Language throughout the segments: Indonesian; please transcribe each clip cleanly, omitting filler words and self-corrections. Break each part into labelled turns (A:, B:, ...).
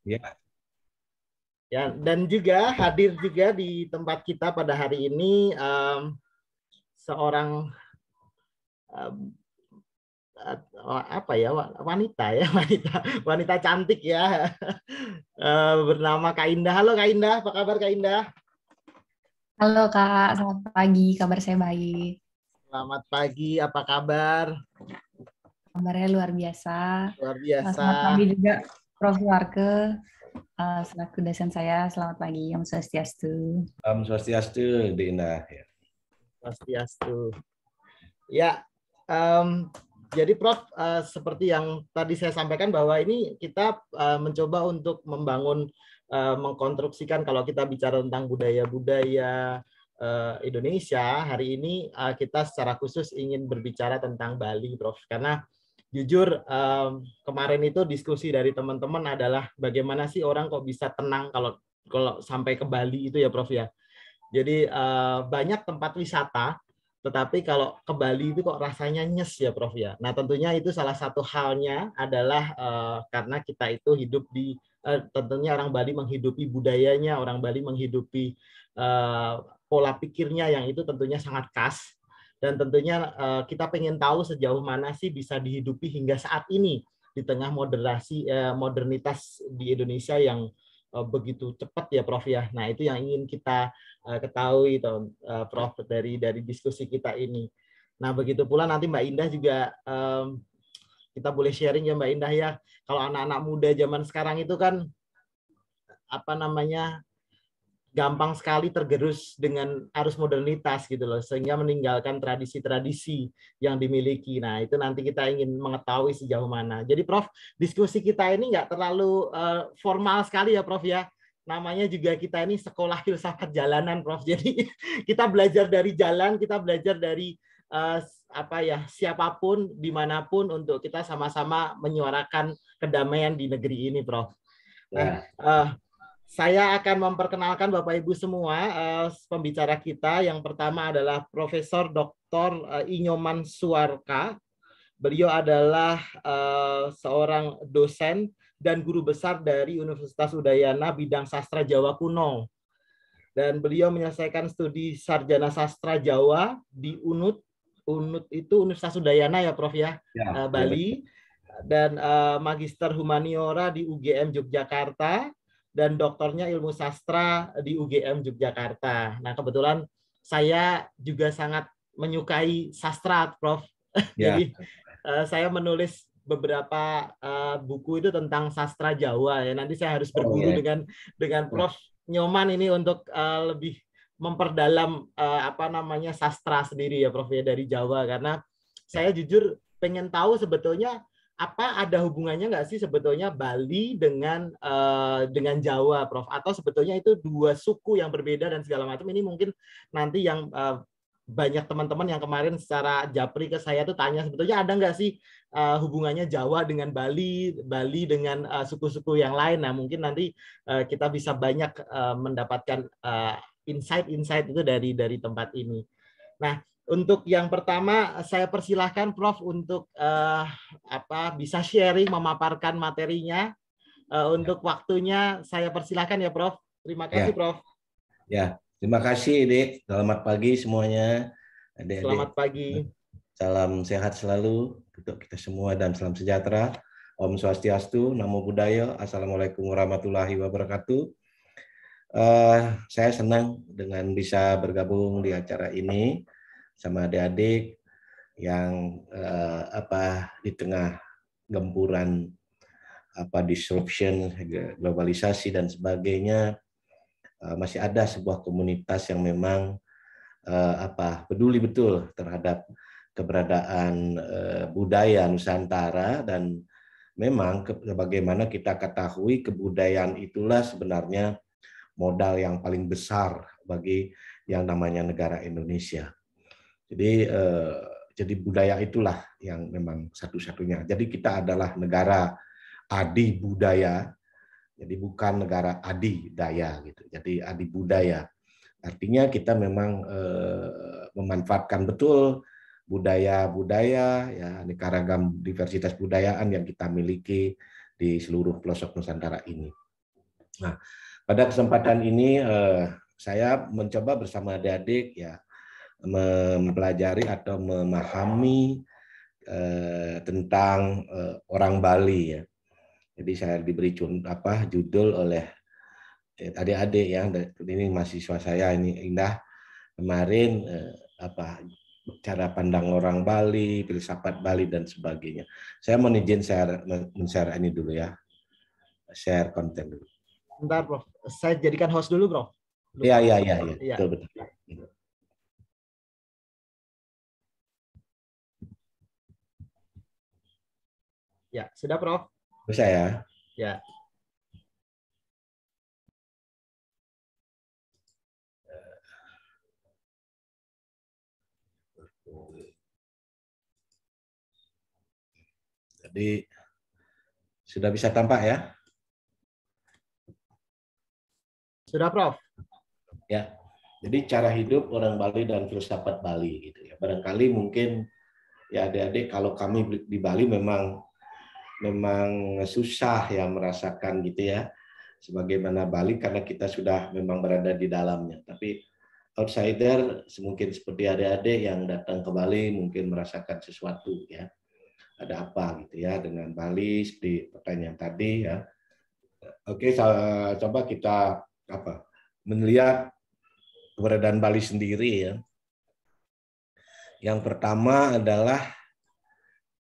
A: Ya,
B: Ya, dan juga hadir juga di tempat kita pada hari ini seorang em, apa ya, wanita ya, wanita wanita cantik ya. Bernama Kak Indah. Halo Kak Indah, apa kabar Kak Indah?
C: Halo Kak, selamat pagi. Kabar saya baik.
B: Selamat pagi, apa kabar?
C: Kabarnya luar biasa.
B: Luar biasa.
C: Selamat pagi juga Prof. Warke, selaku dosen saya. Selamat pagi, Om Swastiastu.
A: Om Swastiastu, Dinda. Ya.
B: Swastiastu. Ya, jadi Prof, seperti yang tadi saya sampaikan bahwa ini kita mencoba untuk membangun, mengkonstruksikan kalau kita bicara tentang budaya-budaya Indonesia, hari ini kita secara khusus ingin berbicara tentang Bali, Prof. Karena jujur kemarin itu diskusi dari teman-teman adalah bagaimana sih orang kok bisa tenang kalau kalau sampai ke Bali itu ya, Prof ya. Jadi banyak tempat wisata, tetapi kalau ke Bali itu kok rasanya nyes ya Prof ya. Nah tentunya itu salah satu halnya adalah karena kita itu hidup di, tentunya orang Bali menghidupi budayanya, orang Bali menghidupi eh, pola pikirnya yang itu tentunya sangat khas. Dan tentunya kita pengen tahu sejauh mana sih bisa dihidupi hingga saat ini di tengah modernitas di Indonesia yang begitu cepat ya Prof ya. Nah itu yang ingin kita ketahui toh, Prof dari diskusi kita ini. Nah begitu pula nanti Mbak Indah juga kita boleh sharing ya Mbak Indah ya. Kalau anak-anak muda zaman sekarang itu kan apa namanya gampang sekali tergerus dengan arus modernitas gitu loh, sehingga meninggalkan tradisi-tradisi yang dimiliki. Nah itu nanti kita ingin mengetahui sejauh mana. Jadi Prof, diskusi kita ini nggak terlalu formal sekali ya Prof ya. Namanya juga kita ini sekolah filsafat jalanan Prof. Jadi kita belajar dari jalan, kita belajar dari apa ya, siapapun dimanapun untuk kita sama-sama menyuarakan kedamaian di negeri ini Prof. Nah,
A: Ya.
B: saya akan memperkenalkan Bapak Ibu semua pembicara kita. Yang pertama adalah Profesor Dr. Inyoman Suarka. Beliau adalah seorang dosen dan guru besar dari Universitas Udayana bidang sastra Jawa kuno. Dan beliau menyelesaikan studi sarjana sastra Jawa di UNUD. UNUD itu Universitas Udayana ya Prof ya,
A: Ya, ya betul.
B: Bali. Dan Magister Humaniora di UGM Yogyakarta dan doktornya ilmu sastra di UGM Yogyakarta. Nah, kebetulan saya juga sangat menyukai sastra, Prof.
A: Ya,
B: Jadi saya menulis beberapa buku itu tentang sastra Jawa ya. Nanti saya harus
A: oh
B: berguru
A: ya.
B: dengan
A: Nah,
B: Prof Nyoman ini untuk lebih memperdalam apa namanya sastra sendiri ya Prof ya dari Jawa, karena saya
A: ya.
B: jujur pengen tahu sebetulnya apa ada hubungannya nggak sih sebetulnya Bali dengan Jawa, Prof? Atau sebetulnya itu dua suku yang berbeda dan segala macam. Ini mungkin nanti yang banyak teman-teman yang kemarin secara japri ke saya tuh tanya sebetulnya ada nggak sih hubungannya Jawa dengan Bali, Bali dengan suku-suku yang lain. Nah mungkin nanti kita bisa banyak mendapatkan insight-insight itu dari tempat ini. Nah, untuk yang pertama saya persilahkan Prof untuk apa bisa sharing memaparkan materinya. Untuk waktunya saya persilahkan ya Prof. Terima kasih
A: Ya,
B: Prof.
A: ya. Terima kasih, Dik. Selamat pagi semuanya. Adik-adik,
B: Selamat pagi.
A: salam sehat selalu untuk kita semua dan salam sejahtera. Om Swastiastu, Namo Buddhaya, Assalamualaikum warahmatullahi wabarakatuh. Saya senang dengan bisa bergabung di acara ini sama adik-adik yang di tengah gempuran disruption, globalisasi dan sebagainya, masih ada sebuah komunitas yang memang peduli betul terhadap keberadaan budaya Nusantara, dan memang bagaimana kita ketahui kebudayaan itulah sebenarnya modal yang paling besar bagi yang namanya negara Indonesia. Jadi budaya itulah yang memang satu-satunya. Jadi kita adalah negara adi budaya, jadi bukan negara adi daya gitu. Jadi adi budaya. Artinya kita memang memanfaatkan betul budaya-budaya, ya, aneka ragam diversitas budayaan yang kita miliki di seluruh pelosok Nusantara ini. Nah, pada kesempatan ini saya mencoba bersama adik-adik ya mempelajari atau memahami tentang orang Bali ya. Jadi saya diberi judul oleh adik-adik ya, ini mahasiswa saya ini Indah kemarin cara pandang orang Bali, filsafat Bali dan sebagainya. Saya mau izin share ini dulu ya, share konten dulu.
B: Bentar, Prof. Saya jadikan host dulu, Prof.
A: Iya,
B: Ya.
A: betul.
B: Ya, sudah, Prof.
A: Bisa ya?
B: Ya.
A: Jadi sudah bisa tampak ya?
B: Sudah, Prof.
A: Ya. Jadi cara hidup orang Bali dan filsafat Bali gitu ya. Barangkali mungkin ya adik-adik kalau kami di Bali memang susah ya merasakan gitu ya sebagaimana Bali karena kita sudah memang berada di dalamnya. Tapi outsider mungkin seperti adik-adik yang datang ke Bali mungkin merasakan sesuatu ya. Ada apa gitu ya dengan Bali seperti pertanyaan tadi ya. Oke, coba kita melihat keberadaan Bali sendiri ya. Yang pertama adalah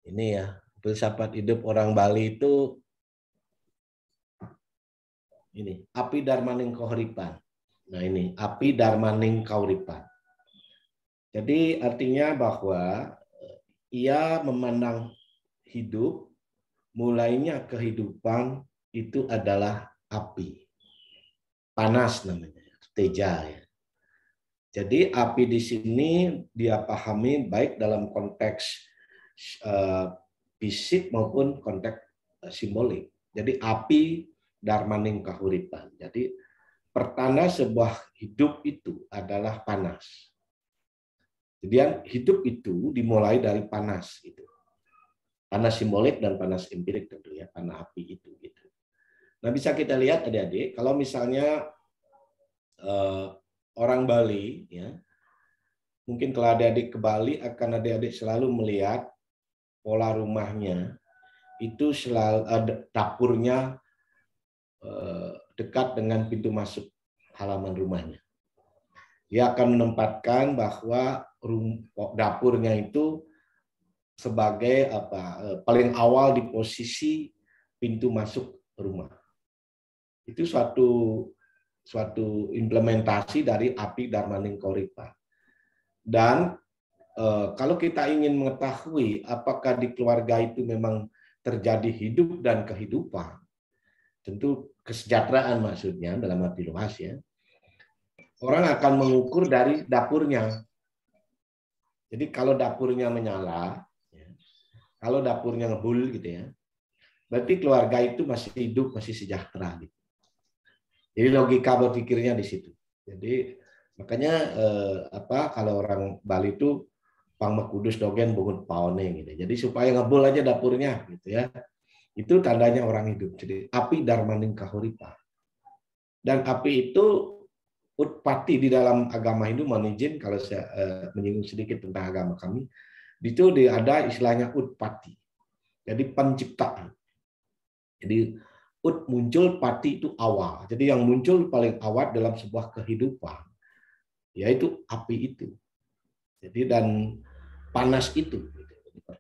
A: ini ya, filsafat hidup orang Bali itu ini, api darmaning kahuripan. Nah ini, api darmaning kahuripan. Jadi artinya bahwa ia memandang hidup, mulainya kehidupan itu adalah api. Panas namanya, teja ya. Jadi api di sini dia pahami baik dalam konteks fisik maupun konteks simbolik. Jadi api darmaning kahuripan. Jadi pertanda sebuah hidup itu adalah panas. Kemudian hidup itu dimulai dari panas gitu. Panas simbolik dan panas empirik tentu ya, panas api itu gitu. Nah, bisa kita lihat adik-adik kalau misalnya orang Bali ya. Mungkin kalau adik-adik ke Bali akan adik-adik selalu melihat pola rumahnya itu selalu ada dapurnya dekat dengan pintu masuk halaman rumahnya. Dia akan menempatkan bahwa dapurnya itu sebagai paling awal di posisi pintu masuk rumah. Itu suatu implementasi dari api darmaning kahuripan. Dan kalau kita ingin mengetahui apakah di keluarga itu memang terjadi hidup dan kehidupan, tentu kesejahteraan maksudnya dalam arti luas ya, orang akan mengukur dari dapurnya. Jadi kalau dapurnya menyala, kalau dapurnya ngebul gitu ya, berarti keluarga itu masih hidup, masih sejahtera. Gitu. Jadi logika berpikirnya di situ. Jadi makanya kalau orang Bali itu pang kudus dogen bungut paone gitu. Jadi supaya ngebul aja dapurnya gitu ya. Itu tandanya orang hidup. Jadi api darmaning kahuripan. Dan api itu utpati di dalam agama Hindu, mohon izin kalau saya menyinggung sedikit tentang agama kami. Itu ada istilahnya utpati. Jadi penciptaan. Jadi ut muncul, pati itu awal. Jadi yang muncul paling awal dalam sebuah kehidupan yaitu api itu. Jadi dan panas itu.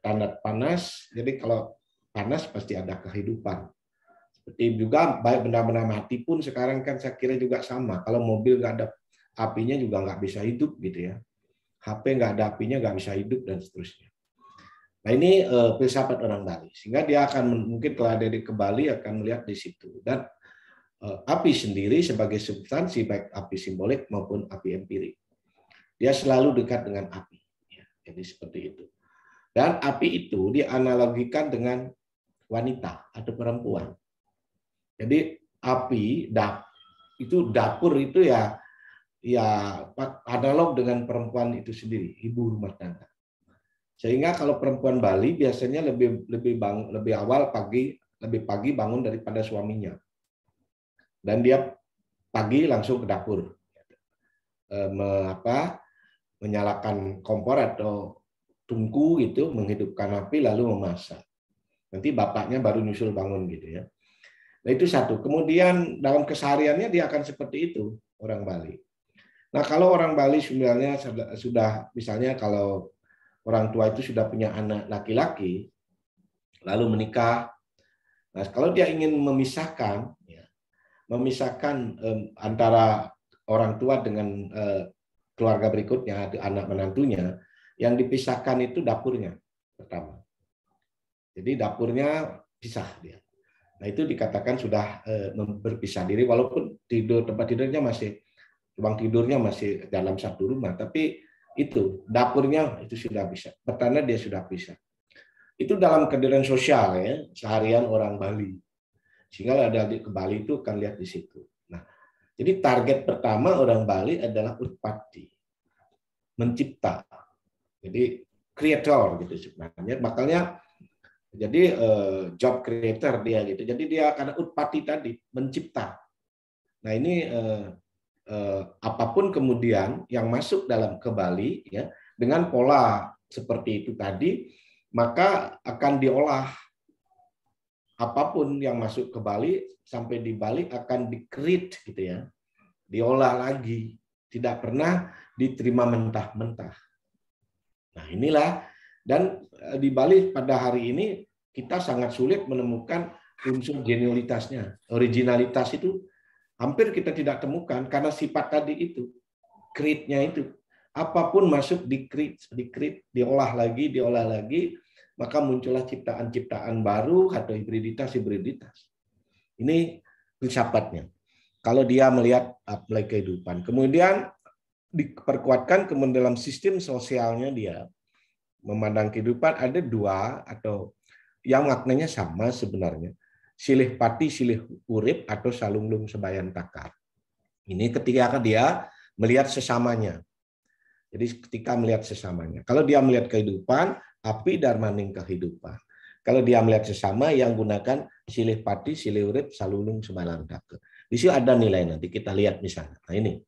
A: Tanda panas. Jadi kalau panas pasti ada kehidupan. Seperti juga baik benda-benda mati pun sekarang kan saya kira juga sama. Kalau mobil nggak ada apinya juga nggak bisa hidup gitu ya. HP nggak ada apinya nggak bisa hidup dan seterusnya. Nah ini filsafat orang Bali. Sehingga dia akan mungkin kalau ada di ke Bali akan melihat di situ. Dan api sendiri sebagai substansi baik api simbolik maupun api empirik. Dia selalu dekat dengan api. Jadi seperti itu. Dan api itu dianalogikan dengan wanita atau perempuan. Jadi api itu dapur itu ya analog dengan perempuan itu sendiri, ibu rumah tangga. Sehingga kalau perempuan Bali biasanya lebih awal lebih pagi bangun daripada suaminya. dan dia pagi langsung ke dapur, menyalakan kompor atau tungku gitu, menghidupkan api lalu memasak. Nanti bapaknya baru nyusul bangun gitu ya. Nah itu satu. Kemudian dalam kesehariannya dia akan seperti itu orang Bali. Nah kalau orang Bali sebenarnya sudah misalnya kalau orang tua itu sudah punya anak laki-laki lalu menikah. Nah kalau dia ingin memisahkan antara orang tua dengan keluarga berikutnya, anak menantunya, yang dipisahkan itu dapurnya pertama. Jadi dapurnya pisah dia. Nah itu dikatakan sudah berpisah diri, walaupun tempat tidurnya masih, ruang tidurnya masih dalam satu rumah, tapi itu dapurnya itu sudah bisa. Pertanda dia sudah pisah. Itu dalam kehidupan sosial ya, seharian orang Bali. Sehingga ada di Bali itu akan lihat di situ. Nah, jadi target pertama orang Bali adalah utpati, mencipta. Jadi creator gitu sebenarnya. Makanya jadi job creator dia gitu. Jadi dia karena utpati tadi mencipta. Nah ini apapun kemudian yang masuk dalam ke Bali ya dengan pola seperti itu tadi, maka akan diolah. Apapun yang masuk ke Bali sampai di Bali akan di-create gitu ya, diolah lagi, tidak pernah diterima mentah-mentah. Nah inilah, dan di Bali pada hari ini kita sangat sulit menemukan unsur genialitasnya, originalitas itu hampir kita tidak temukan karena sifat tadi itu, create-nya itu, apapun masuk di-create, diolah lagi, maka muncullah ciptaan-ciptaan baru atau hibriditas. Ini filsafatnya. Kalau dia melihat mulai kehidupan. Kemudian diperkuatkan kemudian dalam sistem sosialnya dia memandang kehidupan ada dua atau yang maknanya sama sebenarnya. Silih pati, silih urip atau salunglung sebayan takar. Ini ketika dia melihat sesamanya. Jadi ketika melihat sesamanya. Kalau dia melihat kehidupan, api darmaning kehidupan. Kalau dia melihat sesama yang gunakan silih pati, silih urip, salulung sebalang takar. Di situ ada nilai nanti kita lihat misalnya. Nah ini.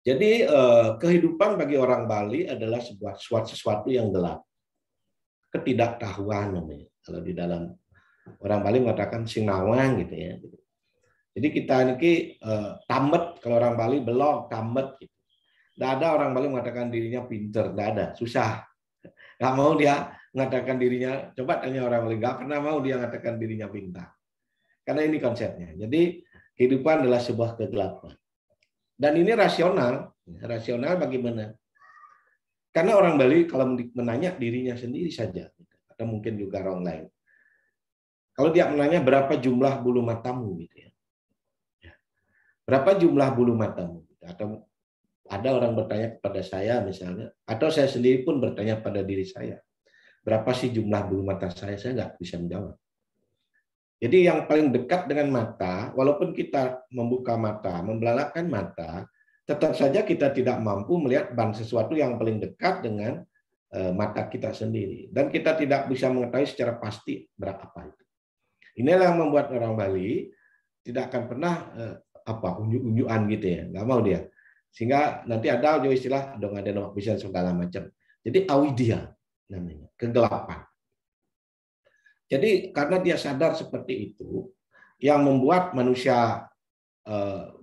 A: Jadi kehidupan bagi orang Bali adalah sesuatu yang gelap. Ketidaktahuan namanya. Kalau di dalam orang Bali mengatakan sinawang gitu ya. Jadi kita ini tamet, kalau orang Bali belok tamet gitu. Tidak ada orang Bali mengatakan dirinya pinter, tidak ada, susah. Nggak mau dia mengatakan dirinya, coba tanya orang Bali, nggak pernah mau dia mengatakan dirinya pintar. Karena ini konsepnya. Jadi kehidupan adalah sebuah kegelapan. Dan ini rasional. Rasional bagaimana? Karena orang Bali kalau menanya dirinya sendiri saja, atau mungkin juga orang lain. Kalau dia menanya berapa jumlah bulu matamu, gitu ya. Berapa jumlah bulu matamu? Atau ada orang bertanya kepada saya misalnya, atau saya sendiri pun bertanya pada diri saya, berapa sih jumlah bulu mata saya nggak bisa menjawab. Jadi yang paling dekat dengan mata, walaupun kita membuka mata, membelalakkan mata, tetap saja kita tidak mampu melihat sesuatu yang paling dekat dengan mata kita sendiri. Dan kita tidak bisa mengetahui secara pasti berapa itu. Inilah yang membuat orang Bali tidak akan pernah unjuk-unjukan gitu ya, nggak mau dia. Sehingga nanti ada istilah dong ada nama bisa segala macam. Jadi awidia namanya, kegelapan. Jadi karena dia sadar seperti itu, yang membuat manusia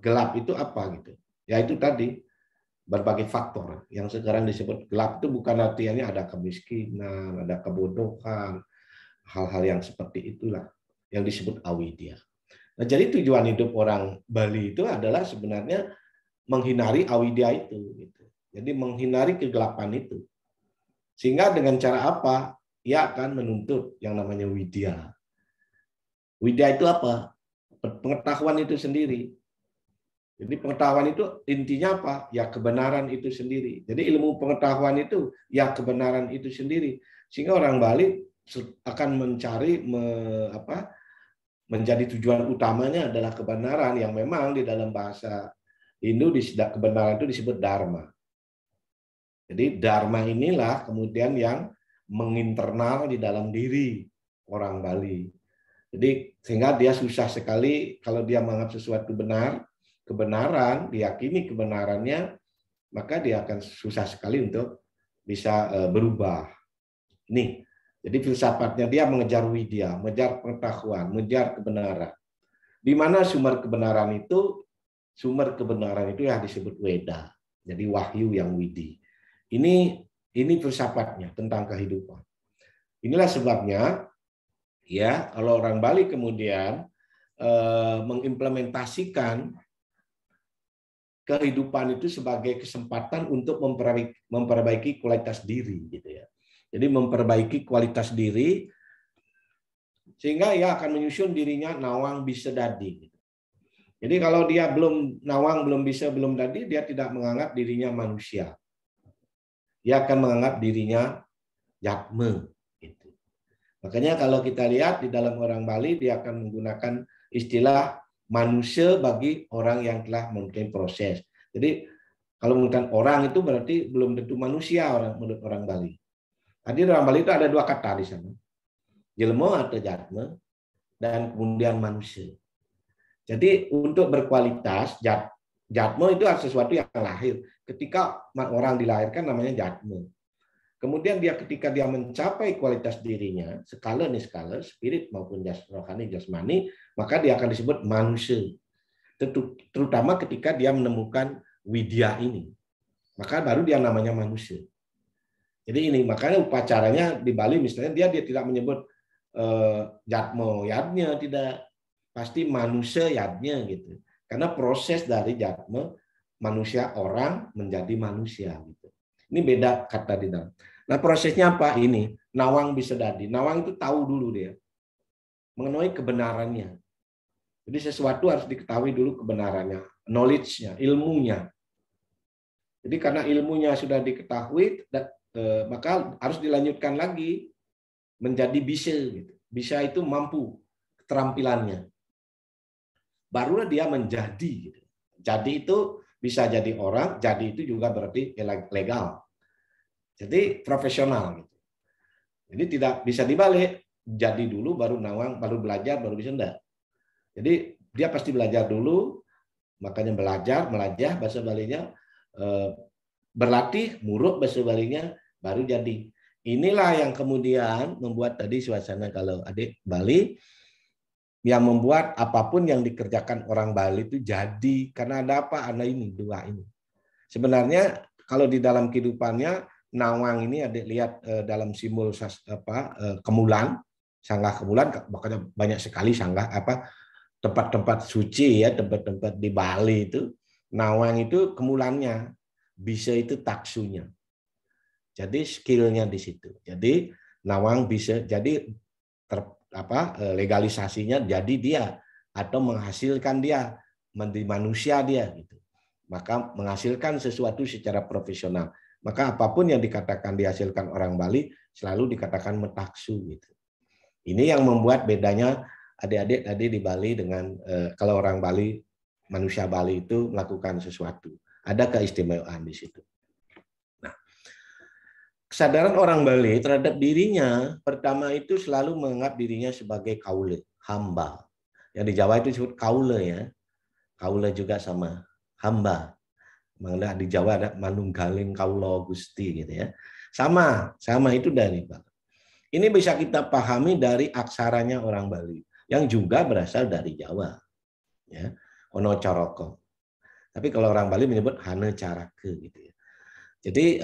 A: gelap itu apa gitu? Ya itu tadi berbagai faktor yang sekarang disebut gelap itu bukan artinya ada kemiskinan, ada kebodohan, hal-hal yang seperti itulah yang disebut awidia. Nah, jadi tujuan hidup orang Bali itu adalah sebenarnya menghindari awidia itu, gitu. Jadi menghindari kegelapan itu. Sehingga dengan cara apa? Ia akan menuntut yang namanya widya. Widya itu apa? Pengetahuan itu sendiri. Jadi pengetahuan itu intinya apa? Ya kebenaran itu sendiri. Jadi ilmu pengetahuan itu ya kebenaran itu sendiri. Sehingga orang Bali akan mencari menjadi tujuan utamanya adalah kebenaran yang memang di dalam bahasa Hindu kebenaran itu disebut dharma. Jadi dharma inilah kemudian yang menginternal di dalam diri orang Bali. Jadi sehingga dia susah sekali kalau dia menganggap sesuatu benar, kebenaran, diyakini kebenarannya, maka dia akan susah sekali untuk bisa berubah. Nih, jadi filsafatnya dia mengejar widya, mengejar pengetahuan, mengejar kebenaran. Di mana sumber kebenaran itu yang disebut Weda. Jadi wahyu yang widi. Ini filsafatnya tentang kehidupan. Inilah sebabnya ya kalau orang Bali kemudian mengimplementasikan kehidupan itu sebagai kesempatan untuk memperbaiki kualitas diri gitu ya. Jadi memperbaiki kualitas diri sehingga ia akan menyusun dirinya nawang bisa dadi. Jadi kalau dia belum nawang, belum bisa, belum dadi, dia tidak menganggap dirinya manusia. Dia akan menganggap dirinya jatme. Gitu. Makanya kalau kita lihat di dalam orang Bali, dia akan menggunakan istilah manusia bagi orang yang telah mempunyai proses. Jadi kalau menggunakan orang itu berarti belum tentu manusia menurut orang Bali. Tadi orang Bali itu ada dua kata di sana. Jelmo atau jatme, dan kemudian manusia. Jadi untuk berkualitas, jatme itu sesuatu yang lahir. Ketika orang dilahirkan namanya jatme. Kemudian ketika dia mencapai kualitas dirinya, skala spirit maupun rohani, jasmani, maka dia akan disebut manusia. Terutama ketika dia menemukan widya ini. Maka baru dia namanya manusia. Jadi ini, makanya upacaranya di Bali misalnya dia tidak menyebut jatmo yadnya, tidak. Pasti manusia yadnya gitu. Karena proses dari jatme manusia orang menjadi manusia gitu. Ini beda kata di dalam. Nah, prosesnya apa ini? Nawang bisa dadi. Nawang itu tahu dulu dia. Mengenai kebenarannya. Jadi sesuatu harus diketahui dulu kebenarannya, knowledge-nya, ilmunya. Jadi karena ilmunya sudah diketahui, maka harus dilanjutkan lagi menjadi bisa gitu. Bisa itu mampu keterampilannya. Barulah dia menjadi. Jadi itu bisa jadi orang, jadi itu juga berarti legal. Jadi profesional. Gitu. Jadi tidak bisa dibalik. Jadi dulu baru nawang, baru belajar, baru bisa enggak. Jadi dia pasti belajar dulu, makanya melajah bahasa Balinya, berlatih, muruk bahasa Balinya, baru jadi. Inilah yang kemudian membuat tadi suasana kalau adik Bali, yang membuat apapun yang dikerjakan orang Bali itu jadi. Karena ada apa? Ada ini, dua ini. Sebenarnya kalau di dalam kehidupannya, nawang ini ada lihat dalam simbol kemulan, sanggah kemulan, makanya banyak sekali sanggah tempat-tempat suci ya, tempat-tempat di Bali itu, nawang itu kemulannya, bisa itu taksunya. Jadi skillnya di situ. Jadi nawang bisa jadi legalisasinya jadi dia atau menghasilkan dia menjadi manusia dia gitu. Maka menghasilkan sesuatu secara profesional. Maka apapun yang dikatakan dihasilkan orang Bali selalu dikatakan metaksu gitu. Ini yang membuat bedanya adik-adik tadi di Bali dengan kalau orang Bali, manusia Bali itu melakukan sesuatu. Ada keistimewaan di situ. Kesadaran orang Bali terhadap dirinya pertama itu selalu menganggap dirinya sebagai kaule, hamba. Yang di Jawa itu disebut kaule ya. Kaule juga sama hamba. Mengenai di Jawa ada manunggaling kaulo Gusti gitu ya. Sama itu dari Pak. Ini bisa kita pahami dari aksaranya orang Bali yang juga berasal dari Jawa. Ya. Ono Coroko. Tapi kalau orang Bali menyebut Hane Carake gitu ya. Jadi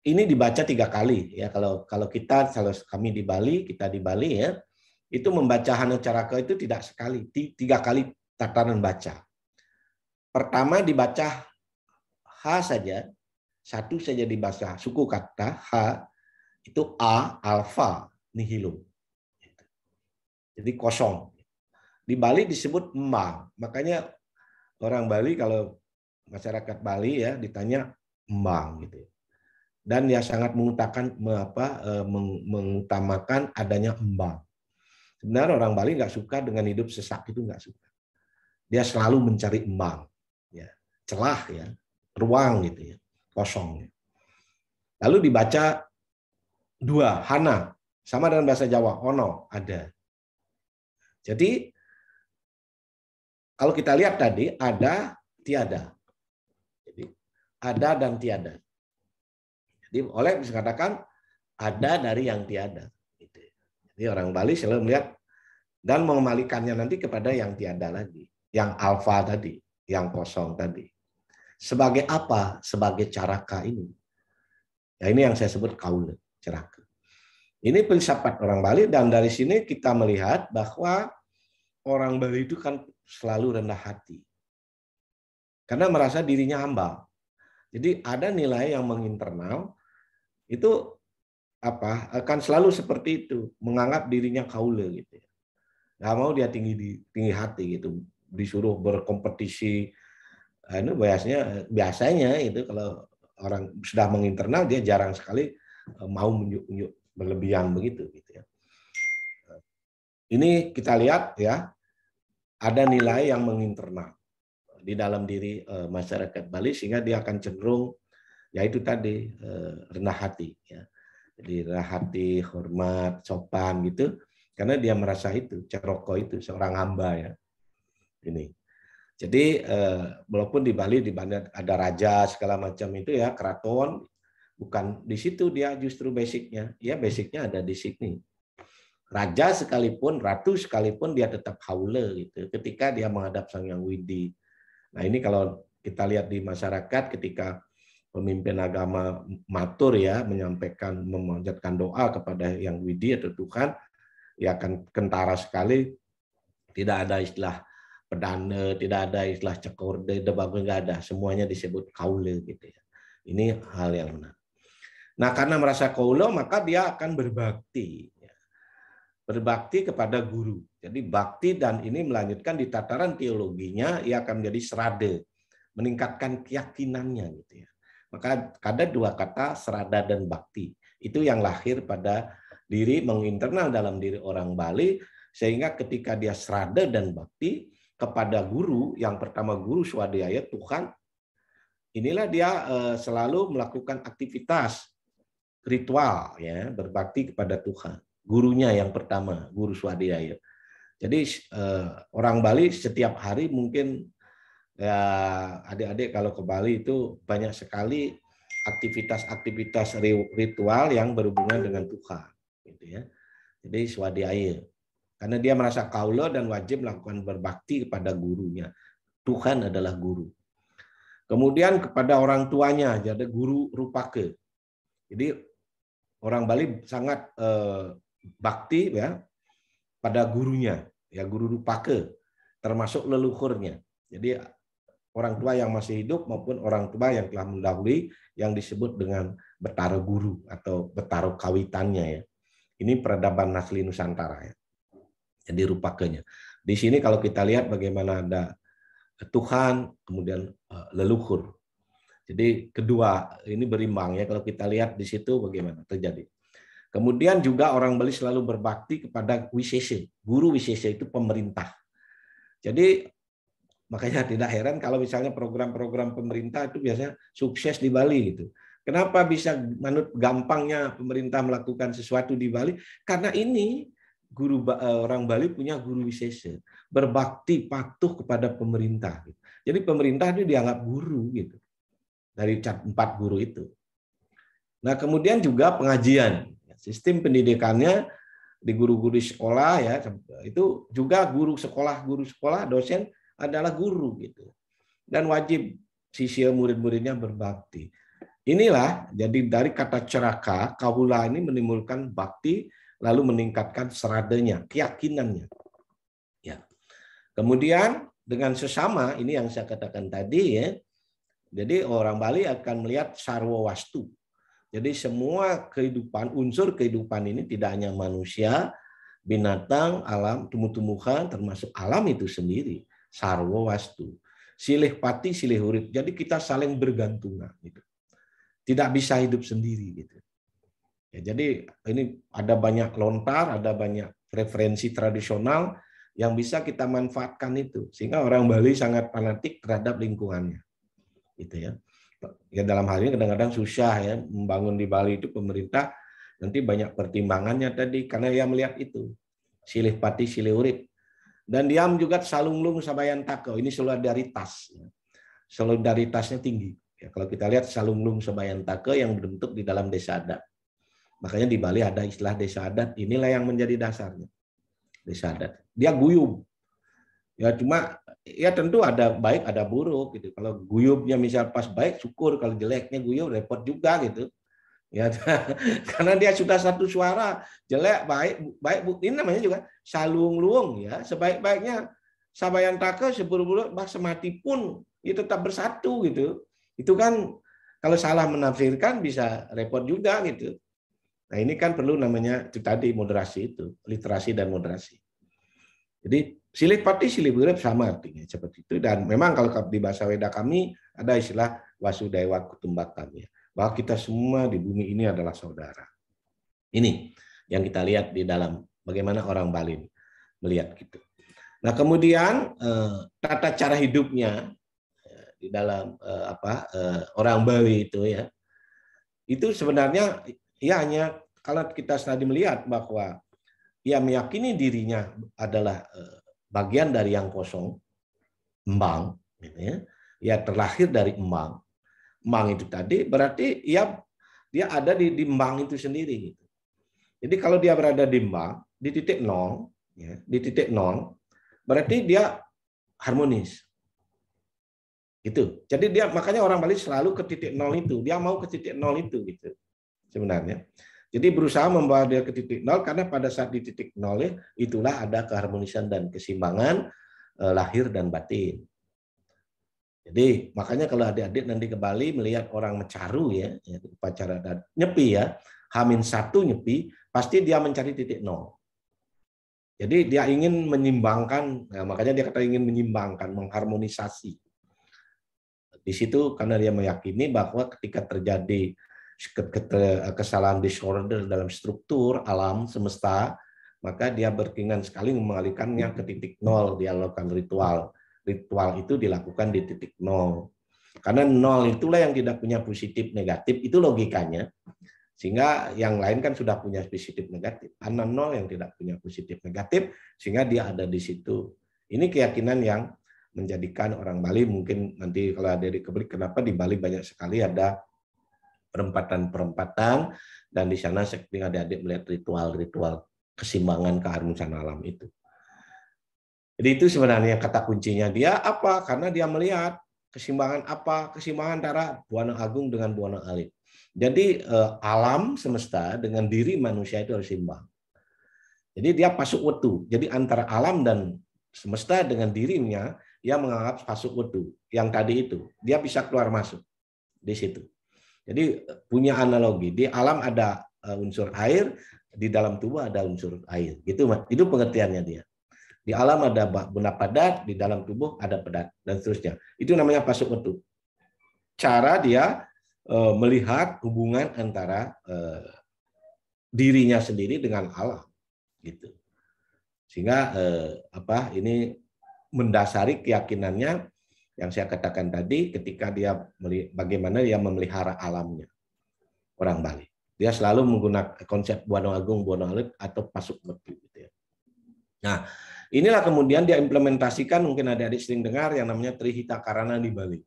A: ini dibaca 3 kali ya. Kalau kami di Bali, kita di Bali ya, itu membaca Hane Caraka itu tidak sekali, 3 kali tatanan baca. Pertama dibaca H saja, satu saja dibaca suku kata H itu A alfa nihilum. Jadi kosong. Di Bali disebut embang. Makanya orang Bali kalau masyarakat Bali ya ditanya embang gitu. Dan dia sangat mengutamakan adanya embang. Sebenarnya orang Bali nggak suka dengan hidup sesak, itu nggak suka. Dia selalu mencari embang, ya, celah, ya, ruang gitu ya, kosong. Lalu dibaca 2 hana, Sama dengan bahasa Jawa, ono, ada. Jadi kalau kita lihat tadi ada, tiada. Jadi ada dan tiada. Jadi oleh bisa katakan ada dari yang tiada. Jadi orang Bali selalu melihat dan mengembalikannya nanti kepada yang tiada lagi, yang alfa tadi, yang kosong tadi. Sebagai apa? Sebagai caraka ini. Ya, ini yang saya sebut kaula, caraka. Ini filsafat orang Bali, dan dari sini kita melihat bahwa orang Bali itu kan selalu rendah hati. Karena merasa dirinya hamba. Jadi ada nilai yang menginternal itu akan selalu seperti itu, menganggap dirinya kaula gitu ya. Nggak mau dia tinggi hati gitu, disuruh berkompetisi. Ini biasanya itu kalau orang sudah menginternal dia jarang sekali mau menunjuk berlebihan begitu gitu ya. Ini kita lihat ya, ada nilai yang menginternal di dalam diri masyarakat Bali sehingga dia akan cenderung yaitu tadi rendah hati ya. Jadi rendah hati, hormat, sopan gitu karena dia merasa itu ceroko itu seorang hamba ya. Ini. Jadi walaupun di Bali ada raja segala macam itu ya, keraton, bukan di situ dia justru basicnya. Ya basicnya ada di sini. Raja sekalipun, ratu sekalipun dia tetap haula gitu ketika dia menghadap Sang Hyang Widi. Nah, ini kalau kita lihat di masyarakat ketika pemimpin agama matur ya menyampaikan memanjatkan doa kepada Yang Widi atau Tuhan, ya akan kentara sekali, tidak ada istilah pedana, tidak ada istilah cekorde, debat enggak ada, semuanya disebut kaula gitu ya. Ini hal yang benar. Nah, karena merasa kaula maka dia akan berbakti. Berbakti kepada guru. Jadi bakti dan ini melanjutkan di tataran teologinya, ia akan menjadi serada, meningkatkan keyakinannya gitu ya. Maka ada dua kata serada dan bakti. Itu yang lahir pada diri menginternal dalam diri orang Bali sehingga ketika dia serada dan bakti kepada guru, yang pertama guru swadhyaya Tuhan, inilah dia selalu melakukan aktivitas ritual ya, berbakti kepada Tuhan. Gurunya yang pertama, guru swadhyaya. Jadi orang Bali setiap hari mungkin ya adik-adik kalau ke Bali itu banyak sekali aktivitas-aktivitas ritual yang berhubungan dengan Tuhan, gitu ya. Jadi swadhyaya, karena dia merasa kaula dan wajib melakukan berbakti kepada gurunya. Tuhan adalah guru. Kemudian kepada orang tuanya, jadi guru rupake. Jadi orang Bali sangat bakti ya pada gurunya, ya guru rupake, termasuk leluhurnya. Jadi orang tua yang masih hidup maupun orang tua yang telah mendahului yang disebut dengan betara guru atau betara kawitannya ya. Ini peradaban asli Nusantara ya. Jadi rupakenya. Di sini kalau kita lihat bagaimana ada Tuhan, kemudian leluhur. Jadi kedua ini berimbang ya, kalau kita lihat di situ bagaimana terjadi. Kemudian juga orang Bali selalu berbakti kepada Wisese. Guru Wisese itu pemerintah. Jadi makanya tidak heran kalau misalnya program-program pemerintah itu biasanya sukses di Bali gitu. Kenapa bisa menurut gampangnya pemerintah melakukan sesuatu di Bali? Karena ini orang Bali punya guru Wisese, berbakti patuh kepada pemerintah. Jadi pemerintah itu dianggap guru gitu. Dari 4 guru itu. Nah, kemudian juga pengajian. Sistem pendidikannya di guru-guru sekolah ya, itu juga guru sekolah, dosen adalah guru gitu. Dan wajib siswa murid-muridnya berbakti. Inilah jadi dari kata ceraka, kaula ini menimbulkan bakti lalu meningkatkan seradanya, keyakinannya. Ya. Kemudian dengan sesama ini yang saya katakan tadi ya. Jadi orang Bali akan melihat sarwa wastu. Jadi semua kehidupan, unsur kehidupan ini tidak hanya manusia, binatang, alam, tumbuh-tumbuhan, termasuk alam itu sendiri. Sarwa wastu. Silih pati, silih urip. Jadi kita saling bergantungan. Gitu. Tidak bisa hidup sendiri. Gitu. Ya, jadi ini ada banyak lontar, ada banyak referensi tradisional yang bisa kita manfaatkan itu. Sehingga orang Bali sangat fanatik terhadap lingkungannya. Gitu ya. Ya dalam hal ini kadang-kadang susah ya membangun di Bali itu pemerintah Nanti banyak pertimbangannya tadi karena dia melihat itu. Silih pati silih urip. Dan diam juga salunglung sabayan tako. Ini solidaritas. Solidaritasnya tinggi. Ya, kalau kita lihat salunglung sabayan tako yang berbentuk di dalam desa adat. Makanya di Bali ada istilah desa adat. Inilah yang menjadi dasarnya. Desa adat. Dia guyub. Ya cuma ya tentu ada baik ada buruk gitu. Kalau guyubnya misal pas baik syukur, kalau jeleknya guyub repot juga gitu. Ya, karena dia sudah satu suara, jelek, baik, ini namanya juga salung-luung ya, sebaik-baiknya sabayan taka seburu-buru bah semati pun itu tetap bersatu gitu. Itu kan kalau salah menafsirkan bisa repot juga gitu. Nah, ini kan perlu namanya itu tadi moderasi itu, literasi dan moderasi. Jadi silih pati silih urip sama artinya seperti itu, dan memang kalau di bahasa Weda kami ada istilah wasudewa kutumbakam ya. Bahwa kita semua di bumi ini adalah saudara. Ini yang kita lihat di dalam bagaimana orang Bali melihat gitu. Nah kemudian tata cara hidupnya di dalam orang Bali itu ya, itu sebenarnya ya hanya kalau kita tadi melihat bahwa ia meyakini dirinya adalah bagian dari yang kosong, embang, gitu ya. Ia terlahir dari embang. Embang itu tadi berarti dia ada di embang itu sendiri. Gitu. Jadi kalau dia berada di embang, di titik nol, ya, di titik nol, berarti dia harmonis. Itu. Jadi dia makanya orang Bali selalu ke titik nol itu. Dia mau ke titik nol itu gitu. Sebenarnya. Jadi berusaha membawa dia ke titik nol karena pada saat di titik nol itulah ada keharmonisan dan keseimbangan lahir dan batin. Jadi makanya kalau adik-adik nanti ke Bali melihat orang mecaru ya upacara nyepi ya, H-1 nyepi, pasti dia mencari titik nol. Jadi dia ingin menyimbangkan, nah makanya dia kata ingin menyimbangkan, mengharmonisasi. Di situ karena dia meyakini bahwa ketika terjadi kesalahan disorder dalam struktur alam semesta, maka dia berkeinginan sekali mengalihkannya ke titik nol, dia lakukan ritual. Ritual itu dilakukan di titik nol. Karena nol itulah yang tidak punya positif negatif, itu logikanya. Sehingga yang lain kan sudah punya positif negatif. Karena nol yang tidak punya positif negatif, sehingga dia ada di situ. Ini keyakinan yang menjadikan orang Bali mungkin nanti kalau ada di Kebeli, kenapa di Bali banyak sekali ada perempatan-perempatan, dan di sana sering adik-adik melihat ritual-ritual keseimbangan keharmonisan alam itu. Jadi itu sebenarnya kata kuncinya dia apa? Karena dia melihat keseimbangan apa? Keseimbangan antara Buana Agung dengan Buana Alit. Jadi alam semesta dengan diri manusia itu harus seimbang. Jadi dia pasuk wetu. Jadi antara alam dan semesta dengan dirinya, dia menganggap pasuk wetu. Yang tadi itu, dia bisa keluar masuk di situ. Jadi punya analogi. Di alam ada unsur air, di dalam tubuh ada unsur air. Gitu, itu pengertiannya dia. Di alam ada benda padat, di dalam tubuh ada padat, dan seterusnya. Itu namanya pasuk wetu. Cara dia melihat hubungan antara dirinya sendiri dengan alam, gitu. Sehingga ini mendasari keyakinannya yang saya katakan tadi, ketika dia bagaimana dia memelihara alamnya, orang Bali. Dia selalu menggunakan konsep Buana Agung, Buana Alit atau pasuk wetu. Gitu ya. Nah, inilah kemudian dia implementasikan, mungkin adik-adik sering dengar yang namanya Trihita Karana di Bali.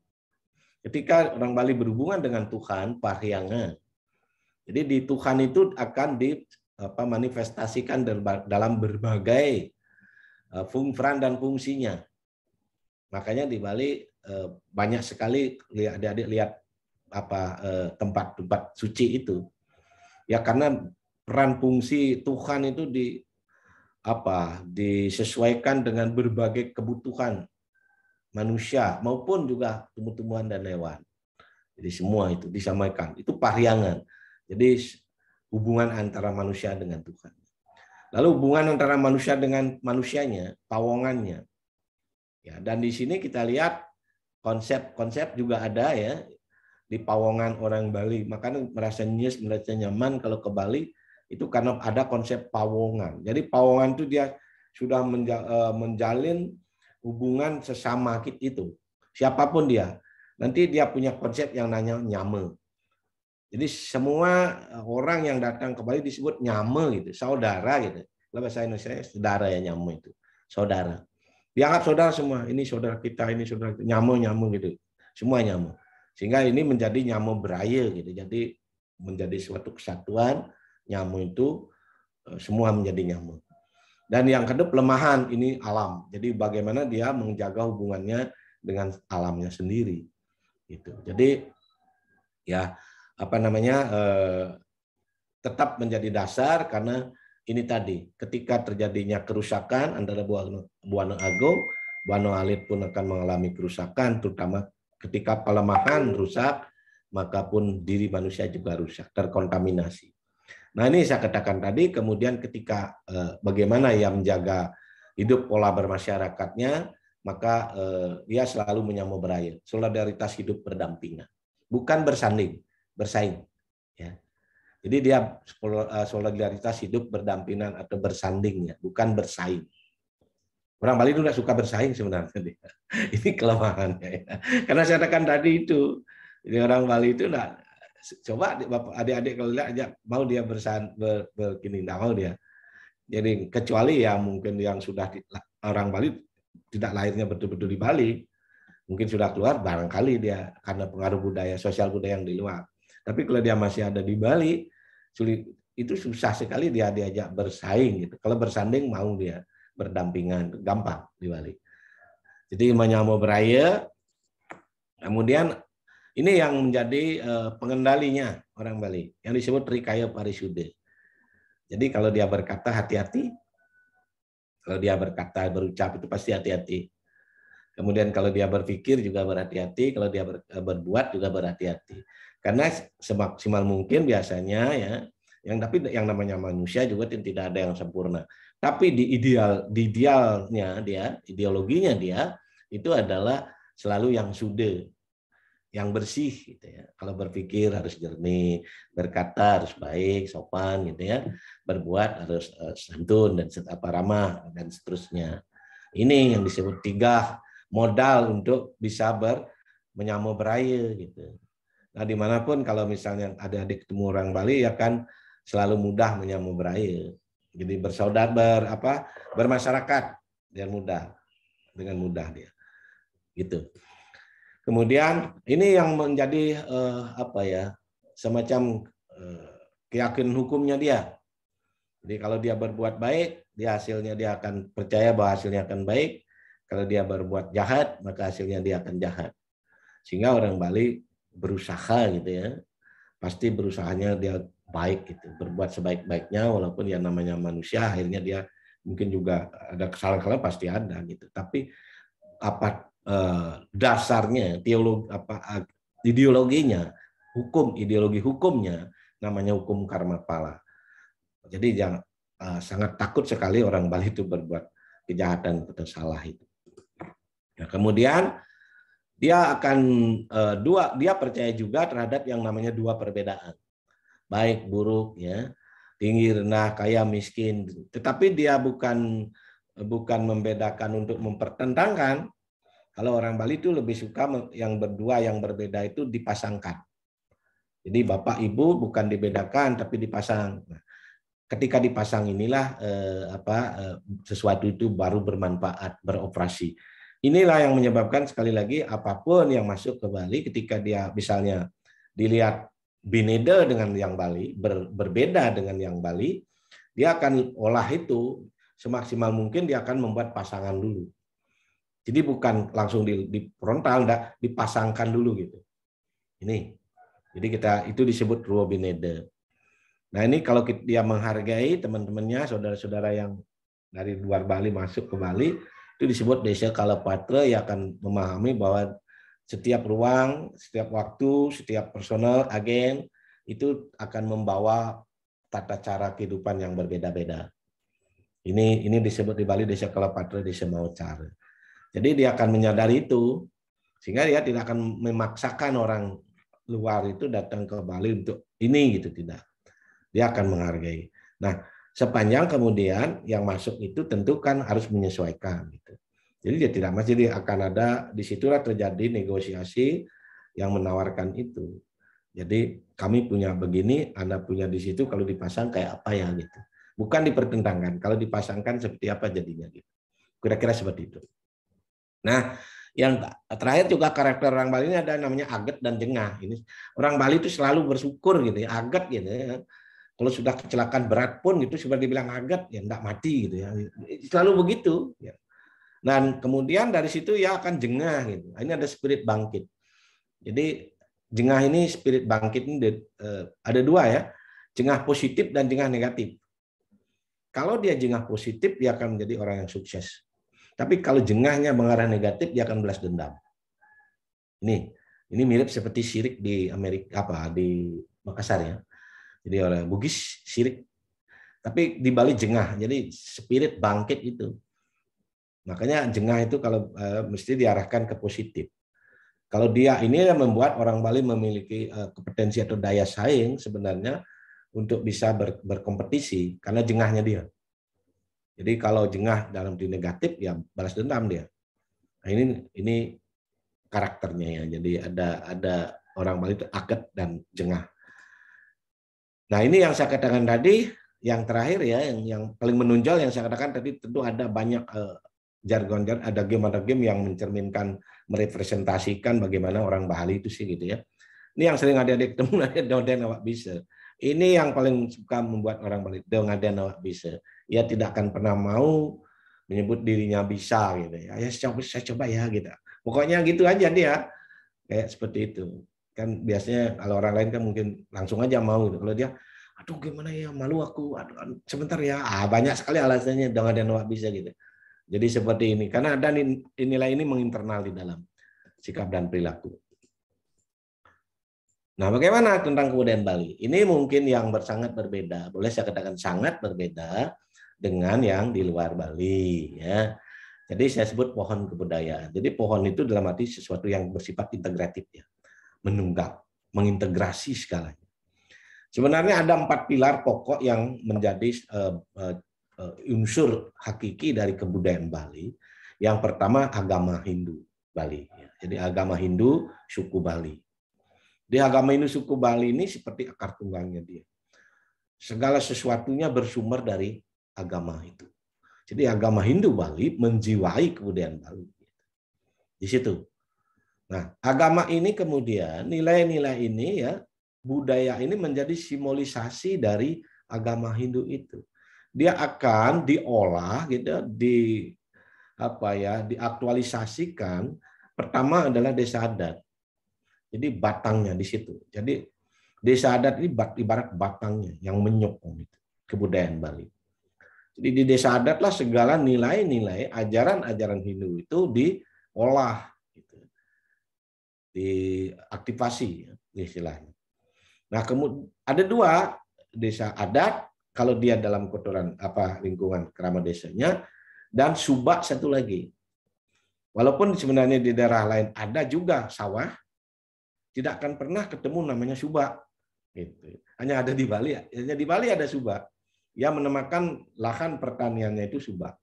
A: Ketika orang Bali berhubungan dengan Tuhan, Parhyanga. Jadi di Tuhan itu akan dimanifestasikan dalam berbagai peran dan fungsinya. Makanya di Bali banyak sekali adik-adik lihat tempat-tempat suci itu. Ya karena peran fungsi Tuhan itu disesuaikan dengan berbagai kebutuhan manusia maupun juga tumbuh-tumbuhan dan hewan. Jadi semua itu disampaikan. Itu paryangan. Jadi hubungan antara manusia dengan Tuhan. Lalu hubungan antara manusia dengan manusianya, pawongannya. Ya, dan di sini kita lihat konsep-konsep juga ada ya di pawongan orang Bali. Makanya merasa nyaman kalau ke Bali itu karena ada konsep pawongan. Jadi pawongan itu dia sudah menjalin hubungan sesama itu. Siapapun dia. Nanti dia punya konsep yang namanya nyame. Jadi semua orang yang datang ke Bali disebut nyame gitu, saudara gitu. Kalau bahasa Indonesia saudara ya, nyame itu, saudara. Dianggap saudara semua, ini saudara kita, ini saudara kita, nyame gitu. Semua nyame. Sehingga ini menjadi nyame beraya gitu. Jadi menjadi suatu kesatuan, nyame itu semua menjadi nyame. Dan yang kedua pelemahan, ini alam. Jadi bagaimana dia menjaga hubungannya dengan alamnya sendiri. Gitu. Jadi ya tetap menjadi dasar karena ini tadi ketika terjadinya kerusakan antara Buana Agung, Buana Alit pun akan mengalami kerusakan, terutama ketika pelemahan rusak, maka pun diri manusia juga rusak, terkontaminasi. Nah ini saya katakan tadi, kemudian ketika bagaimana ia menjaga hidup pola bermasyarakatnya, maka dia selalu menyambung beraya, solidaritas hidup berdampingan, bukan bersanding, bersaing. Ya. Jadi dia solidaritas hidup berdampingan atau bersanding, ya, bukan bersaing. Orang Bali itu tidak suka bersaing sebenarnya. Ini kelemahannya. Ya. Karena saya katakan tadi itu, jadi orang Bali itu tidak. Coba adik-adik kalau lihat aja mau dia begini, tidak mau dia. Jadi kecuali ya mungkin yang sudah orang Bali tidak lahirnya betul-betul di Bali, mungkin sudah keluar barangkali dia karena pengaruh budaya, sosial budaya yang di luar. Tapi kalau dia masih ada di Bali, sulit, itu susah sekali dia diajak bersaing gitu. Kalau bersanding mau dia berdampingan, gampang di Bali. Jadi menyambung beraya, kemudian ini yang menjadi pengendalinya orang Bali, yang disebut Rikaya Parisude. Jadi kalau dia berkata hati-hati, kalau dia berkata berucap itu pasti hati-hati. Kemudian kalau dia berpikir juga berhati-hati, kalau dia berbuat juga berhati-hati. Karena semaksimal mungkin biasanya ya, tapi yang namanya manusia juga tidak ada yang sempurna. Tapi di idealnya dia, ideologinya dia itu adalah selalu yang sude, yang bersih gitu ya. Kalau berpikir harus jernih, berkata harus baik, sopan gitu ya. Berbuat harus santun dan ramah dan seterusnya. Ini yang disebut 3 modal untuk bisa menyambung beraya gitu. Nah, dimanapun kalau misalnya adik-adik ketemu orang Bali ya kan selalu mudah menyambung beraya. Jadi bersaudara bermasyarakat dengan mudah dia. Gitu. Kemudian ini yang menjadi semacam keyakinan hukumnya dia. Jadi kalau dia berbuat baik, hasilnya dia akan percaya bahwa hasilnya akan baik. Kalau dia berbuat jahat, maka hasilnya dia akan jahat. Sehingga orang Bali berusaha gitu ya. Pasti berusahanya dia baik gitu, berbuat sebaik-baiknya walaupun ya namanya manusia, akhirnya dia mungkin juga ada kesalahan-kesalahan pasti ada gitu. Tapi dasarnya ideologinya, ideologi hukumnya namanya hukum karma pala. Jadi sangat takut sekali orang Bali itu berbuat kejahatan atau salah itu. Nah, kemudian dia akan dia percaya juga terhadap yang namanya 2 perbedaan, baik buruk ya, tinggi rendah, kaya miskin. Tetapi dia bukan membedakan untuk mempertentangkan. Kalau orang Bali itu lebih suka yang berdua yang berbeda itu dipasangkan. Jadi bapak ibu bukan dibedakan tapi dipasang. Nah, ketika dipasang inilah sesuatu itu baru bermanfaat, beroperasi. Inilah yang menyebabkan sekali lagi apapun yang masuk ke Bali ketika dia misalnya dilihat bineda dengan yang Bali, berbeda dengan yang Bali, dia akan olah itu semaksimal mungkin dia akan membuat pasangan dulu. Jadi bukan langsung di frontal, dipasangkan dulu gitu. Ini. Jadi itu disebut ruo bineda. Nah ini kalau dia menghargai teman-temannya, saudara-saudara yang dari luar Bali masuk ke Bali, itu disebut desa Kalapatra, yang akan memahami bahwa setiap ruang, setiap waktu, setiap personal, agen, itu akan membawa tata cara kehidupan yang berbeda-beda. Ini disebut di Bali desa Kalapatra, desa Maucara. Jadi dia akan menyadari itu, sehingga dia tidak akan memaksakan orang luar itu datang ke Bali untuk ini gitu, tidak. Dia akan menghargai. Nah, sepanjang kemudian yang masuk itu tentu kan harus menyesuaikan gitu. Jadi dia tidak dia akan ada, disitulah terjadi negosiasi yang menawarkan itu. Jadi kami punya begini, Anda punya di situ, kalau dipasang kayak apa ya gitu. Bukan dipertentangkan, kalau dipasangkan seperti apa jadinya gitu. Kira-kira seperti itu. Nah, yang terakhir juga karakter orang Bali ini ada namanya aget dan jengah. Ini orang Bali itu selalu bersyukur gitu ya, aget gitu ya. Kalau sudah kecelakaan berat pun gitu sudah dibilang aget ya enggak mati gitu ya. Selalu begitu ya. Dan kemudian dari situ ya akan jengah gitu. Ini ada spirit bangkit. Jadi jengah ini spirit bangkit ini ada dua ya. Jengah positif dan jengah negatif. Kalau dia jengah positif dia akan menjadi orang yang sukses. Tapi kalau jengahnya mengarah negatif dia akan balas dendam. Ini mirip seperti syirik di Amerika di Makassar ya. Jadi orang Bugis syirik. Tapi di Bali jengah. Jadi spirit bangkit itu. Makanya jengah itu kalau mesti diarahkan ke positif. Kalau dia ini yang membuat orang Bali memiliki kompetensi atau daya saing sebenarnya untuk bisa berkompetisi karena jengahnya dia. Jadi kalau jengah dalam di negatif ya balas dendam dia. Nah, ini karakternya ya. Jadi ada orang Bali itu aget dan jengah. Nah, ini yang saya katakan tadi, yang terakhir ya, yang paling menonjol yang saya katakan tadi tentu ada banyak jargon-jargon, ada game yang mencerminkan, merepresentasikan bagaimana orang Bali itu sih gitu ya. Ini yang sering adik-adik ketemu ada Doden awak bisa. Ini yang paling suka membuat orang Bali Doden awak bisa. Ia tidak akan pernah mau menyebut dirinya bisa gitu ya. Ya saya coba ya gitu. Pokoknya gitu aja dia. Kayak seperti itu. Kan biasanya kalau orang lain kan mungkin langsung aja mau gitu. Kalau dia aduh gimana ya malu aku. Aduh, sebentar ya. Banyak sekali alasannya Doden awak bisa gitu. Jadi seperti ini karena ada nilai ini menginternal di dalam sikap dan perilaku. Nah, bagaimana tentang kebudayaan Bali? Ini mungkin yang sangat berbeda, boleh saya katakan sangat berbeda dengan yang di luar Bali. Ya. Jadi saya sebut pohon kebudayaan. Jadi pohon itu dalam arti sesuatu yang bersifat integratif, ya, menunggak, mengintegrasi segalanya. Sebenarnya ada 4 pilar pokok yang menjadi unsur hakiki dari kebudayaan Bali. Yang pertama agama Hindu Bali. Jadi agama Hindu suku Bali. Di agama Hindu suku Bali ini seperti akar tunggangnya dia. Segala sesuatunya bersumber dari agama itu. Jadi agama Hindu Bali menjiwai kebudayaan Bali. Di situ. Nah, agama ini kemudian nilai-nilai ini ya, budaya ini menjadi simbolisasi dari agama Hindu itu. Dia akan diolah gitu, diaktualisasikan. Pertama adalah desa adat. Jadi batangnya di situ. Jadi desa adat ini ibarat batangnya yang menyokong itu, kebudayaan Bali. Jadi di desa adat lah segala nilai-nilai ajaran-ajaran Hindu itu diolah, gitu. Diaktifasi istilahnya. Nah, kemudian ada 2 desa adat kalau dia dalam kotoran lingkungan keramat desanya, dan subak satu lagi. Walaupun sebenarnya di daerah lain ada juga sawah, tidak akan pernah ketemu namanya subak. Gitu. Hanya ada di Bali. Hanya di Bali ada subak. Yang menamakan lahan pertaniannya itu subak.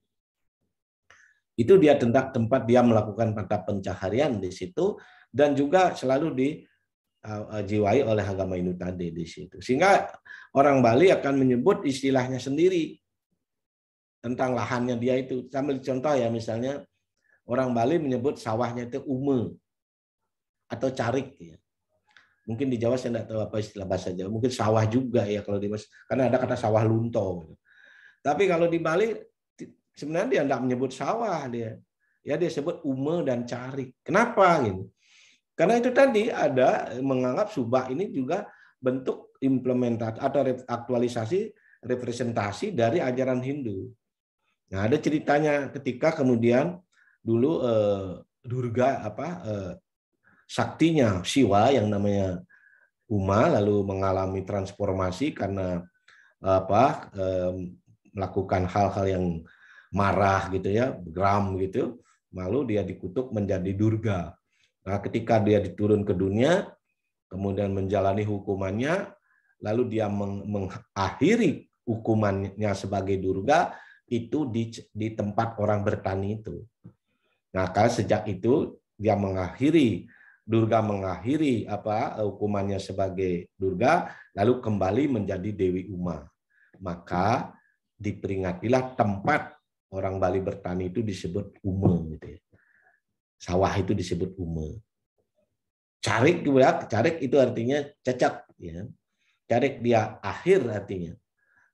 A: Itu dia tempat dia melakukan mata pencaharian di situ dan juga selalu dijiwai oleh agama Hindu tadi di situ. Sehingga orang Bali akan menyebut istilahnya sendiri tentang lahannya dia itu. Sambil contoh ya, misalnya orang Bali menyebut sawahnya itu ume atau carik ya. Mungkin di Jawa saya tidak tahu apa istilah bahasa Jawa. Mungkin sawah juga ya kalau di karena ada kata sawah lunto. Tapi kalau di Bali sebenarnya dia tidak menyebut sawah dia. Ya dia sebut ume dan carik. Kenapa gitu? Karena itu tadi ada menganggap subak ini juga bentuk implementasi atau aktualisasi representasi dari ajaran Hindu. Nah, ada ceritanya ketika kemudian dulu Durga saktinya Siwa yang namanya Uma lalu mengalami transformasi karena melakukan hal-hal yang marah gitu ya, geram gitu, lalu dia dikutuk menjadi Durga. Nah, ketika dia diturun ke dunia, kemudian menjalani hukumannya, lalu dia mengakhiri hukumannya sebagai Durga itu di tempat orang bertani itu. Nah, sejak itu dia mengakhiri Durga mengakhiri hukumannya sebagai Durga, lalu kembali menjadi Dewi Uma. Maka diperingatilah tempat orang Bali bertani itu disebut Ume, gitu ya. Sawah itu disebut Ume. Carik itu artinya cecak, ya. Carik dia akhir artinya.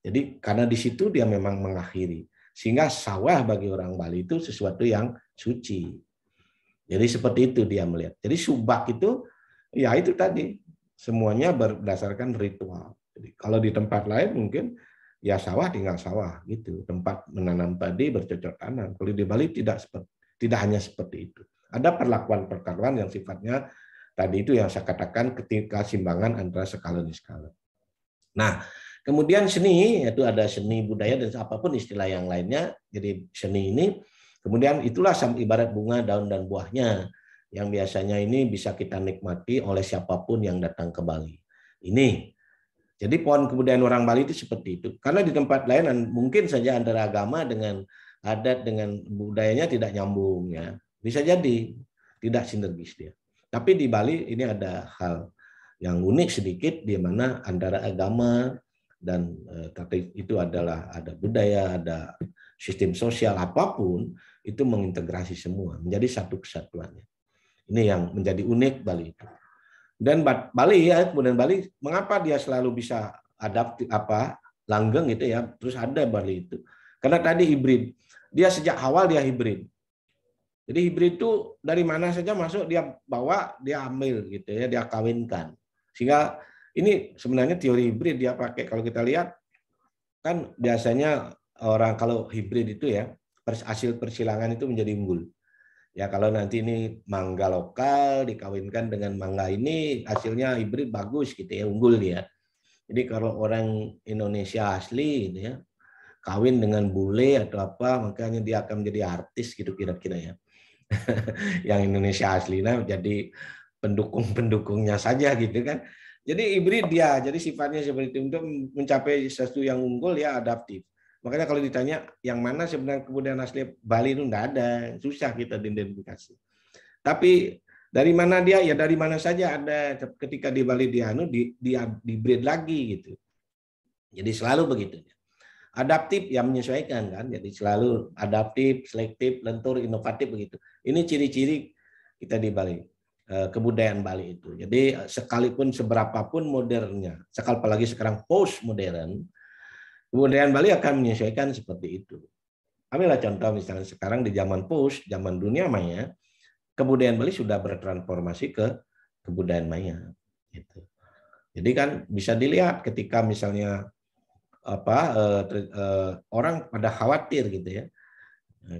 A: Jadi karena di situ dia memang mengakhiri, sehingga sawah bagi orang Bali itu sesuatu yang suci. Jadi seperti itu dia melihat. Jadi subak itu ya itu tadi semuanya berdasarkan ritual. Jadi kalau di tempat lain mungkin ya sawah tinggal sawah gitu, tempat menanam padi bercocok tanam. Kalau di Bali tidak hanya seperti itu. Ada perlakuan-perlakuan yang sifatnya tadi itu yang saya katakan ketika simbangan antara skala dan skala. Nah, kemudian seni, yaitu ada seni budaya dan apapun istilah yang lainnya. Jadi seni ini, kemudian itulah ibarat bunga, daun, dan buahnya yang biasanya ini bisa kita nikmati oleh siapapun yang datang ke Bali. Ini, jadi pohon kebudayaan orang Bali itu seperti itu. Karena di tempat lain mungkin saja antara agama dengan adat dengan budayanya tidak nyambung, ya. Bisa jadi tidak sinergis dia. Tapi di Bali ini ada hal yang unik sedikit, di mana antara agama dan itu adalah ada budaya, ada sistem sosial apapun itu mengintegrasi semua menjadi satu kesatuannya. Ini yang menjadi unik Bali itu. Dan Bali ya, kemudian Bali mengapa dia selalu bisa adaptif langgeng gitu ya, terus ada Bali itu. Karena tadi hibrid. Dia sejak awal dia hibrid. Jadi hibrid itu dari mana saja masuk dia bawa, dia ambil gitu ya, dia kawinkan. Sehingga ini sebenarnya teori hibrid dia pakai. Kalau kita lihat kan biasanya orang kalau hibrid itu ya hasil persilangan itu menjadi unggul. Ya kalau nanti ini mangga lokal dikawinkan dengan mangga ini hasilnya hibrid bagus gitu ya, unggul dia. Jadi kalau orang Indonesia asli gitu ya kawin dengan bule atau apa, makanya dia akan menjadi artis gitu kira-kira ya. Yang Indonesia aslinya jadi pendukung-pendukungnya saja gitu kan. Jadi hibrid dia, jadi sifatnya seperti itu. Untuk mencapai sesuatu yang unggul ya adaptif. Makanya kalau ditanya yang mana sebenarnya kebudayaan asli Bali itu enggak ada, susah kita identifikasi. Tapi dari mana dia? Ya dari mana saja ada. Ketika di Bali dia hibrid lagi gitu. Jadi selalu begitu. Adaptif yang menyesuaikan kan, jadi selalu adaptif, selektif, lentur, inovatif begitu. Ini ciri-ciri kita di Bali, kebudayaan Bali itu. Jadi sekalipun seberapapun modernnya, apalagi sekarang post modern, kebudayaan Bali akan menyesuaikan seperti itu. Ambillah contoh misalnya sekarang di zaman post, zaman dunia maya, kebudayaan Bali sudah bertransformasi ke kebudayaan maya. Gitu. Jadi kan bisa dilihat ketika misalnya orang pada khawatir gitu ya.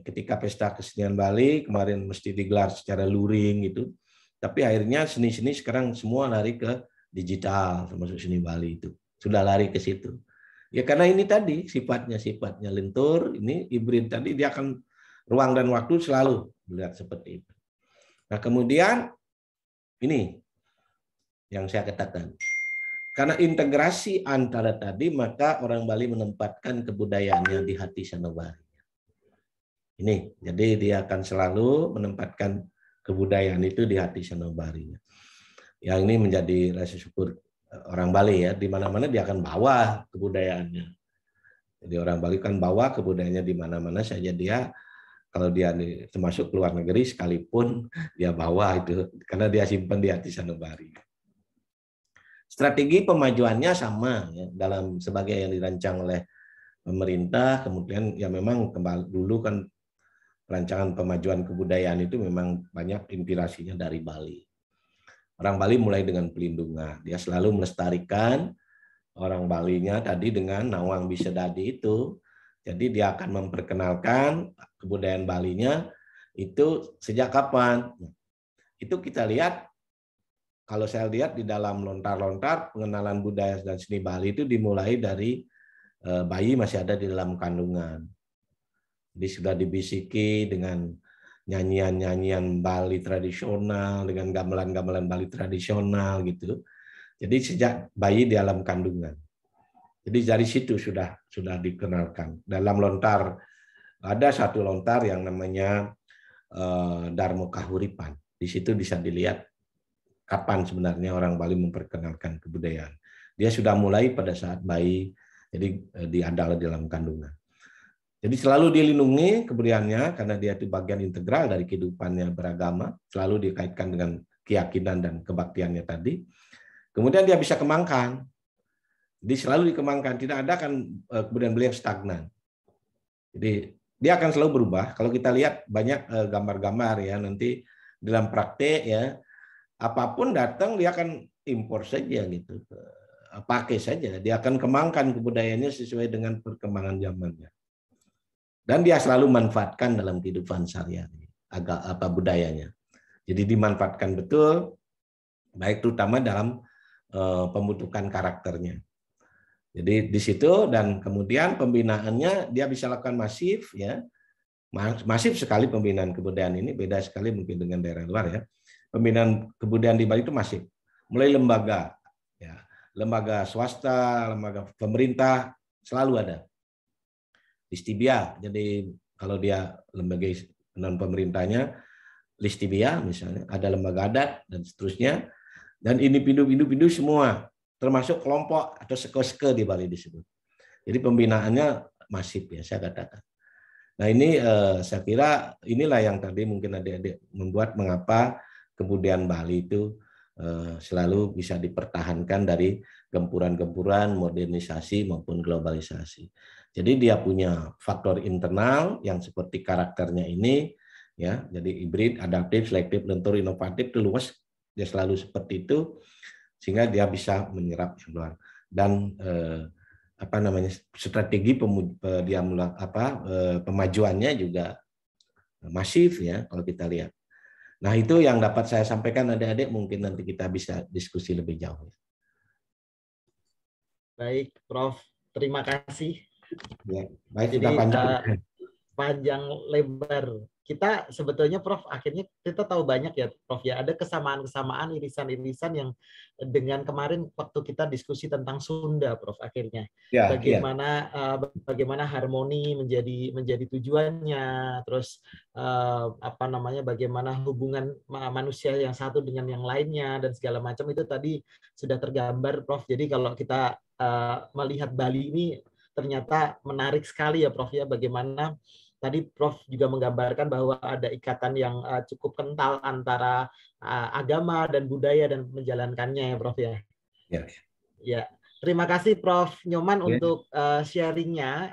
A: Ketika pesta kesenian Bali kemarin mesti digelar secara luring gitu. Tapi akhirnya seni-seni sekarang semua lari ke digital termasuk seni Bali itu. Sudah lari ke situ. Ya karena ini tadi sifatnya lentur, ini hibrid tadi dia akan ruang dan waktu selalu melihat seperti itu. Nah, kemudian ini yang saya katakan. Karena integrasi antara tadi, maka orang Bali menempatkan kebudayaannya di hati sanubari. Ini, jadi dia akan selalu menempatkan kebudayaan itu di hati sanubarinya. Yang ini menjadi rasa syukur orang Bali ya, di mana-mana dia akan bawa kebudayaannya. Jadi orang Bali kan bawa kebudayaannya di mana-mana saja dia. Kalau dia termasuk keluar negeri sekalipun dia bawa itu, karena dia simpan di hati sanubari. Strategi pemajuannya sama ya, dalam sebagai yang dirancang oleh pemerintah. Kemudian ya memang dulu kan rancangan pemajuan kebudayaan itu memang banyak inspirasinya dari Bali. Orang Bali mulai dengan pelindungan, dia selalu melestarikan orang Balinya tadi dengan Nawang Bisedadi itu. Jadi dia akan memperkenalkan kebudayaan Balinya itu sejak kapan? Itu kita lihat. Kalau saya lihat di dalam lontar-lontar pengenalan budaya dan seni Bali itu dimulai dari bayi masih ada di dalam kandungan. Jadi sudah dibisiki dengan nyanyian-nyanyian Bali tradisional, dengan gamelan-gamelan Bali tradisional gitu. Jadi sejak bayi di dalam kandungan. Jadi dari situ sudah dikenalkan. Dalam lontar ada satu lontar yang namanya Darmo Kahuripan. Di situ bisa dilihat kapan sebenarnya orang Bali memperkenalkan kebudayaan. Dia sudah mulai pada saat bayi, jadi adalah dalam kandungan. Jadi selalu dilindungi kebudayaannya karena dia itu bagian integral dari kehidupannya beragama, selalu dikaitkan dengan keyakinan dan kebaktiannya tadi. Kemudian dia bisa kembangkan. Jadi selalu dikembangkan, tidak ada kan kemudian beliau stagnan. Jadi dia akan selalu berubah. Kalau kita lihat banyak gambar-gambar ya nanti dalam praktek ya, apapun datang dia akan impor saja gitu. Pakai saja, dia akan kembangkan kebudayaannya sesuai dengan perkembangan zamannya. Dan dia selalu manfaatkan dalam kehidupan sehari-hari budayanya. Jadi dimanfaatkan betul, baik terutama dalam pembentukan karakternya. Jadi di situ dan kemudian pembinaannya dia bisa lakukan masif ya, masif sekali pembinaan kebudayaan ini, beda sekali mungkin dengan daerah luar ya. Pembinaan kebudayaan di Bali itu masif, mulai lembaga, ya, lembaga swasta, lembaga pemerintah selalu ada. Listibia, jadi kalau dia lembaga non pemerintahnya Listibia misalnya, ada lembaga adat dan seterusnya, dan individu-individu semua, termasuk kelompok atau seke-seke di Bali disebut. Jadi pembinaannya masif ya saya katakan. Nah ini saya kira inilah yang tadi mungkin adik-adik membuat mengapa kebudayaan Bali itu selalu bisa dipertahankan dari gempuran-gempuran modernisasi maupun globalisasi. Jadi dia punya faktor internal yang seperti karakternya ini, ya, jadi hibrid, adaptif, selektif, lentur, inovatif, itu luas, dia selalu seperti itu, sehingga dia bisa menyerap yang luar. Dan strategi pemajuannya juga masif ya kalau kita lihat. Nah itu yang dapat saya sampaikan adik-adik, mungkin nanti kita bisa diskusi lebih jauh.
B: Baik, Prof. Terima kasih.
A: Ya, baik,
B: Jadi
A: sudah panjang.
B: Panjang lebar. Kita sebetulnya Prof, akhirnya kita tahu banyak ya Prof ya, ada kesamaan-kesamaan, irisan-irisan yang dengan kemarin waktu kita diskusi tentang Sunda Prof akhirnya.
A: Ya,
B: bagaimana bagaimana harmoni menjadi tujuannya, terus bagaimana hubungan manusia yang satu dengan yang lainnya dan segala macam itu tadi sudah tergambar Prof. Jadi kalau kita melihat Bali ini ternyata menarik sekali ya Prof ya, bagaimana tadi Prof juga menggambarkan bahwa ada ikatan yang cukup kental antara agama dan budaya dan menjalankannya ya Prof ya.
A: Ya.
B: Ya. Terima kasih Prof Nyoman untuk sharingnya,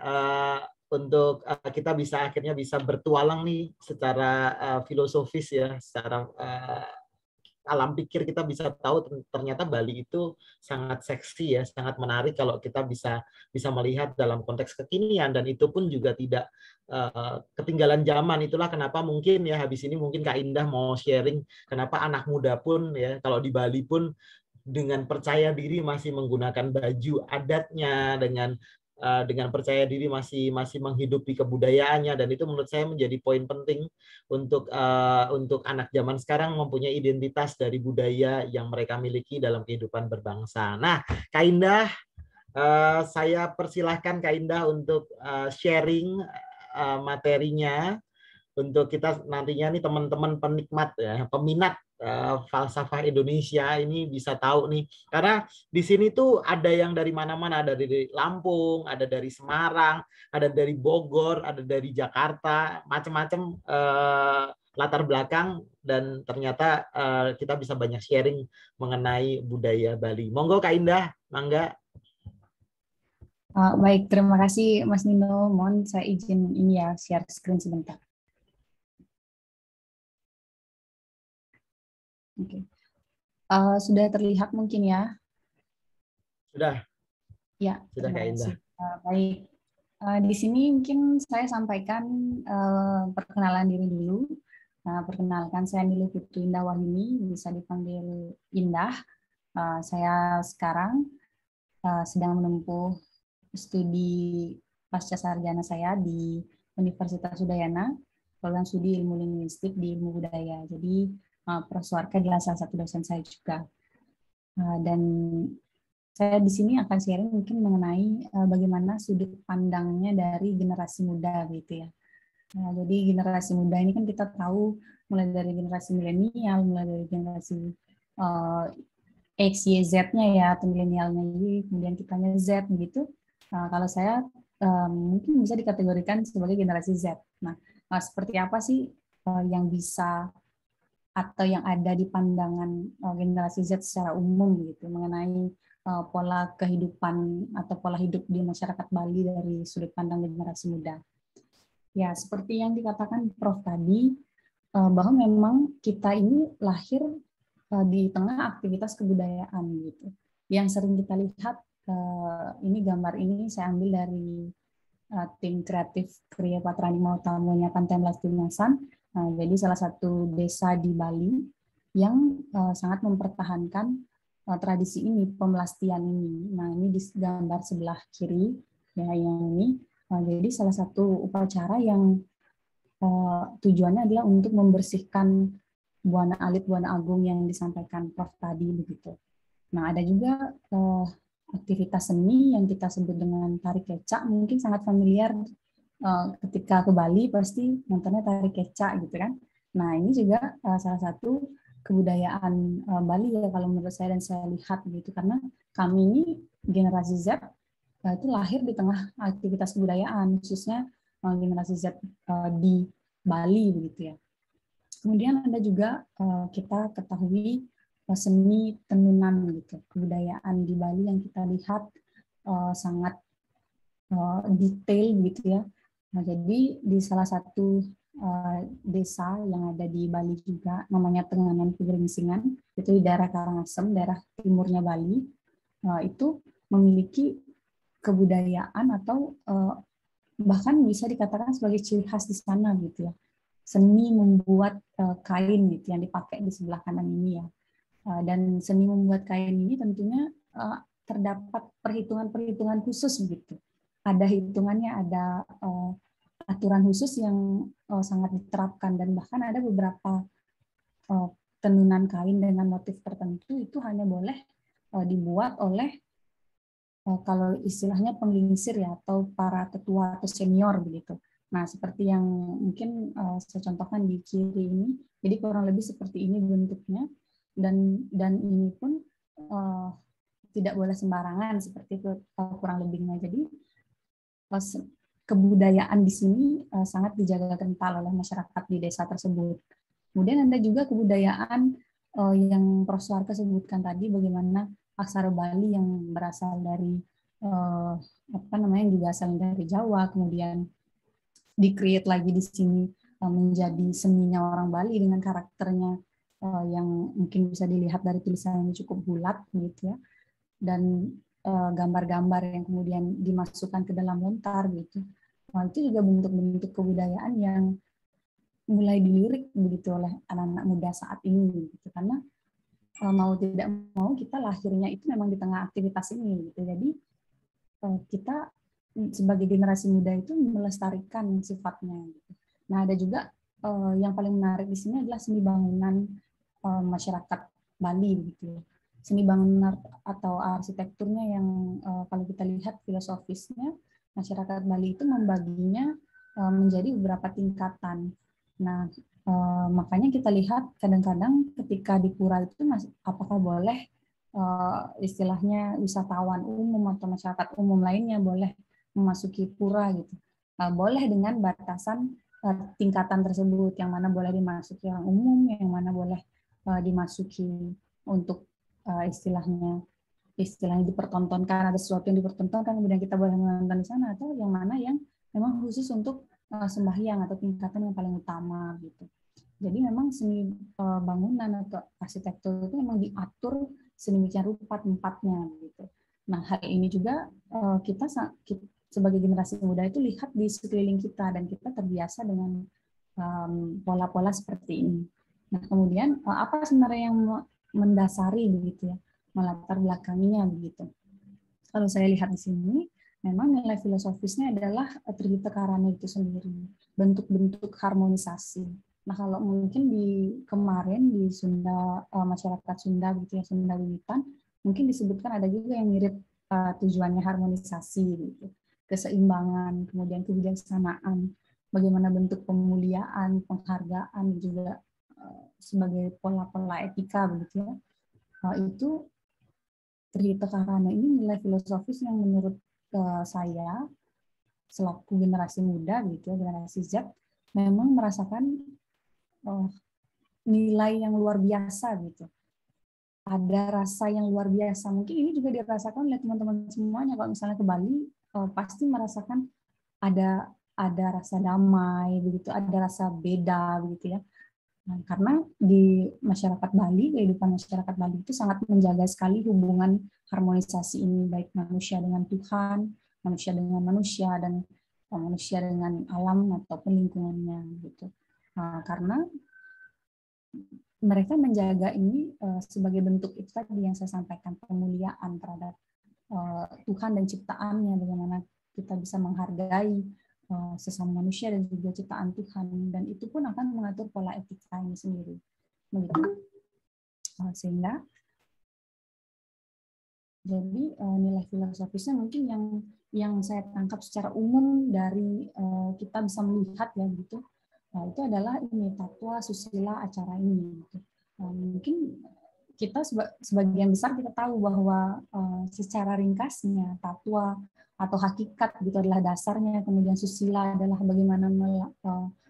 B: untuk kita akhirnya bisa bertualang nih secara filosofis ya, secara alam pikir kita bisa tahu ternyata Bali itu sangat seksi ya, sangat menarik kalau kita bisa melihat dalam konteks kekinian, dan itu pun juga tidak ketinggalan zaman. Itulah kenapa mungkin ya habis ini mungkin Kak Indah mau sharing kenapa anak muda pun ya kalau di Bali pun dengan percaya diri masih menggunakan baju adatnya, dengan percaya diri masih menghidupi kebudayaannya, dan itu menurut saya menjadi poin penting untuk anak zaman sekarang mempunyai identitas dari budaya yang mereka miliki dalam kehidupan berbangsa. Nah, Kak Indah, saya persilahkan Kak Indah untuk sharing materinya untuk kita nantinya nih teman-teman penikmat ya, peminat falsafah Indonesia ini bisa tahu nih, karena di sini tuh ada yang dari mana-mana, ada dari Lampung, ada dari Semarang, ada dari Bogor, ada dari Jakarta, macam-macam latar belakang, dan ternyata kita bisa banyak sharing mengenai budaya Bali. Monggo Kak Indah, mangga.
C: Baik, terima kasih Mas Nino. Mohon saya izin ini ya, share screen sebentar. Oke. Sudah terlihat mungkin ya?
B: Sudah.
C: Ya,
B: sudah Kak Indah.
C: Baik. Di sini mungkin saya sampaikan perkenalan diri dulu. Perkenalkan, saya Nilo Putri Indah Wahyuni, bisa dipanggil Indah. Saya sekarang sedang menempuh studi pasca sarjana saya di Universitas Udayana, program studi ilmu linguistik di ilmu budaya. Jadi Prof. Suarka adalah salah satu dosen saya juga. Dan saya di sini akan sharing mungkin mengenai bagaimana sudut pandangnya dari generasi muda gitu ya. Jadi generasi muda ini kan kita tahu mulai dari generasi milenial, mulai dari generasi X, Y, Z-nya ya, atau milenialnya Y, kemudian kitanya Z begitu. Kalau saya mungkin bisa dikategorikan sebagai generasi Z. Nah, seperti apa sih yang bisa atau yang ada di pandangan generasi Z secara umum gitu mengenai pola kehidupan atau pola hidup di masyarakat Bali dari sudut pandang generasi muda. Ya, seperti yang dikatakan Prof tadi, bahwa memang kita ini lahir di tengah aktivitas kebudayaan gitu. Yang sering kita lihat, ini gambar ini saya ambil dari tim kreatif Kriya Patrani Mautamunya Pantai Melasti-Masan. Jadi salah satu desa di Bali yang sangat mempertahankan tradisi ini, pemelastian ini. Nah, ini di gambar sebelah kiri ya, yang ini. Jadi salah satu upacara yang tujuannya adalah untuk membersihkan Buana Alit, Buana Agung yang disampaikan Prof tadi begitu. Nah, ada juga aktivitas seni yang kita sebut dengan tari kecak, mungkin sangat familiar ketika ke Bali pasti nontonnya tari kecak gitu kan. Nah, ini juga salah satu kebudayaan Bali ya kalau menurut saya dan saya lihat gitu, karena kami ini generasi Z itu lahir di tengah aktivitas kebudayaan, khususnya generasi Z di Bali begitu ya. Kemudian ada juga kita ketahui seni tenunan gitu, kebudayaan di Bali yang kita lihat sangat detail gitu ya. Nah, jadi di salah satu desa yang ada di Bali juga, namanya Tenganan Pegeringsingan, itu di daerah Karangasem, daerah timurnya Bali, itu memiliki kebudayaan atau bahkan bisa dikatakan sebagai ciri khas di sana gitu ya. Seni membuat kain gitu yang dipakai di sebelah kanan ini ya. Dan seni membuat kain ini tentunya terdapat perhitungan-perhitungan khusus gitu. Ada hitungannya, ada aturan khusus yang sangat diterapkan, dan bahkan ada beberapa tenunan kain dengan motif tertentu itu hanya boleh dibuat oleh kalau istilahnya penglingsir ya, atau para tetua atau senior begitu. Nah, seperti yang mungkin saya contohkan di kiri ini, jadi kurang lebih seperti ini bentuknya, dan ini pun tidak boleh sembarangan seperti itu kurang lebihnya. Jadi kebudayaan di sini sangat dijaga kental oleh masyarakat di desa tersebut. Kemudian ada juga kebudayaan yang Prof. Suharto sebutkan tadi, bagaimana aksara Bali yang berasal dari yang juga asal dari Jawa, kemudian di-create lagi di sini menjadi seninya orang Bali dengan karakternya yang mungkin bisa dilihat dari tulisannya cukup bulat gitu ya, dan gambar-gambar yang kemudian dimasukkan ke dalam lontar gitu. Nah, itu juga bentuk-bentuk kebudayaan yang mulai dilirik begitu oleh anak-anak muda saat ini gitu, karena mau tidak mau kita lahirnya itu memang di tengah aktivitas ini gitu. Jadi kita sebagai generasi muda itu melestarikan sifatnya gitu. Nah, ada juga yang paling menarik di sini adalah seni bangunan masyarakat Bali gitu. Seni bangunan atau arsitekturnya yang kalau kita lihat filosofisnya, masyarakat Bali itu membaginya menjadi beberapa tingkatan. Nah, makanya kita lihat kadang-kadang ketika di pura itu apakah boleh istilahnya wisatawan umum atau masyarakat umum lainnya boleh memasuki pura gitu. Boleh dengan batasan tingkatan tersebut, yang mana boleh dimasuki orang umum, yang mana boleh dimasuki untuk istilahnya dipertontonkan, ada sesuatu yang dipertontonkan kemudian kita boleh menonton di sana, atau yang mana yang memang khusus untuk sembahyang atau tingkatan yang paling utama gitu. Jadi memang seni bangunan atau arsitektur itu memang diatur sedemikian rupa tempatnya gitu. Nah, hal ini juga kita sebagai generasi muda itu lihat di sekeliling kita, dan kita terbiasa dengan pola-pola seperti ini. Nah, kemudian apa sebenarnya yang mendasari begitu ya, melatar belakanginya begitu. Kalau saya lihat di sini, memang nilai filosofisnya adalah Trihita Karana itu sendiri, bentuk-bentuk harmonisasi. Nah, kalau mungkin di kemarin di Sunda, masyarakat Sunda gitu ya, Sunda Wiwitan, mungkin disebutkan ada juga yang mirip tujuannya harmonisasi gitu, keseimbangan, kemudian kebijaksanaan, bagaimana bentuk pemuliaan, penghargaan juga sebagai pola-pola etika begitu ya. itu Trihita Karana ini nilai filosofis yang menurut saya selaku generasi muda gitu, generasi Z, memang merasakan nilai yang luar biasa gitu. Ada rasa yang luar biasa. Mungkin ini juga dirasakan oleh teman-teman semuanya. Kalau misalnya ke Bali, pasti merasakan ada rasa damai, begitu, ada rasa beda, begitu ya. Nah, karena di masyarakat Bali, kehidupan masyarakat Bali itu sangat menjaga sekali hubungan harmonisasi ini, baik manusia dengan Tuhan, manusia dengan manusia, dan manusia dengan alam ataupun lingkungannya, gitu. Nah, karena mereka menjaga ini sebagai bentuk itu tadi yang saya sampaikan, pemuliaan terhadap Tuhan dan ciptaannya, bagaimana kita bisa menghargai sesama manusia dan juga ciptaan Tuhan, dan itu pun akan mengatur pola etika ini sendiri, begitu. Sehingga jadi nilai filosofisnya mungkin yang saya tangkap secara umum dari kita bisa melihat ya gitu, itu adalah ini tatwa susila acara ini. Gitu. Mungkin kita sebagian besar kita tahu bahwa secara ringkasnya tatwa atau hakikat gitu adalah dasarnya, kemudian susila adalah bagaimana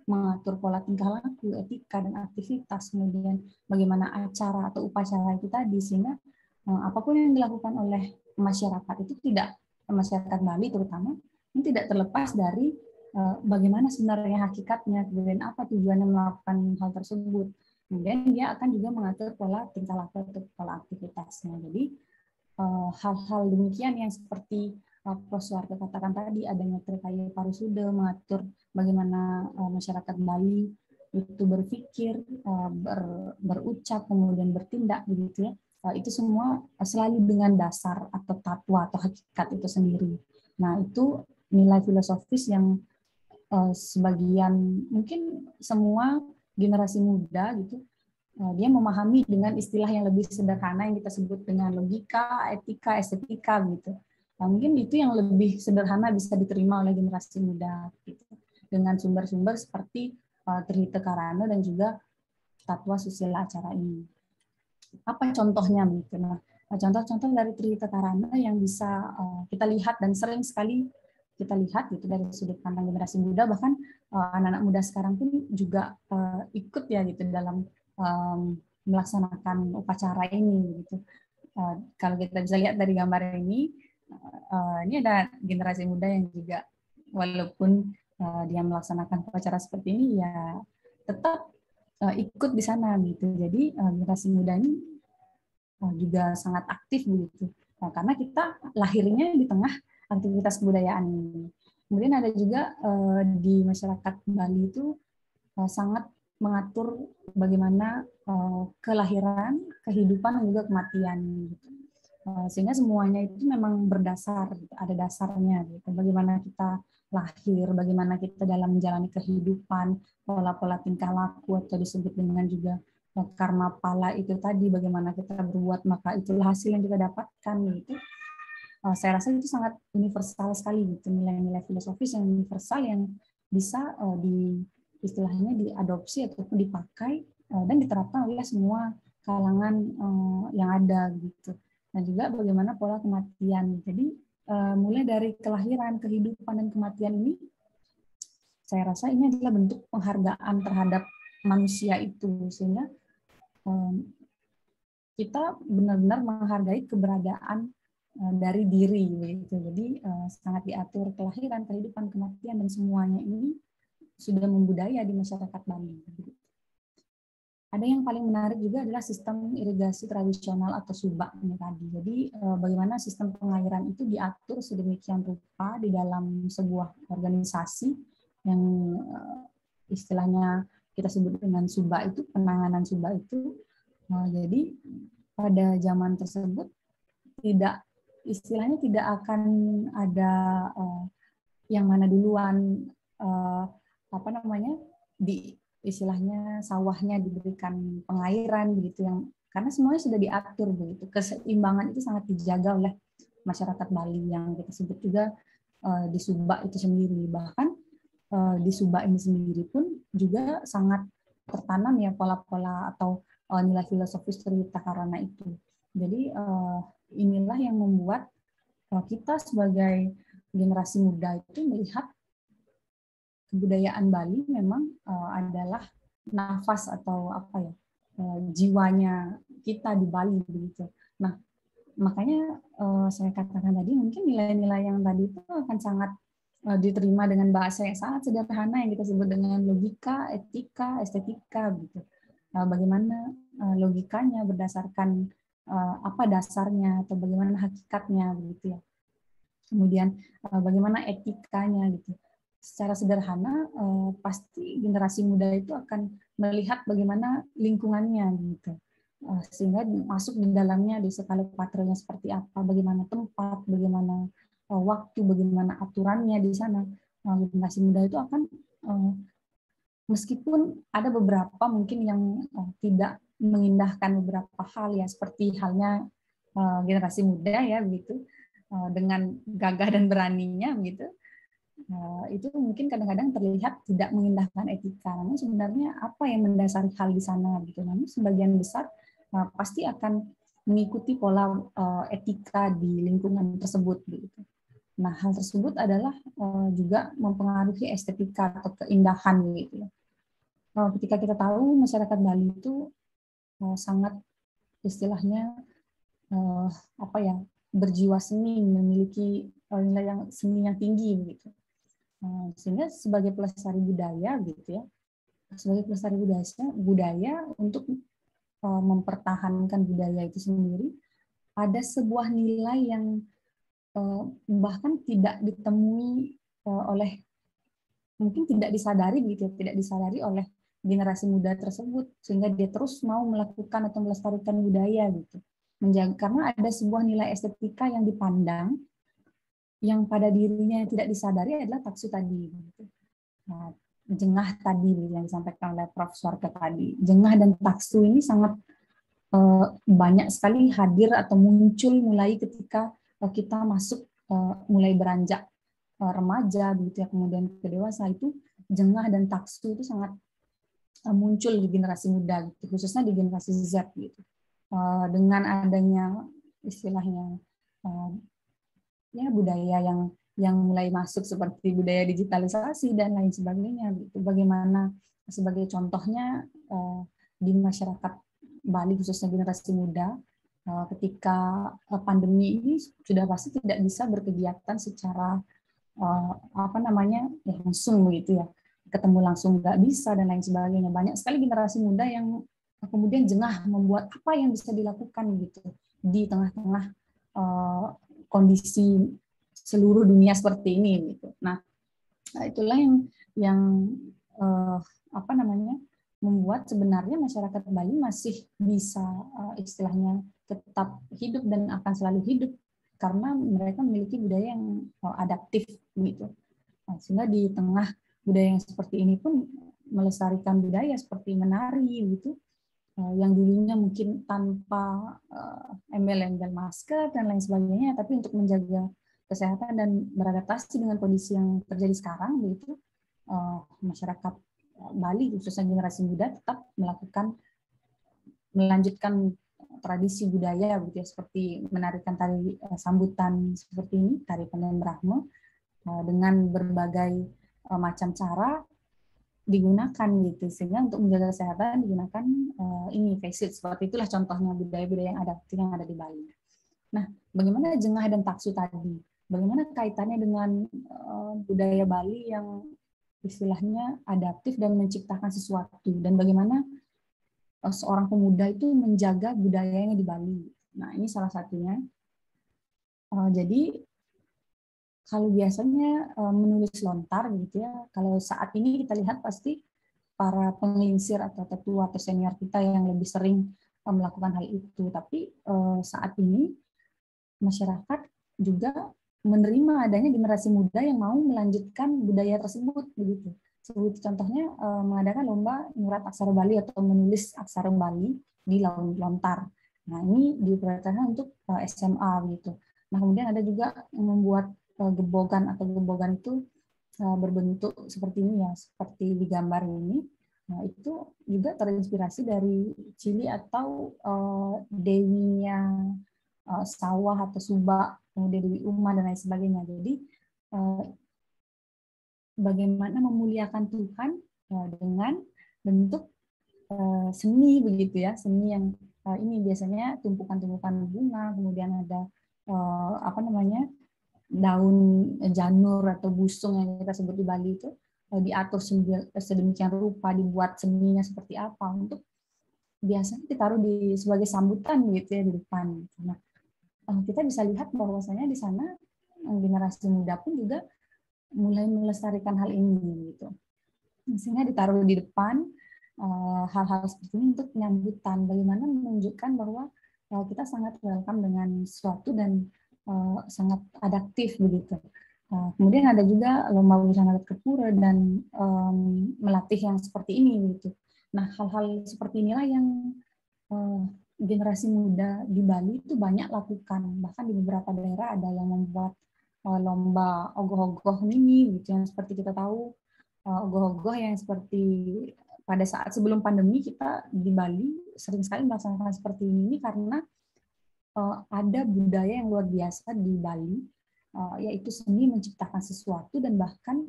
C: mengatur pola tingkah laku, etika dan aktivitas, kemudian bagaimana acara atau upacara itu tadi, sehingga apapun yang dilakukan oleh masyarakat itu tidak, masyarakat Bali terutama, ini tidak terlepas dari bagaimana sebenarnya hakikatnya, kemudian apa tujuannya melakukan hal tersebut. Kemudian dia akan juga mengatur pola tingkah laku atau pola aktivitasnya. Jadi hal-hal demikian yang seperti Prof. Suharto katakan tadi, adanya Trikaya Parisuda, mengatur bagaimana masyarakat Bali itu berpikir, berucap, kemudian bertindak, begitu ya. Itu semua selalu dengan dasar atau tatwa atau hakikat itu sendiri. Nah, itu nilai filosofis yang sebagian, mungkin semua generasi muda gitu, dia memahami dengan istilah yang lebih sederhana yang kita sebut dengan logika, etika, estetika gitu. Nah, mungkin itu yang lebih sederhana bisa diterima oleh generasi muda gitu. Dengan sumber-sumber seperti Trihita Karana dan juga tatwa susila acara ini. Apa contohnya gitu? Nah, contoh-contoh dari Trihita Karana yang bisa kita lihat dan sering sekali kita lihat gitu dari sudut pandang generasi muda, bahkan anak-anak muda sekarang pun juga ikut ya gitu dalam melaksanakan upacara ini gitu. Kalau kita bisa lihat dari gambar ini ada generasi muda yang juga walaupun dia melaksanakan upacara seperti ini ya tetap ikut di sana gitu. Jadi generasi muda ini juga sangat aktif begitu. Nah, karena kita lahirnya di tengah aktivitas kebudayaan ini. Kemudian ada juga di masyarakat Bali itu sangat mengatur bagaimana kelahiran, kehidupan, dan juga kematian. Gitu. Sehingga semuanya itu memang berdasar, gitu. Ada dasarnya. Gitu. Bagaimana kita lahir, bagaimana kita dalam menjalani kehidupan, pola-pola tingkah laku, atau disebut dengan juga karma pala itu tadi, bagaimana kita berbuat, maka itulah hasil yang kita dapatkan. Gitu. Saya rasa itu sangat universal sekali, gitu. Nilai-nilai filosofis yang universal yang bisa istilahnya diadopsi ataupun dipakai dan diterapkan oleh semua kalangan yang ada gitu. Dan juga bagaimana pola kematian. Jadi mulai dari kelahiran, kehidupan, dan kematian ini, saya rasa ini adalah bentuk penghargaan terhadap manusia itu, sehingga kita benar-benar menghargai keberadaan dari diri gitu. Jadi sangat diatur kelahiran, kehidupan, kematian, dan semuanya ini sudah membudaya di masyarakat Bali. Ada yang paling menarik juga adalah sistem irigasi tradisional atau subak ini tadi. Jadi bagaimana sistem pengairan itu diatur sedemikian rupa di dalam sebuah organisasi yang istilahnya kita sebut dengan subak itu, penanganan subak itu. Jadi pada zaman tersebut istilahnya tidak akan ada yang mana duluan di istilahnya sawahnya diberikan pengairan begitu, yang karena semuanya sudah diatur begitu. Keseimbangan itu sangat dijaga oleh masyarakat Bali yang kita sebut juga di Subak itu sendiri. Bahkan di Subak ini sendiri pun juga sangat tertanam ya pola-pola atau nilai filosofis Trihita Karana itu. Jadi inilah yang membuat kita sebagai generasi muda itu melihat kebudayaan Bali memang adalah nafas atau apa ya, jiwanya kita di Bali begitu. Nah, makanya saya katakan tadi mungkin nilai-nilai yang tadi itu akan sangat diterima dengan bahasa yang sangat sederhana yang kita sebut dengan logika, etika, estetika gitu. Bagaimana logikanya berdasarkan apa dasarnya atau bagaimana hakikatnya gitu ya. Kemudian bagaimana etikanya gitu. Secara sederhana pasti generasi muda itu akan melihat bagaimana lingkungannya gitu. Sehingga masuk di dalamnya di skala patrenya seperti apa, bagaimana tempat, bagaimana waktu, bagaimana aturannya di sana. Generasi muda itu akan meskipun ada beberapa mungkin yang tidak mengindahkan beberapa hal ya, seperti halnya generasi muda ya begitu, dengan gagah dan beraninya gitu, itu mungkin kadang-kadang terlihat tidak mengindahkan etika. Namun sebenarnya apa yang mendasari hal di sana gitu. Namun sebagian besar pasti akan mengikuti pola etika di lingkungan tersebut gitu. Nah, hal tersebut adalah juga mempengaruhi estetika atau keindahan gitu. Ketika kita tahu masyarakat Bali itu sangat istilahnya apa ya, berjiwa seni, memiliki nilai yang seni yang tinggi gitu. Sehingga sebagai pelestari budaya gitu ya, sebagai pelestari budaya untuk mempertahankan budaya itu sendiri, ada sebuah nilai yang bahkan tidak ditemui oleh, mungkin tidak disadari gitu, tidak disadari oleh generasi muda tersebut, sehingga dia terus mau melakukan atau melestarikan budaya gitu. Karena ada sebuah nilai estetika yang dipandang yang pada dirinya yang tidak disadari adalah taksu tadi. Gitu. Nah, jengah tadi yang disampaikan oleh Prof. Suarke tadi. Jengah dan taksu ini sangat banyak sekali hadir atau muncul mulai ketika kita masuk mulai beranjak remaja begitu ya, kemudian ke dewasa, itu jengah dan taksu itu sangat muncul di generasi muda gitu, khususnya di generasi Z gitu. Dengan adanya istilahnya ya budaya yang mulai masuk seperti budaya digitalisasi dan lain sebagainya gitu. Bagaimana sebagai contohnya di masyarakat Bali khususnya generasi muda ketika pandemi ini sudah pasti tidak bisa berkegiatan secara apa namanya langsung begitu ya, ketemu langsung nggak bisa dan lain sebagainya. Banyak sekali generasi muda yang kemudian jengah membuat apa yang bisa dilakukan gitu di tengah-tengah kondisi seluruh dunia seperti ini gitu. Nah, itulah yang apa namanya membuat sebenarnya masyarakat Bali masih bisa istilahnya tetap hidup dan akan selalu hidup karena mereka memiliki budaya yang adaptif gitu. Nah, sehingga di tengah budaya yang seperti ini pun melestarikan budaya seperti menari gitu, yang dulunya mungkin tanpa embel-embel masker dan lain sebagainya, tapi untuk menjaga kesehatan dan beradaptasi dengan kondisi yang terjadi sekarang begitu, masyarakat Bali khususnya generasi muda tetap melanjutkan tradisi budaya begitu ya, seperti menarikan tari sambutan seperti ini, tari Pendem Brahma, dengan berbagai macam cara digunakan gitu, sehingga untuk menjaga kesehatan digunakan ini face it, seperti itulah contohnya budaya-budaya yang adaptif yang ada di Bali. Nah, bagaimana jengah dan taksu tadi? Bagaimana kaitannya dengan budaya Bali yang istilahnya adaptif dan menciptakan sesuatu, dan bagaimana seorang pemuda itu menjaga budayanya di Bali. Nah, ini salah satunya. Jadi kalau biasanya menulis lontar gitu ya, kalau saat ini kita lihat pasti para pengelinsir atau tetua atau senior kita yang lebih sering melakukan hal itu. Tapi saat ini masyarakat juga menerima adanya generasi muda yang mau melanjutkan budaya tersebut begitu. Seperti contohnya mengadakan lomba nyurat aksara Bali atau menulis aksara Bali di lontar. Nah, ini diprioritaskan untuk SMA gitu. Nah, kemudian ada juga yang membuat gebogan atau gebogan itu berbentuk seperti ini ya, seperti di gambar ini. Nah, itu juga terinspirasi dari Chili atau dewinya sawah atau subak, kemudian Dewi Uma dan lain sebagainya. Jadi bagaimana memuliakan Tuhan dengan bentuk seni begitu ya, seni yang ini biasanya tumpukan-tumpukan bunga, kemudian ada apa namanya, daun janur atau busung yang kita sebut di Bali itu diatur sedemikian rupa, dibuat seninya seperti apa untuk biasanya ditaruh sebagai sambutan gitu ya di depan. Nah, kita bisa lihat bahwasanya di sana generasi muda pun juga mulai melestarikan hal ini gitu. Sehingga ditaruh di depan hal-hal seperti ini untuk penyambutan, bagaimana menunjukkan bahwa kita sangat welcome dengan sesuatu dan sangat adaptif begitu. Kemudian ada juga lomba busana adat Kepura dan melatih yang seperti ini gitu. Nah, hal-hal seperti inilah yang generasi muda di Bali itu banyak lakukan. Bahkan di beberapa daerah ada yang membuat lomba ogoh-ogoh mini gitu, yang seperti kita tahu ogoh-ogoh yang seperti pada saat sebelum pandemi kita di Bali sering sekali melaksanakan seperti ini karena ada budaya yang luar biasa di Bali, yaitu seni menciptakan sesuatu dan bahkan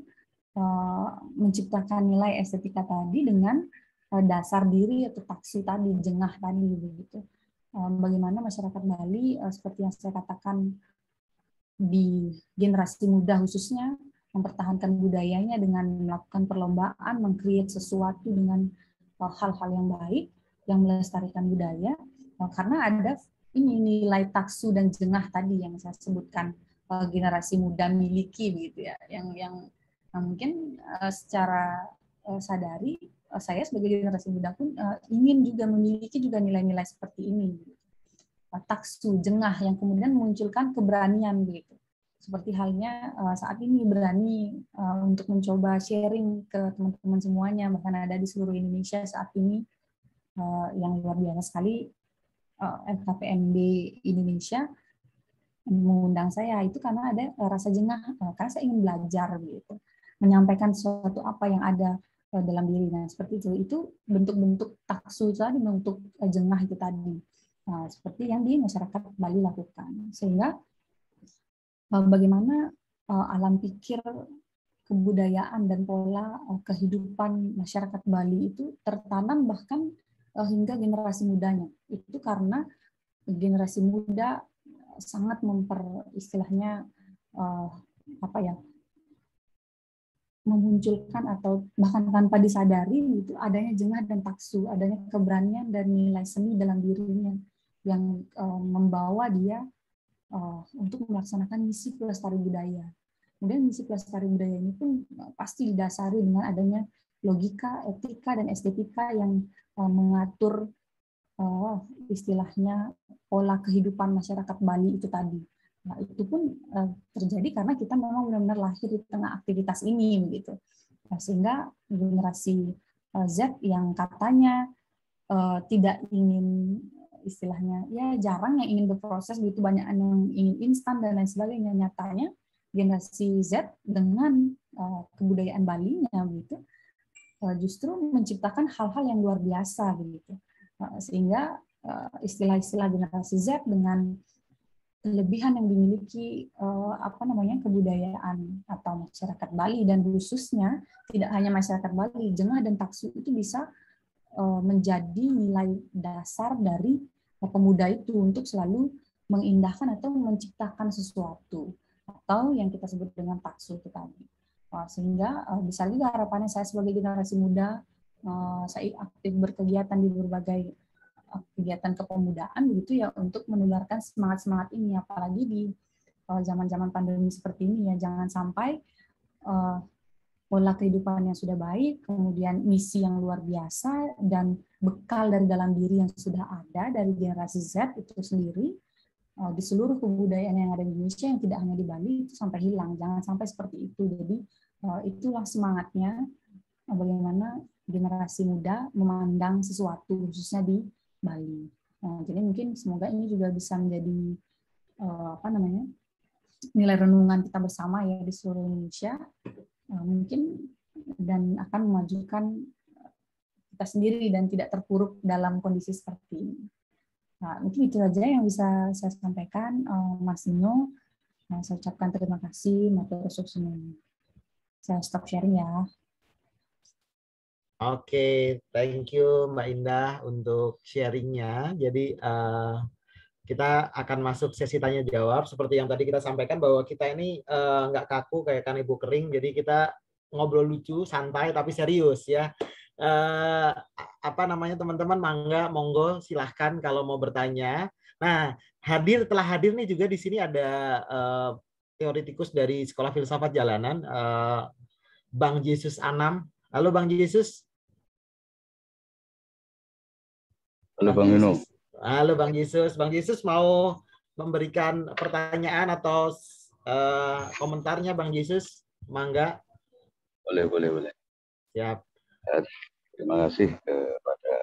C: menciptakan nilai estetika tadi dengan dasar diri atau taksi tadi, jengah tadi begitu. Bagaimana masyarakat Bali seperti yang saya katakan di generasi muda khususnya mempertahankan budayanya dengan melakukan perlombaan, meng-create sesuatu dengan hal-hal yang baik, yang melestarikan budaya, karena ada ini nilai taksu dan jengah tadi yang saya sebutkan generasi muda miliki begitu ya, yang mungkin secara sadari saya sebagai generasi muda pun ingin juga memiliki juga nilai-nilai seperti ini, taksu jengah yang kemudian memunculkan keberanian begitu. Seperti halnya saat ini berani untuk mencoba sharing ke teman-teman semuanya, bahkan ada di seluruh Indonesia saat ini yang luar biasa sekali. FKPMB Indonesia mengundang saya itu karena ada rasa jengah, karena saya ingin belajar gitu, menyampaikan sesuatu apa yang ada dalam diri. Nah, seperti itu bentuk-bentuk taksu tadi, bentuk jengah itu tadi, seperti yang di masyarakat Bali lakukan, sehingga bagaimana alam pikir, kebudayaan dan pola kehidupan masyarakat Bali itu tertanam bahkan hingga generasi mudanya. Itu karena generasi muda sangat istilahnya memunculkan atau bahkan tanpa disadari itu adanya jengah dan taksu, adanya keberanian dan nilai seni dalam dirinya yang membawa dia untuk melaksanakan misi pelestari budaya. Kemudian misi pelestari budaya ini pun pasti didasari dengan adanya logika, etika, dan estetika yang mengatur istilahnya pola kehidupan masyarakat Bali itu tadi. Nah, itu pun terjadi karena kita memang benar-benar lahir di tengah aktivitas ini begitu. Nah, sehingga generasi Z yang katanya tidak ingin istilahnya ya jarang yang ingin berproses begitu, banyak yang ingin instan dan lain sebagainya, nyatanya generasi Z dengan kebudayaan Bali-nya begitu justru menciptakan hal-hal yang luar biasa begitu. Sehingga istilah-istilah generasi Z dengan kelebihan yang dimiliki kebudayaan atau masyarakat Bali, dan khususnya tidak hanya masyarakat Bali, jengah dan taksu itu bisa menjadi nilai dasar dari pemuda itu untuk selalu mengindahkan atau menciptakan sesuatu atau yang kita sebut dengan taksu itu tadi. Sehingga bisa juga harapannya saya sebagai generasi muda, saya aktif berkegiatan di berbagai kegiatan kepemudaan begitu ya, untuk menularkan semangat-semangat ini, apalagi di zaman-zaman pandemi seperti ini ya, jangan sampai pola kehidupan yang sudah baik, kemudian misi yang luar biasa dan bekal dari dalam diri yang sudah ada dari generasi Z itu sendiri di seluruh kebudayaan yang ada di Indonesia, yang tidak hanya di Bali, itu sampai hilang. Jangan sampai seperti itu. Jadi itulah semangatnya bagaimana generasi muda memandang sesuatu khususnya di Bali. Jadi mungkin semoga ini juga bisa menjadi nilai renungan kita bersama ya di seluruh Indonesia, mungkin, dan akan memajukan kita sendiri dan tidak terpuruk dalam kondisi seperti ini. Nah, mungkin itu saja yang bisa saya sampaikan, Mas Nino. Nah, saya ucapkan terima kasih, matur suwun. Saya stop sharing ya.
B: Oke, thank you Mbak Indah untuk sharingnya. Jadi kita akan masuk sesi tanya jawab. Seperti yang tadi kita sampaikan bahwa kita ini nggak kaku kayak kanebo kering. Jadi kita ngobrol lucu, santai tapi serius ya. Apa namanya teman-teman, monggo silahkan kalau mau bertanya. Nah, telah hadir nih juga di sini ada teoretikus dari Sekolah Filsafat Jalanan, Bang Jesus Anam. Halo Bang Jesus.
D: Halo Bang Yuno.
B: Halo Bang Jesus. Bang Jesus mau memberikan pertanyaan atau komentarnya Bang Jesus? Mangga.
D: Boleh.
B: Siap.
D: Terima kasih kepada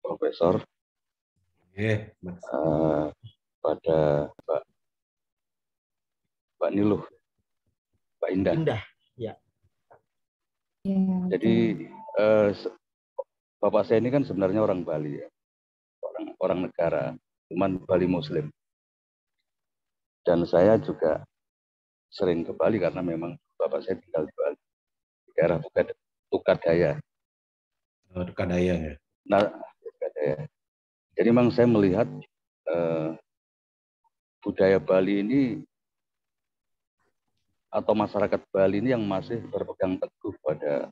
D: Profesor, pada Mbak Niluh, Mbak Indah.
B: Ya.
D: Jadi Bapak saya ini kan sebenarnya orang Bali ya, orang negara, cuman Bali Muslim. Dan saya juga sering ke Bali karena memang Bapak saya tinggal di Bali, di daerah Tukadaya.
A: Tukadaya ya.
D: Nah, Tukadaya. Jadi memang saya melihat budaya Bali ini atau masyarakat Bali ini yang masih berpegang teguh pada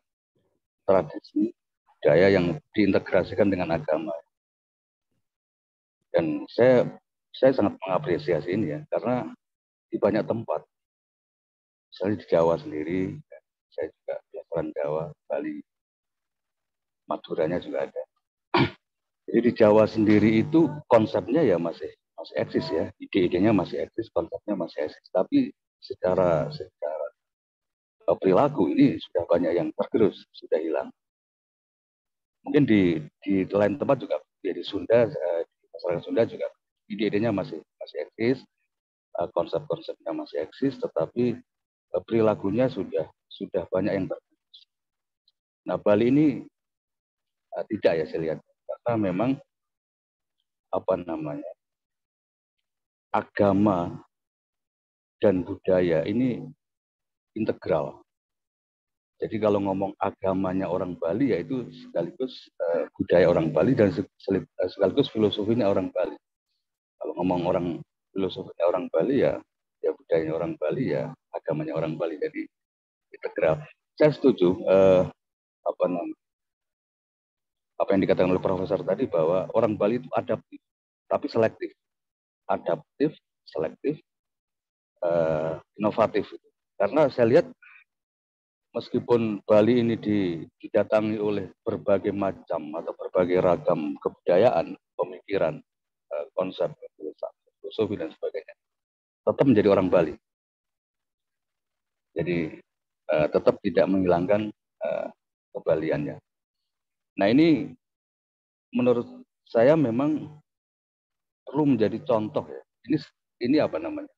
D: tradisi budaya yang diintegrasikan dengan agama. Dan saya sangat mengapresiasi ini ya, karena di banyak tempat, misalnya di Jawa sendiri, saya juga belasan Jawa, Bali, Maduranya juga ada. Jadi di Jawa sendiri itu konsepnya ya masih eksis ya, ide-idenya masih eksis, konsepnya masih eksis, tapi secara perilaku ini sudah banyak yang tergerus, sudah hilang. Mungkin di lain tempat juga, ya di Sunda, di masyarakat Sunda juga ide-idenya masih eksis, konsep-konsepnya masih eksis, tetapi perilakunya sudah banyak yang tergerus. Nah, Bali ini tidak ya saya lihat, karena memang agama dan budaya ini integral. Jadi kalau ngomong agamanya orang Bali, yaitu sekaligus budaya orang Bali dan sekaligus filosofinya orang Bali. Kalau ngomong filosofinya orang Bali ya budayanya orang Bali, ya agamanya orang Bali, jadi integral. Saya setuju apa yang dikatakan oleh Profesor tadi, bahwa orang Bali itu adaptif, tapi selektif. Adaptif, selektif, inovatif. Karena saya lihat meskipun Bali ini didatangi oleh berbagai macam atau berbagai ragam kebudayaan, pemikiran, konsep, filosofi dan sebagainya, tetap menjadi orang Bali. Jadi tetap tidak menghilangkan kebaliannya. Nah, ini menurut saya memang perlu menjadi contoh ya. Ini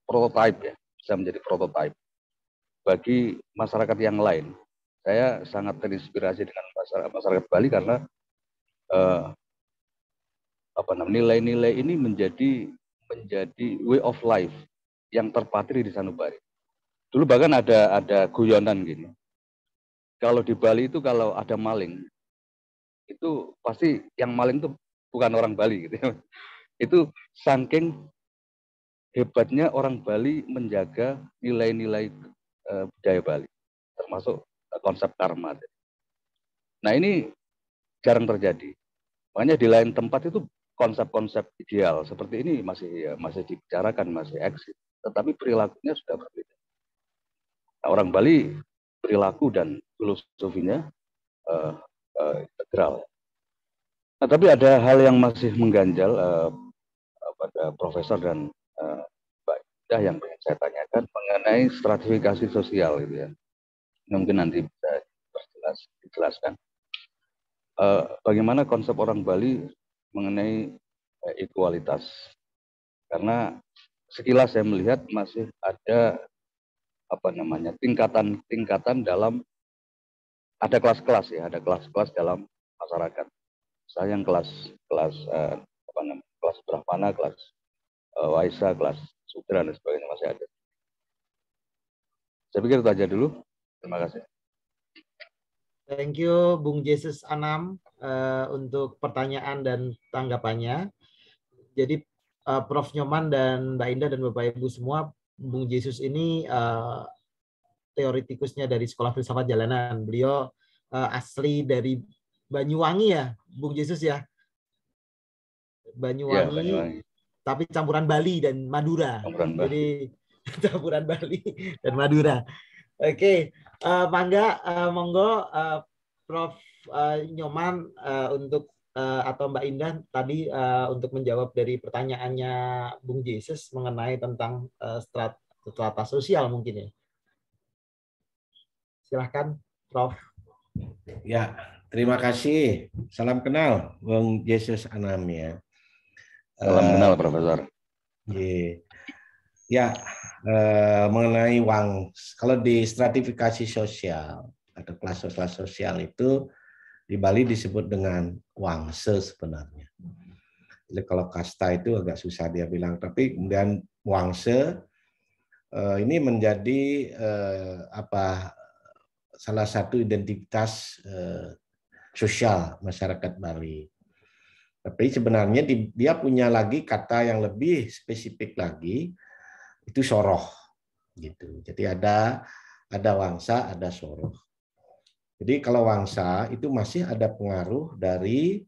D: prototype ya, bisa menjadi prototype bagi masyarakat yang lain. Saya sangat terinspirasi dengan masyarakat Bali karena nilai-nilai ini menjadi way of life yang terpatri di Sanubari. Dulu bahkan ada guyonan gini. Kalau di Bali itu kalau ada maling, itu pasti yang maling itu bukan orang Bali gitu. Itu saking hebatnya orang Bali menjaga nilai-nilai budaya Bali, termasuk konsep karma. Nah, ini jarang terjadi. Makanya di lain tempat itu konsep-konsep ideal seperti ini masih dibicarakan, masih eksis, tetapi perilakunya sudah berbeda. Nah, orang Bali perilaku dan filosofinya integral. Nah, tapi ada hal yang masih mengganjal pada Profesor dan Mbak Indah yang ingin saya tanyakan mengenai stratifikasi sosial gitu ya. Mungkin nanti bisa dijelaskan. Bagaimana konsep orang Bali mengenai ekualitas? Karena sekilas saya melihat masih ada tingkatan dalam, ada kelas-kelas ya, ada kelas-kelas dalam masyarakat. Saya yang kelas Brahmana, kelas Waisa, kelas Sudra dan sebagainya masih ada. Saya pikir itu aja dulu. Terima kasih.
B: Thank you Bung Jesus Anam untuk pertanyaan dan tanggapannya. Jadi Prof. Nyoman dan Mbak Indah dan Bapak Ibu semua, Bung Jesus ini teoretikusnya dari Sekolah Filsafat Jalanan. Beliau asli dari Banyuwangi ya, Bung Jesus ya. Banyuwangi,
D: ya, Banyuwangi,
B: tapi campuran Bali dan Madura. Jadi campuran Bali dan Madura. Oke, monggo Prof. Nyoman untuk atau Mbak Indah tadi untuk menjawab dari pertanyaannya Bung Jesus mengenai tentang strata sosial mungkin ya. Silahkan, Prof.
A: Ya, terima kasih. Salam kenal, Bung Jesus Anam ya.
D: Salam kenal, Profesor.
A: Ya, mengenai kalau di stratifikasi sosial atau kelas sosial itu di Bali disebut dengan wangse sebenarnya. Jadi kalau kasta itu agak susah dia bilang, tapi kemudian wangse ini menjadi salah satu identitas sosial masyarakat Bali. Tapi sebenarnya dia punya lagi kata yang lebih spesifik lagi, itu soroh gitu. Jadi ada wangsa, ada soroh. Jadi kalau wangsa itu masih ada pengaruh dari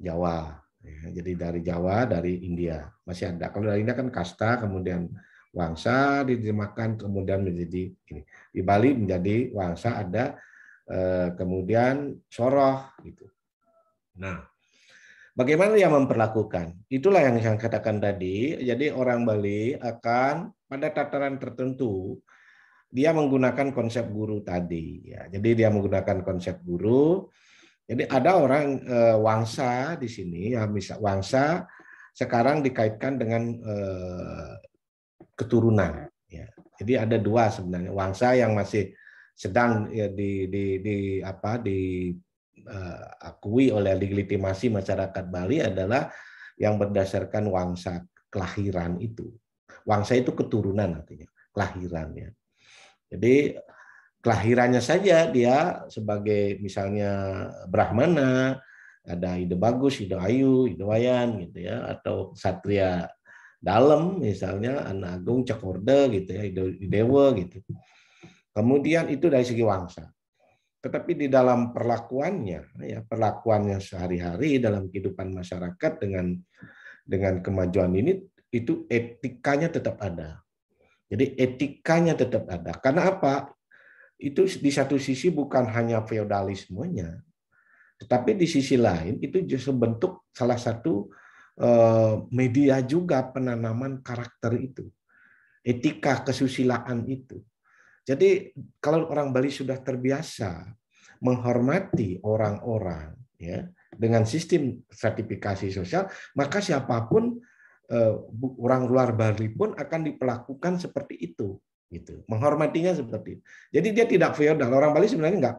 A: Jawa. Ya, jadi dari Jawa, dari India masih ada. Kalau dari India kan kasta, kemudian wangsa diterjemahkan, kemudian menjadi ini. Di Bali menjadi wangsa ada, kemudian soroh gitu. Nah, bagaimana dia memperlakukan? Itulah yang saya katakan tadi. Jadi orang Bali akan pada tataran tertentu dia menggunakan konsep guru tadi. Ya, jadi dia menggunakan konsep guru. Jadi ada orang wangsa di sini, ya misal wangsa sekarang dikaitkan dengan keturunan. Ya. Jadi ada dua sebenarnya, wangsa yang masih sedang ya, diakui oleh legitimasi masyarakat Bali adalah yang berdasarkan wangsa kelahiran itu. Wangsa itu keturunan artinya, kelahirannya. Jadi kelahirannya saja dia sebagai misalnya Brahmana, ada Ide Bagus, Ide Ayu, Ide Wayan gitu ya, atau Satria Dalem misalnya, Anak Agung, Cakorde gitu ya, Ide Dewa gitu. Kemudian itu dari segi wangsa. Tetapi di dalam perlakuannya, ya perlakuannya sehari-hari dalam kehidupan masyarakat dengan kemajuan ini, itu etikanya tetap ada. Jadi etikanya tetap ada. Karena apa? Itu di satu sisi bukan hanya feodalismenya, tetapi di sisi lain itu justru bentuk salah satu media juga penanaman karakter itu, etika kesusilaan itu. Jadi kalau orang Bali sudah terbiasa menghormati orang-orang ya dengan sistem stratifikasi sosial, maka siapapun orang luar Bali pun akan diperlakukan seperti itu, gitu. Menghormatinya seperti itu. Jadi dia tidak feodal. Orang Bali sebenarnya nggak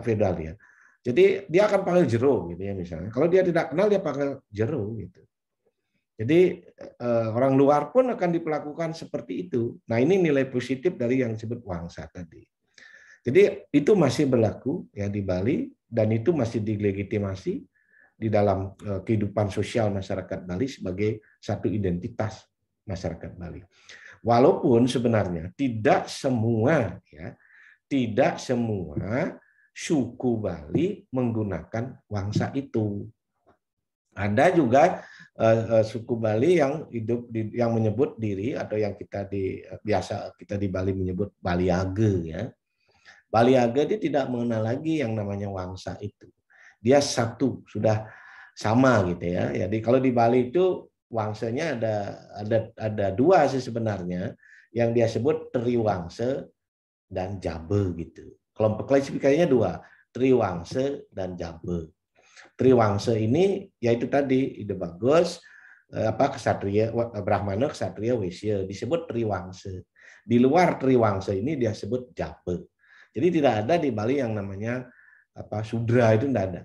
A: feodal ya. Jadi dia akan panggil jero, gitu ya misalnya. Kalau dia tidak kenal dia panggil jero, gitu. Jadi orang luar pun akan diperlakukan seperti itu. Nah ini nilai positif dari yang disebut wangsa tadi. Jadi itu masih berlaku ya di Bali dan itu masih dilegitimasi di dalam kehidupan sosial masyarakat Bali sebagai satu identitas masyarakat Bali. Walaupun sebenarnya tidak semua suku Bali menggunakan wangsa itu. Ada juga suku Bali yang yang menyebut diri atau yang biasa kita di Bali menyebut Baliage ya. Baliage dia tidak mengenal lagi yang namanya wangsa itu. Dia satu, sudah sama gitu ya. Jadi kalau di Bali itu wangsanya ada dua sih sebenarnya, yang dia sebut Triwangse dan Jabe gitu. Kelompok klasifikasinya dua, Triwangse dan Jabe. Triwangse ini yaitu tadi Ide Bagus, Ksatria Brahmana, Ksatria, Waisya disebut Triwangse. Di luar Triwangse ini dia sebut Jabe. Jadi tidak ada di Bali yang namanya Sudra, itu tidak ada.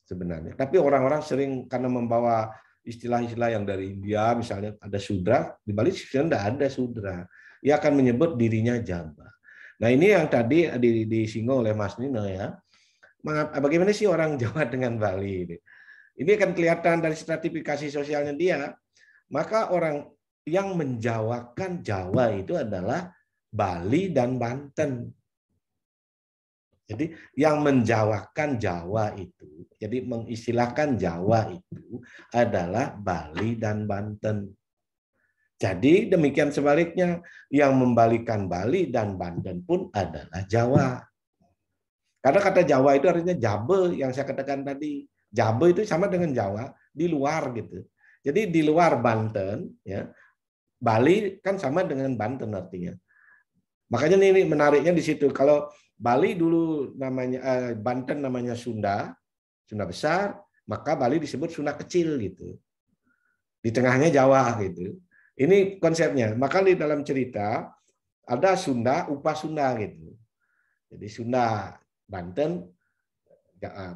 A: sebenarnya. Tapi orang-orang sering karena membawa istilah-istilah yang dari India, misalnya ada Sudra, di Bali sebenarnya tidak ada Sudra. Ia akan menyebut dirinya Jamba. Nah ini yang tadi disinggung oleh Mas Nino ya. Bagaimana sih orang Jawa dengan Bali ini? Ini akan kelihatan dari stratifikasi sosialnya dia. Maka orang yang menjawakan Jawa itu adalah Bali dan Banten. Jadi yang menjawakan Jawa itu, jadi mengistilahkan Jawa itu adalah Bali dan Banten. Jadi demikian sebaliknya, yang membalikan Bali dan Banten pun adalah Jawa. Karena kata Jawa itu artinya Jabe yang saya katakan tadi. Jabe itu sama dengan Jawa, di luar gitu. Jadi di luar Banten, ya, Bali kan sama dengan Banten artinya. Makanya ini menariknya di situ. Kalau Bali dulu namanya Banten namanya Sunda, Sunda besar, maka Bali disebut Sunda kecil gitu. Di tengahnya Jawa gitu. Ini konsepnya. Maka di dalam cerita ada Sunda, Upah Sunda gitu. Jadi Sunda Banten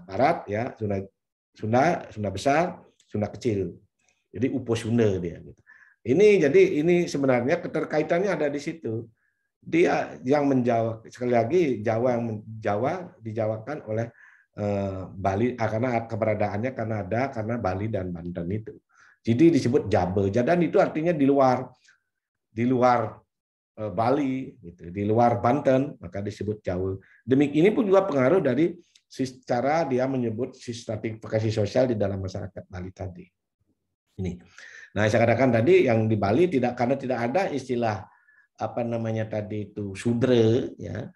A: Barat ya, Sunda besar, Sunda kecil. Jadi Upo Sunda dia gitu. Ini sebenarnya keterkaitannya ada di situ. Dia yang menjawab, sekali lagi Jawa dijawakan oleh Bali karena keberadaannya karena Bali dan Banten itu. Jadi disebut Jabe. Jadan itu artinya di luar Bali gitu, di luar Banten, maka disebut Jawa. Demikian ini pun juga pengaruh dari cara dia menyebut stratifikasi sosial di dalam masyarakat Bali tadi. Ini. Nah, saya katakan tadi yang di Bali karena tidak ada istilah apa namanya tadi itu Sudra ya.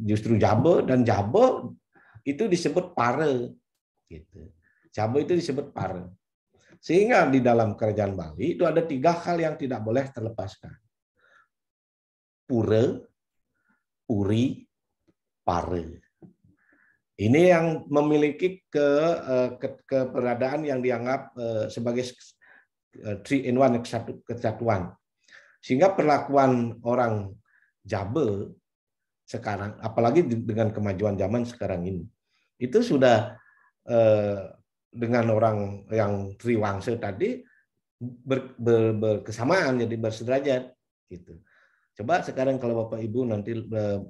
A: Justru Jabe dan Jabo itu disebut pare gitu. Jabo itu disebut pare. Sehingga di dalam kerajaan Bali itu ada 3 hal yang tidak boleh terlepaskan. Pura, puri, pare. Ini yang memiliki keberadaan yang dianggap sebagai 3-in-1 kesatuan. Sehingga perlakuan orang Jabe sekarang, apalagi dengan kemajuan zaman sekarang ini, itu sudah dengan orang yang Triwangsa tadi berkesamaan, jadi bersederajat gitu. Coba sekarang kalau Bapak Ibu nanti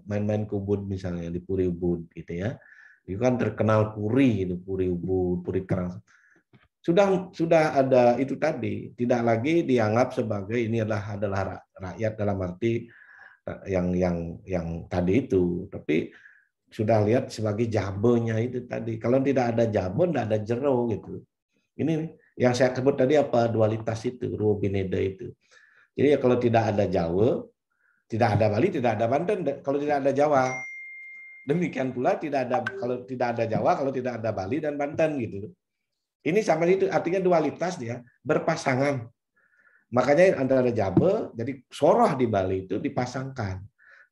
A: main-main ke Ubud misalnya di Puri Ubud gitu ya. Itu kan terkenal puri itu, Puri Ubud, Puri Karang. Sudah ada itu tadi, tidak lagi dianggap sebagai ini adalah rakyat dalam arti yang tadi itu, tapi sudah lihat sebagai jabonya itu tadi. Kalau tidak ada jabo, tidak ada jero gitu. Ini yang saya sebut tadi apa, dualitas itu, Ruo Bineda itu. Jadi kalau tidak ada Jawa, tidak ada Bali, tidak ada Banten. Kalau tidak ada Jawa, demikian pula kalau tidak ada Jawa, kalau tidak ada Bali dan Banten gitu. Ini sama itu artinya dualitas dia berpasangan. Makanya antara Jabe, jadi Soroh di Bali itu dipasangkan.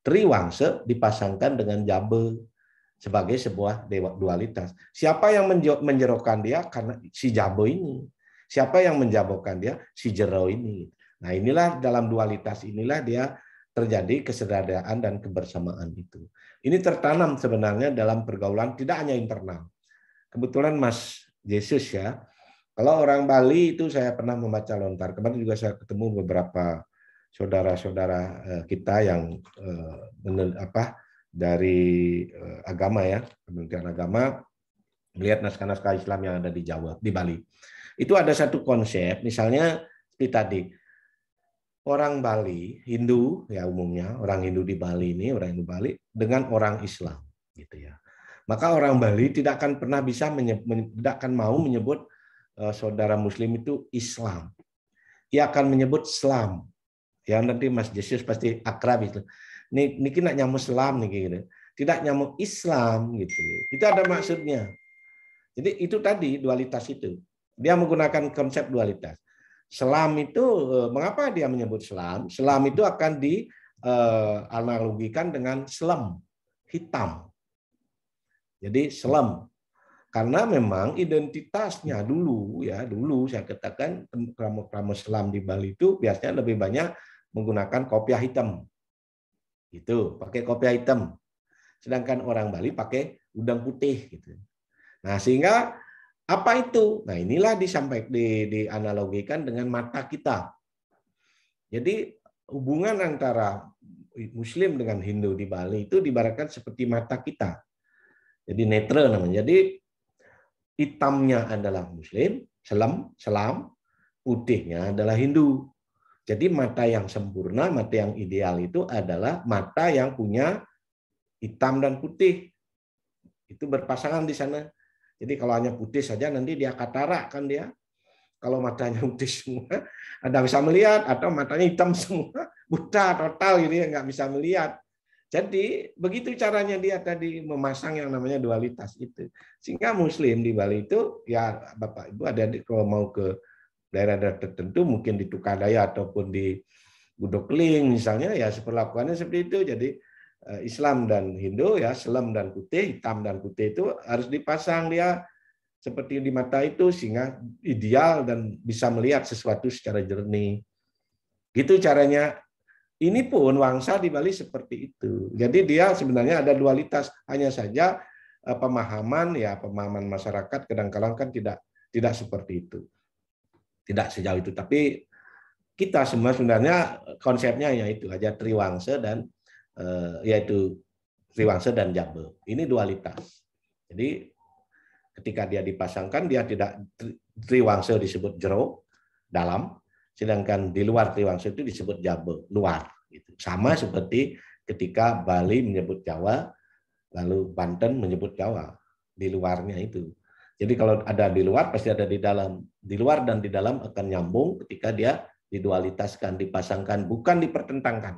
A: Triwangsa dipasangkan dengan Jabe sebagai sebuah dualitas. Siapa yang menjerokan dia? Karena si Jabe ini. Siapa yang menjabokan dia? Si Jero ini. Nah inilah dalam dualitas inilah dia terjadi kesederajatan dan kebersamaan itu. Ini tertanam sebenarnya dalam pergaulan tidak hanya internal. Kebetulan Mas Yesus ya, kalau orang Bali itu saya pernah membaca lontar. Kemarin juga saya ketemu beberapa saudara-saudara kita yang dari agama ya, Kementerian Agama, melihat naskah-naskah Islam yang ada di Jawa, di Bali. Itu ada satu konsep, misalnya seperti tadi, orang Bali, Hindu ya umumnya, orang Hindu di Bali ini, orang Hindu Bali dengan orang Islam gitu ya. Maka orang Bali tidak akan pernah tidak akan mau menyebut saudara Muslim itu Islam. Ia akan menyebut Islam. Ya nanti Mas Yesus pasti akrab itu. Ini nak nyamuk Islam nih gitu. Tidak nyamuk Islam gitu. Itu ada maksudnya. Jadi itu tadi dualitas itu. Dia menggunakan konsep dualitas. Selam itu mengapa dia menyebut selam? Selam itu akan dianalogikan dengan selam, hitam. Jadi selam. Karena memang identitasnya dulu saya katakan kramo-kramo selam di Bali itu biasanya lebih banyak menggunakan kopiah hitam. Itu, pakai kopiah hitam. Sedangkan orang Bali pakai udang putih gitu. Nah, sehingga apa itu? Nah, inilah dianalogikan dengan mata kita. Jadi hubungan antara Muslim dengan Hindu di Bali itu diibaratkan seperti mata kita. Jadi netra namanya. Jadi hitamnya adalah Muslim, selam, putihnya adalah Hindu. Jadi mata yang sempurna, mata yang ideal itu adalah mata yang punya hitam dan putih. Itu berpasangan di sana. Jadi kalau hanya putih saja nanti dia katarak kan dia. Kalau matanya putih semua, Anda bisa melihat, atau matanya hitam semua, buta total gitu ya, nggak bisa melihat. Jadi begitu caranya dia tadi memasang yang namanya dualitas itu. Sehingga Muslim di Bali itu, ya Bapak Ibu ada kalau mau ke daerah-daerah tertentu, mungkin di Tukadaya ataupun di Budokling misalnya, ya perlakuannya seperti itu. Jadi Islam dan Hindu ya, selam dan putih, hitam dan putih itu harus dipasang dia seperti di mata itu sehingga ideal dan bisa melihat sesuatu secara jernih. Gitu caranya. Ini pun Wangsa di Bali seperti itu. Jadi dia sebenarnya ada dualitas, hanya saja pemahaman masyarakat kadang-kadang kan tidak seperti itu. Tidak sejauh itu, tapi kita semua sebenarnya konsepnya yaitu aja Triwangsa dan yaitu Triwangsa dan Jabe. Ini dualitas. Jadi ketika dia dipasangkan, dia tidak Triwangsa disebut jero, dalam, sedangkan di luar Triwangsa itu disebut Jabe, luar. Gitu. Sama seperti ketika Bali menyebut Jawa, lalu Banten menyebut Jawa, di luarnya itu. Jadi kalau ada di luar, pasti ada di dalam. Di luar dan di dalam akan nyambung ketika dia didualitaskan, dipasangkan, bukan dipertentangkan.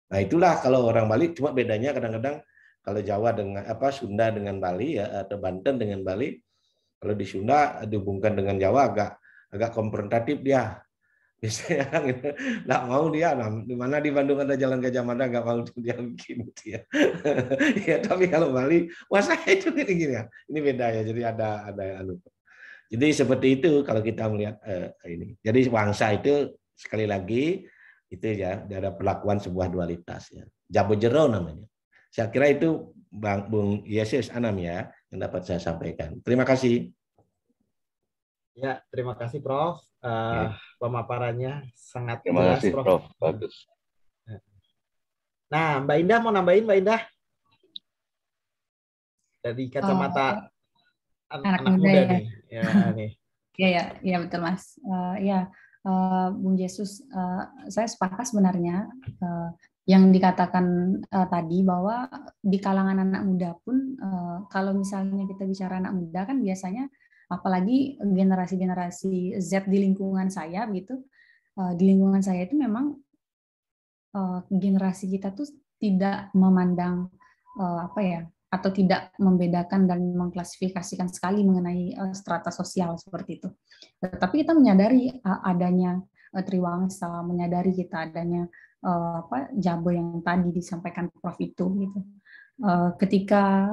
A: Nah itulah kalau orang Bali, cuma bedanya kadang-kadang kalau Jawa dengan Sunda dengan Bali ya, atau Banten dengan Bali, kalau di Sunda dihubungkan dengan Jawa agak konfrontatif dia. Biasanya nggak mau dia, di mana di Bandung ada Jalan Gajah Mada nggak mau dia bikin gitu ya. Ya tapi kalau Bali, wah saya itu gini ya, ini beda ya. Jadi ada anu. Jadi seperti itu kalau kita melihat ini. Jadi Wangsa itu sekali lagi itu ya ada perlakuan sebuah dualitas ya. Jabe jero namanya. Saya kira itu Bung Yesus Anam ya yang dapat saya sampaikan. Terima kasih.
B: Ya, terima kasih Prof. Pemaparannya sangat
D: terima
B: jelas,
D: kasih,
B: Prof.
D: Bagus.
B: Nah, Mbak Indah mau nambahin, Mbak Indah? Dari kacamata anak muda ya. Nih.
C: Ya, betul Mas. Bung Yesus, saya sepakat sebenarnya yang dikatakan tadi bahwa di kalangan anak muda pun kalau misalnya kita bicara anak muda kan biasanya apalagi generasi-generasi Z di lingkungan saya begitu, di lingkungan saya itu memang generasi kita tuh tidak memandang atau tidak membedakan dan mengklasifikasikan sekali mengenai strata sosial seperti itu. Tetapi kita menyadari adanya Triwangsa, menyadari kita adanya Jabe yang tadi disampaikan Prof itu gitu. Ketika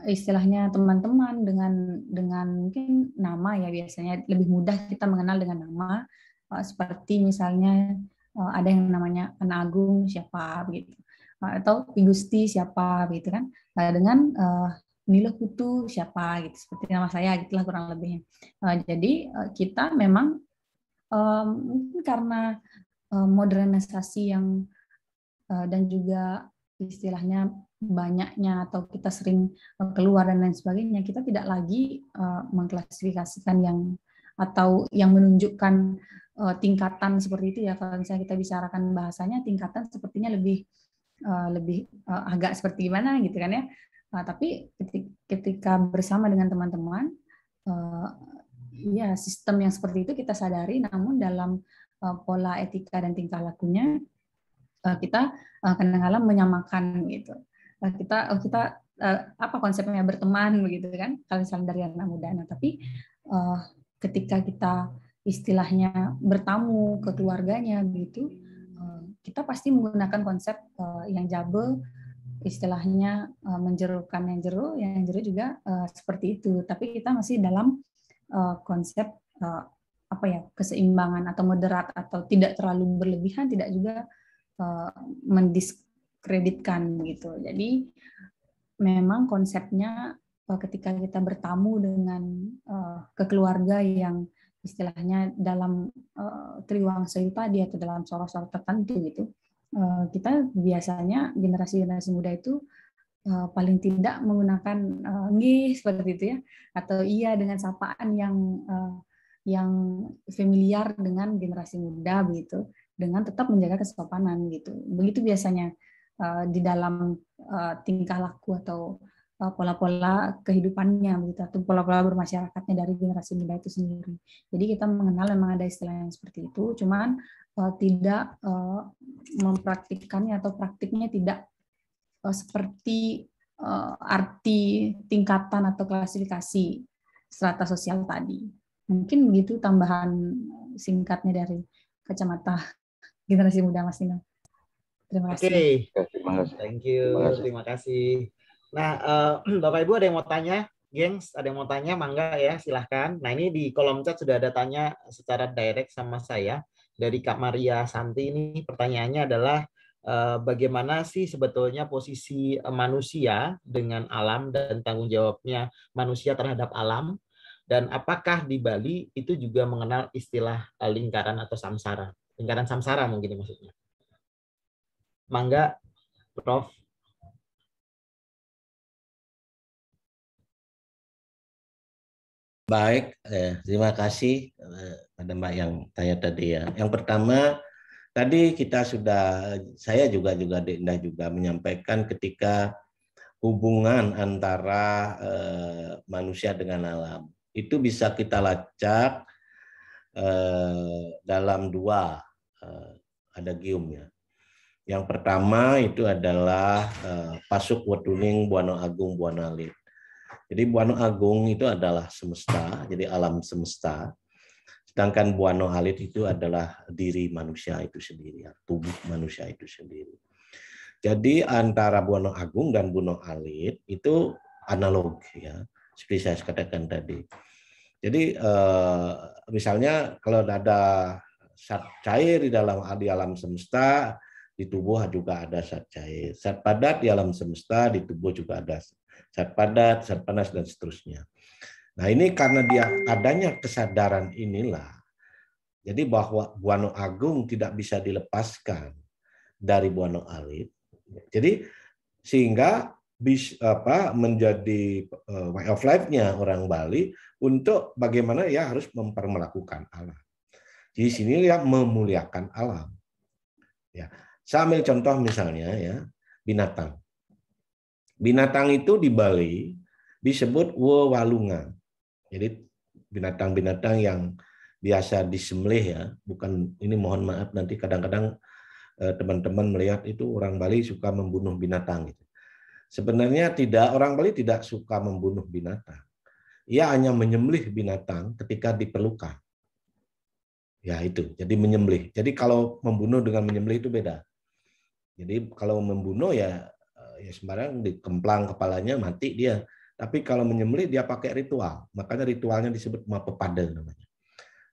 C: istilahnya teman-teman dengan mungkin nama ya, biasanya lebih mudah kita mengenal dengan nama, seperti misalnya ada yang namanya An Agung siapa gitu, atau Ki Gusti siapa gitu kan, dengan Nilo Kutu siapa gitu, seperti nama saya gitulah kurang lebihnya. Jadi kita memang mungkin karena modernisasi yang dan juga istilahnya banyaknya atau kita sering keluar dan lain sebagainya, kita tidak lagi mengklasifikasikan yang atau yang menunjukkan tingkatan seperti itu ya. Kalau misalnya kita bicarakan bahasanya tingkatan sepertinya lebih agak seperti gimana gitu kan ya. Tapi ketika bersama dengan teman-teman, ya sistem yang seperti itu kita sadari, namun dalam pola etika dan tingkah lakunya kita kadang-kadang menyamakan gitu. Kita apa konsepnya berteman begitu kan kalau misalnya dari anak muda. Nah, tapi ketika kita istilahnya bertamu ke keluarganya begitu, kita pasti menggunakan konsep yang Jabe, istilahnya menjerukan yang jeru juga seperti itu. Tapi kita masih dalam konsep keseimbangan atau moderat, atau tidak terlalu berlebihan, tidak juga mendiskreditkan gitu. Jadi memang konsepnya ketika kita bertamu dengan kekeluarga yang istilahnya dalam triwangsa tadi atau dalam sorok-sorok tertentu gitu, kita biasanya generasi muda itu paling tidak menggunakan nggih seperti itu ya, atau iya dengan sapaan yang familiar dengan generasi muda begitu, dengan tetap menjaga kesopanan gitu. Begitu biasanya di dalam tingkah laku atau pola-pola kehidupannya begitu, atau pola-pola bermasyarakatnya dari generasi muda itu sendiri. Jadi kita mengenal memang ada istilah yang seperti itu, cuman tidak mempraktikkannya atau praktiknya tidak seperti arti tingkatan atau klasifikasi strata sosial tadi. Mungkin begitu tambahan singkatnya dari kacamata generasi muda, Mas Nino. Terima kasih.
B: Terima kasih. Thank you. Terima kasih. Nah, Bapak Ibu ada yang mau tanya? Gengs, ada yang mau tanya? Mangga ya, silahkan. Nah, ini di kolom chat sudah ada tanya secara direct sama saya. Dari Kak Maria Santi ini pertanyaannya adalah bagaimana sih sebetulnya posisi manusia dengan alam dan tanggung jawabnya manusia terhadap alam? Dan apakah di Bali itu juga mengenal istilah lingkaran atau samsara? Lingkaran samsara mungkin maksudnya. Mangga, Prof.
A: Baik, terima kasih pada Mbak yang tanya tadi ya. Yang pertama, tadi saya juga Indah juga menyampaikan ketika hubungan antara manusia dengan alam itu bisa kita lacak dalam dua adagium ya. Yang pertama itu adalah Pasuk Wetuning Buana Agung Buana Alit. Jadi Buana Agung itu adalah semesta, jadi alam semesta. Sedangkan Buana Alit itu adalah diri manusia itu sendiri, tubuh manusia itu sendiri. Jadi antara Buana Agung dan Buana Alit itu analog ya, seperti saya katakan tadi. Jadi misalnya kalau ada zat cair di alam semesta, di tubuh juga ada zat cair. Zat padat di alam semesta, di tubuh juga ada zat padat, zat panas, dan seterusnya. Nah ini karena dia adanya kesadaran inilah, jadi bahwa Buana Agung tidak bisa dilepaskan dari Buana Alit. Jadi sehingga menjadi way of life-nya orang Bali untuk bagaimana ya harus memperlakukan alam. Di sini ya memuliakan alam. Ya. Saya ambil contoh misalnya ya, binatang. Binatang itu di Bali disebut wewalungan. Jadi binatang-binatang yang biasa disembelih ya, bukan ini mohon maaf nanti kadang-kadang teman-teman melihat itu orang Bali suka membunuh binatang gitu. Sebenarnya tidak, orang Bali tidak suka membunuh binatang. Ia hanya menyembelih binatang ketika diperlukan. Ya itu, jadi menyembelih. Jadi kalau membunuh dengan menyembelih itu beda. Jadi kalau membunuh ya sembarang dikemplang kepalanya mati dia. Tapi kalau menyembelih dia pakai ritual. Makanya ritualnya disebut mapepada namanya.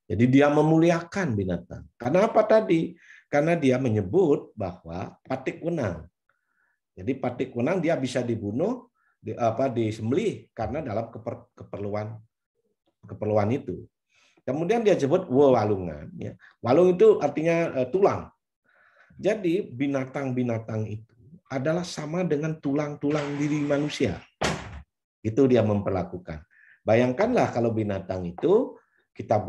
A: Jadi dia memuliakan binatang. Karena apa tadi? Karena dia menyebut bahwa patik wenang. Jadi patik wenang dia bisa dibunuh, disembelih karena dalam keperluan itu. Kemudian dia sebut walungan. Ya. Walung itu artinya tulang. Jadi binatang-binatang itu adalah sama dengan tulang-tulang diri manusia. Itu dia memperlakukan. Bayangkanlah kalau binatang itu kita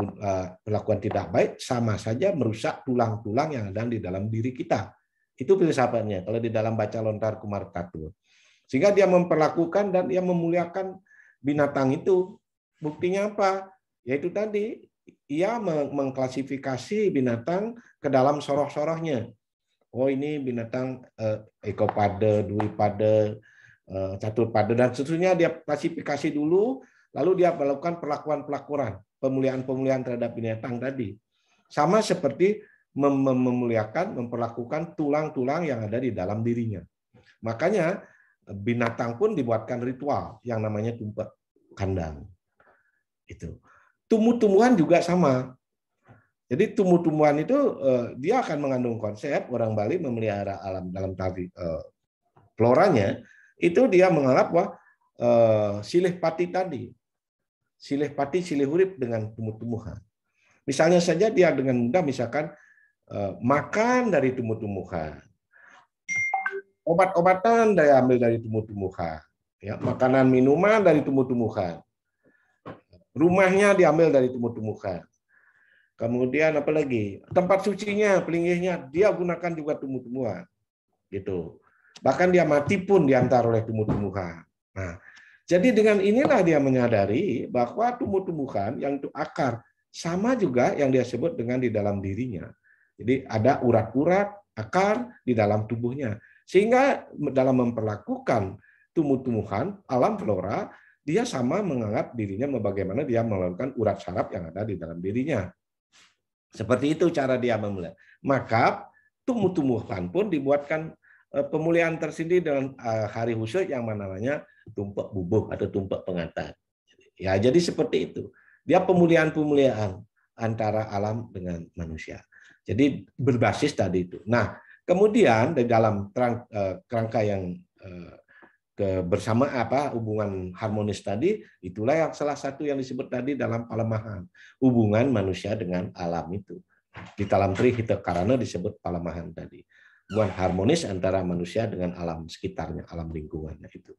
A: perlakuan tidak baik, sama saja merusak tulang-tulang yang ada di dalam diri kita. Itu filsafatnya kalau di dalam baca lontar Kumartatu. Sehingga dia memperlakukan dan dia memuliakan binatang itu. Buktinya apa? Yaitu tadi, ia mengklasifikasi binatang ke dalam soroh-sorohnya. Oh ini binatang ekopade, duipade, caturpade, dan seterusnya dia klasifikasi dulu, lalu dia melakukan perlakuan-pelakuan, pemuliaan-pemuliaan terhadap binatang tadi. Sama seperti memuliakan, memperlakukan tulang-tulang yang ada di dalam dirinya. Makanya binatang pun dibuatkan ritual yang namanya tumpah kandang. Itu. Tumbuh-tumbuhan juga sama. Jadi tumbuh-tumbuhan itu dia akan mengandung konsep orang Bali memelihara alam dalam tadi floranya, itu dia menganggap bahwa silih pati tadi. Silih pati, silih urip dengan tumbuh-tumbuhan. Misalnya saja dia dengan mudah misalkan makan dari tumbuh-tumbuhan. Obat-obatan dia ambil dari tumbuh-tumbuhan. Ya, makanan minuman dari tumbuh-tumbuhan. Rumahnya diambil dari tumbuh-tumbuhan. Kemudian apa lagi? Tempat sucinya, pelinggihnya dia gunakan juga tumbuh-tumbuhan. Gitu. Bahkan dia mati pun diantar oleh tumbuh-tumbuhan. Nah, jadi dengan inilah dia menyadari bahwa tumbuh-tumbuhan yang itu akar sama juga yang dia sebut dengan di dalam dirinya. Jadi ada urat-urat akar di dalam tubuhnya. Sehingga dalam memperlakukan tumbuh-tumbuhan, alam flora, dia sama menganggap dirinya bagaimana dia melakukan urat saraf yang ada di dalam dirinya. Seperti itu cara dia memulai. Maka tumbuh-tumbuhan pun dibuatkan pemulihan tersendiri dengan hari khusus yang namanya tumpek bubuh atau tumpek pengantar. Ya, jadi seperti itu. Dia pemulihan-pemulihan antara alam dengan manusia. Jadi berbasis tadi itu. Nah, kemudian di dalam kerangka yang bersama hubungan harmonis tadi, itulah yang salah satu yang disebut tadi dalam palemahan, hubungan manusia dengan alam itu. Di dalam Trihita Karana disebut palemahan tadi, hubungan harmonis antara manusia dengan alam sekitarnya, alam lingkungannya itu.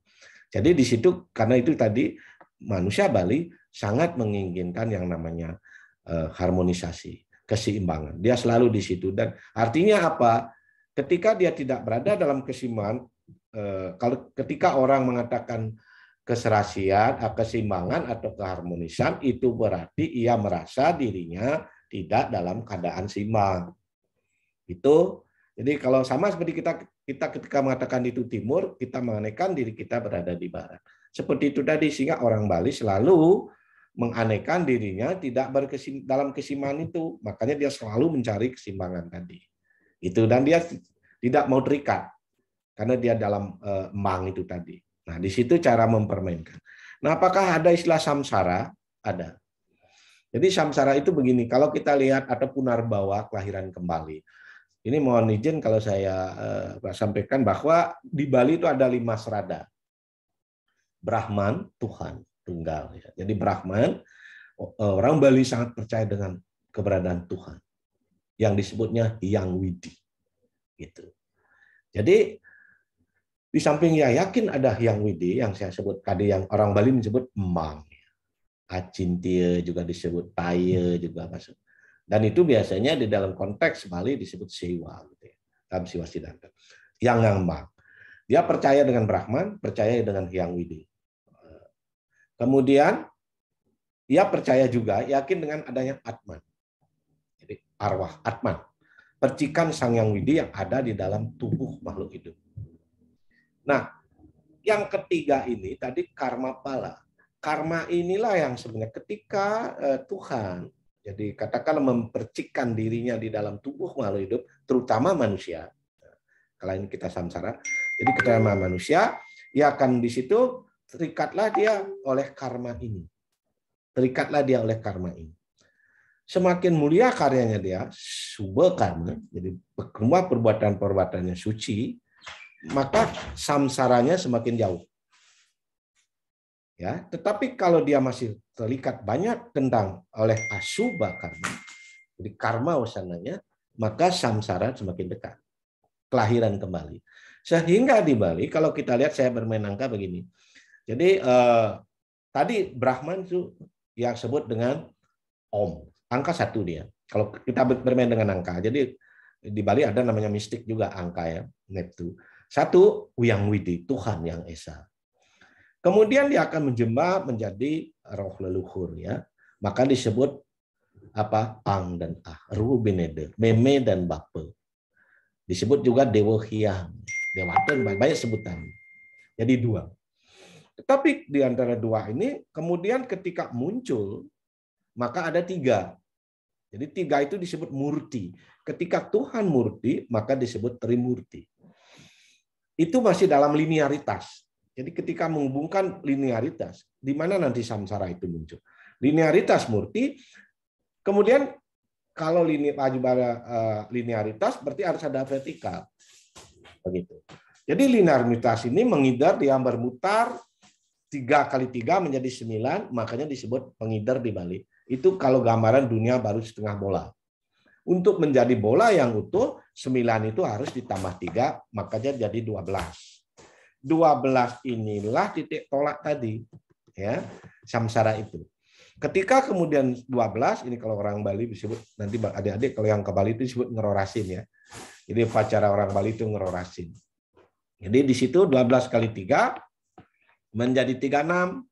A: Jadi di situ karena itu tadi manusia Bali sangat menginginkan yang namanya harmonisasi, keseimbangan. Dia selalu di situ dan artinya apa? Ketika dia tidak berada dalam keseimbangan, kalau ketika orang mengatakan keserasian, keseimbangan atau keharmonisan, itu berarti ia merasa dirinya tidak dalam keadaan seimbang. Itu. Jadi kalau sama seperti kita ketika mengatakan itu timur, kita menganehkan diri kita berada di barat. Seperti itu tadi, sehingga orang Bali selalu menganehkan dirinya tidak dalam keseimbangan itu, makanya dia selalu mencari keseimbangan tadi. Itu, dan dia tidak mau terikat karena dia dalam embang itu tadi. Nah, di situ cara mempermainkan. Nah, apakah ada istilah samsara? Ada. Jadi samsara itu begini, kalau kita lihat ada punarbawa, kelahiran kembali. Ini mohon izin kalau saya sampaikan bahwa di Bali itu ada 5 serada. Brahman, Tuhan, tunggal. Jadi Brahman, orang Bali sangat percaya dengan keberadaan Tuhan. Yang disebutnya Hyang Widi. Gitu. Jadi di samping ya yakin ada Hyang Widi yang saya sebut tadi, yang orang Bali menyebut emang, acintia juga disebut paya juga masuk. Dan itu biasanya di dalam konteks Bali disebut Siwa, gitu ya. Dalam Siwa Siddhanta. Yang emang, dia percaya dengan Brahman, percaya dengan Hyang Widi. Kemudian dia percaya juga, yakin dengan adanya Atman. Jadi arwah Atman, percikan Sang Hyang Widi yang ada di dalam tubuh makhluk hidup. Nah, yang ketiga ini tadi karma pala. Karma inilah yang sebenarnya ketika Tuhan, jadi katakanlah mempercikkan dirinya di dalam tubuh makhluk hidup, terutama manusia. Kalau ini kita samsara, jadi terutama manusia, ya akan di situ terikatlah dia oleh karma ini. Terikatlah dia oleh karma ini. Semakin mulia karyanya dia, subha karma, jadi berkembang perbuatan-perbuatannya suci, maka samsaranya semakin jauh. Ya, tetapi kalau dia masih terikat banyak tentang oleh asubha karma, jadi karma wasananya, maka samsara semakin dekat, kelahiran kembali. Sehingga di Bali, kalau kita lihat, saya bermain angka begini. Jadi tadi Brahman itu yang sebut dengan Om, angka 1 dia. Kalau kita bermain dengan angka, jadi di Bali ada namanya mistik juga angka ya, Neptu. 1 Hyang Widi, Tuhan yang esa. Kemudian dia akan menjemah menjadi roh leluhur ya. Maka disebut apa? Ang dan Ah, Ruh Bineder, Meme dan Bape. Disebut juga Dewa Hyang, Dewata, banyak sebutan. Jadi 2. Tetapi di antara 2 ini kemudian ketika muncul maka ada 3. Jadi 3 itu disebut murti. Ketika Tuhan murti maka disebut trimurti. Itu masih dalam linearitas. Jadi ketika menghubungkan linearitas, di mana nanti samsara itu muncul? Linearitas murti, kemudian kalau linearitas berarti harus ada vertikal. Begitu. Jadi linearitas ini mengindar dia bermutar 3 kali 3 menjadi 9, makanya disebut pengidar di Bali. Itu kalau gambaran dunia baru setengah bola. Untuk menjadi bola yang utuh, 9 itu harus ditambah 3, makanya jadi 12. 12 inilah titik tolak tadi, ya, samsara itu. Ketika kemudian 12, ini kalau orang Bali disebut, nanti adik-adik kalau yang ke Bali itu disebut ngerorasin, ya. Jadi upacara orang Bali itu ngerorasin. Jadi di situ 12 kali 3 menjadi 36.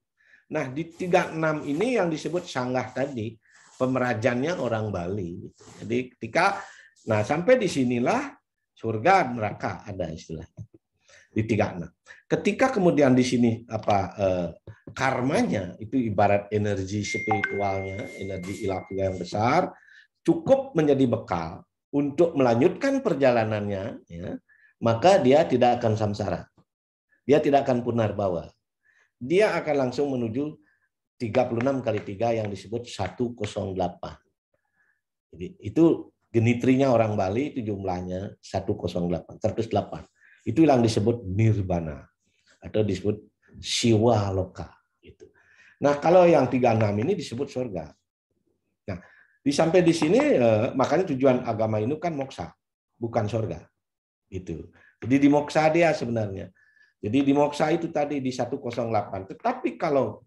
A: Nah, di 36 ini yang disebut sanggah tadi, pemerajannya orang Bali. Jadi ketika, nah sampai di sinilah surga neraka ada istilah di 36. Ketika kemudian di sini karmanya itu ibarat energi spiritualnya, energi ilahiyah yang besar, cukup menjadi bekal untuk melanjutkan perjalanannya, ya, maka dia tidak akan samsara. Dia tidak akan punarbawa. Dia akan langsung menuju 36 kali 3 yang disebut 108. Jadi itu genitrinya orang Bali itu jumlahnya 108, 108. Itu yang disebut nirvana atau disebut siwa loka gitu. Nah, kalau yang 36 ini disebut surga. Nah, sampai di sini makanya tujuan agama ini kan moksa, bukan surga. Itu. Jadi di moksa dia sebenarnya. Jadi di moksa itu tadi di 108. Tetapi kalau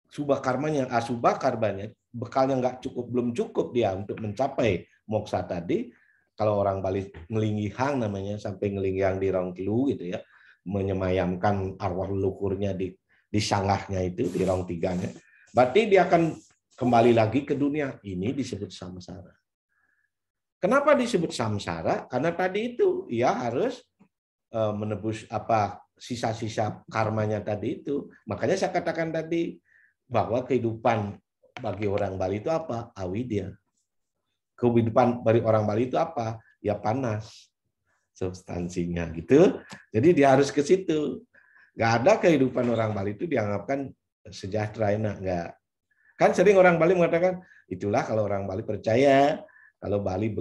A: subah karbanya, bekalnya belum cukup dia untuk mencapai moksa tadi. Kalau orang Bali ngelingihang namanya, sampai ngelingihang di rong telu gitu ya, menyemayamkan arwah leluhurnya di sanggahnya itu, di rong tiganya. Berarti dia akan kembali lagi ke dunia. Ini disebut samsara. Kenapa disebut samsara? Karena tadi itu ia harus menebus sisa-sisa karmanya tadi itu. Makanya saya katakan tadi bahwa kehidupan bagi orang Bali itu apa? Awidya. Kehidupan bagi orang Bali itu apa? Ya panas substansinya gitu. Jadi dia harus ke situ. Nggak ada kehidupan orang Bali itu dianggapkan sejahtera, enak, nggak. Kan sering orang Bali mengatakan, itulah kalau orang Bali percaya kalau bayi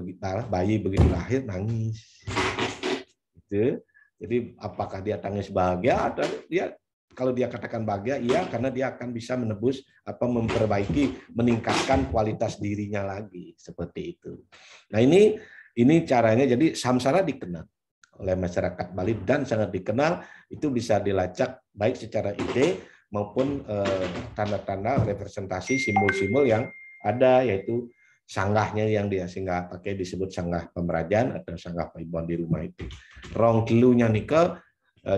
A: begitu lahir nangis. Gitu. Jadi apakah dia tangis bahagia atau dia, kalau dia katakan bahagia, iya, karena dia akan bisa menebus memperbaiki, meningkatkan kualitas dirinya lagi, seperti itu. Nah, ini caranya. Jadi samsara dikenal oleh masyarakat Bali dan sangat dikenal, itu bisa dilacak baik secara ide maupun tanda-tanda representasi simbol-simbol yang ada, yaitu sanggahnya yang dia sehingga pakai disebut sanggah pemerajan atau sanggah paibuan di rumah itu. Rong telunya nikel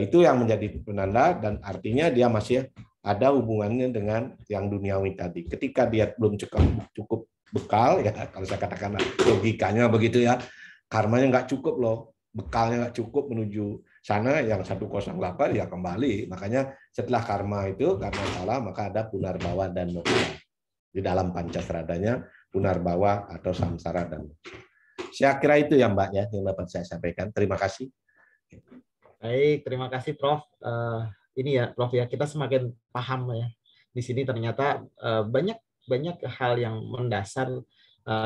A: itu yang menjadi penanda dan artinya dia masih ada hubungannya dengan yang duniawi tadi. Ketika dia belum cukup bekal, ya kalau saya katakan logikanya begitu ya, karmanya nggak cukup loh, bekalnya nggak cukup menuju sana yang 108 ya kembali. Makanya setelah karma salah, maka ada punarbawa dan moksha. Di dalam Pancasradanya punarbawa atau samsara dan moksha. Saya kira itu ya Mbak ya yang dapat saya sampaikan. Terima kasih.
B: Baik, terima kasih Prof. Ini ya Prof ya, kita semakin paham ya. Di sini ternyata banyak hal yang mendasar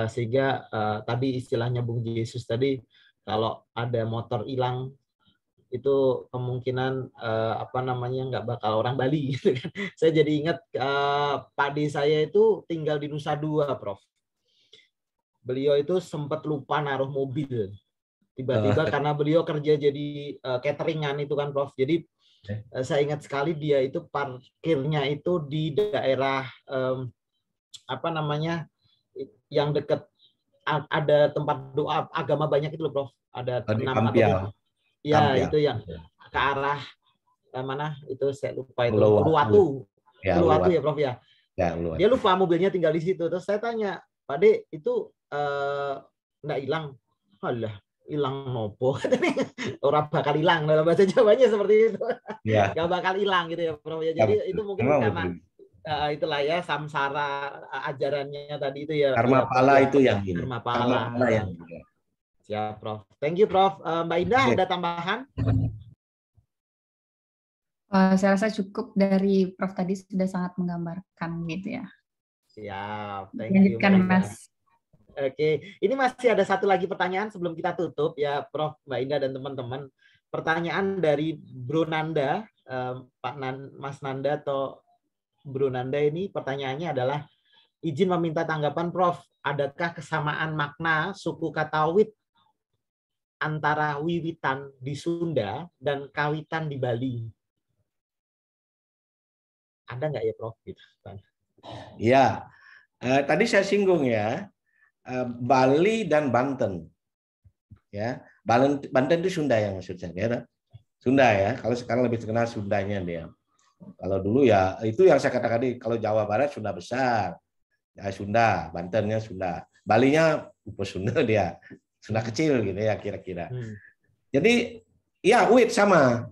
B: sehingga tadi istilahnya Bung Yesus tadi, kalau ada motor hilang itu kemungkinan nggak bakal orang Bali gitu kan. Saya jadi ingat padi saya itu tinggal di Nusa Dua, Prof. Beliau itu sempat lupa naruh mobil. Tiba-tiba karena beliau kerja jadi cateringan itu kan, Prof. Jadi saya ingat sekali dia itu parkirnya itu di daerah yang dekat ada tempat doa agama banyak itu loh, Prof. Ada 6 atau ya itu yang ke arah mana itu saya lupa itu. Uluwatu. Uluwatu ya, Prof ya. Dia lupa mobilnya tinggal di situ. Terus saya tanya, Pak De, itu enggak hilang? Alah, hilang nopo. Orang bakal hilang, dalam bahasa Jawanya seperti itu. Ya. Gak bakal hilang gitu ya, Prof ya. Jadi itu mungkin karena itulah ya samsara ajarannya tadi itu ya.
A: Karma pala itu yang ini.
B: Karma pala yang siap, Prof. Thank you, Prof. Mbak Indah, ada tambahan?
C: Saya rasa cukup dari Prof tadi sudah sangat menggambarkan gitu ya.
B: Siap. Thank you,
C: Mas.
B: Oke, ini masih ada satu lagi pertanyaan sebelum kita tutup ya, Prof, Mbak Indah dan teman-teman. Pertanyaan dari Bro Nanda Mas Nanda atau Bro Nanda ini pertanyaannya adalah izin meminta tanggapan Prof. Adakah kesamaan makna suku kata wit antara wiwitan di Sunda dan kawitan di Bali? Ada nggak ya Prof? Gitu.
A: Ya, tadi saya singgung ya, Bali dan Banten. Ya, Banten itu Sunda yang maksud saya. Ya, Sunda ya. Kalau sekarang lebih terkenal Sundanya dia. Kalau dulu ya itu yang saya katakan tadi. Kalau Jawa Barat Sunda besar, ya Sunda, Bantennya Sunda, Balinya Sunda dia, Sunda kecil gitu ya kira-kira. Jadi ya wit sama.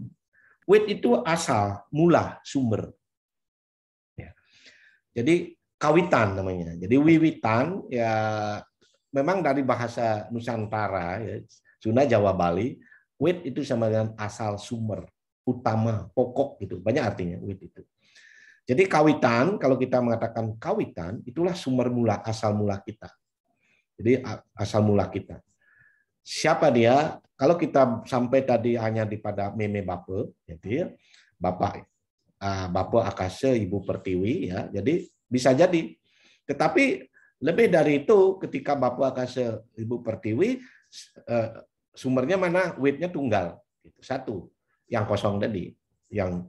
A: Wit itu asal, mula, sumber. Ya. Jadi kawitan namanya. Jadi wiwitan ya memang dari bahasa Nusantara ya, Sunda, Jawa, Bali. Wit itu sama dengan asal, sumber, utama, pokok gitu. Banyak artinya wit itu. Jadi kawitan, kalau kita mengatakan kawitan, itulah sumber mula, asal mula kita. Jadi asal mula kita. Siapa dia? Kalau kita sampai tadi hanya di pada meme bape, gitu ya, Bapak Akase, Ibu Pertiwi, ya. Jadi bisa jadi. Tetapi lebih dari itu, ketika Bapak Akase, Ibu Pertiwi, sumbernya mana? Witnya tunggal, satu. Yang kosong tadi, yang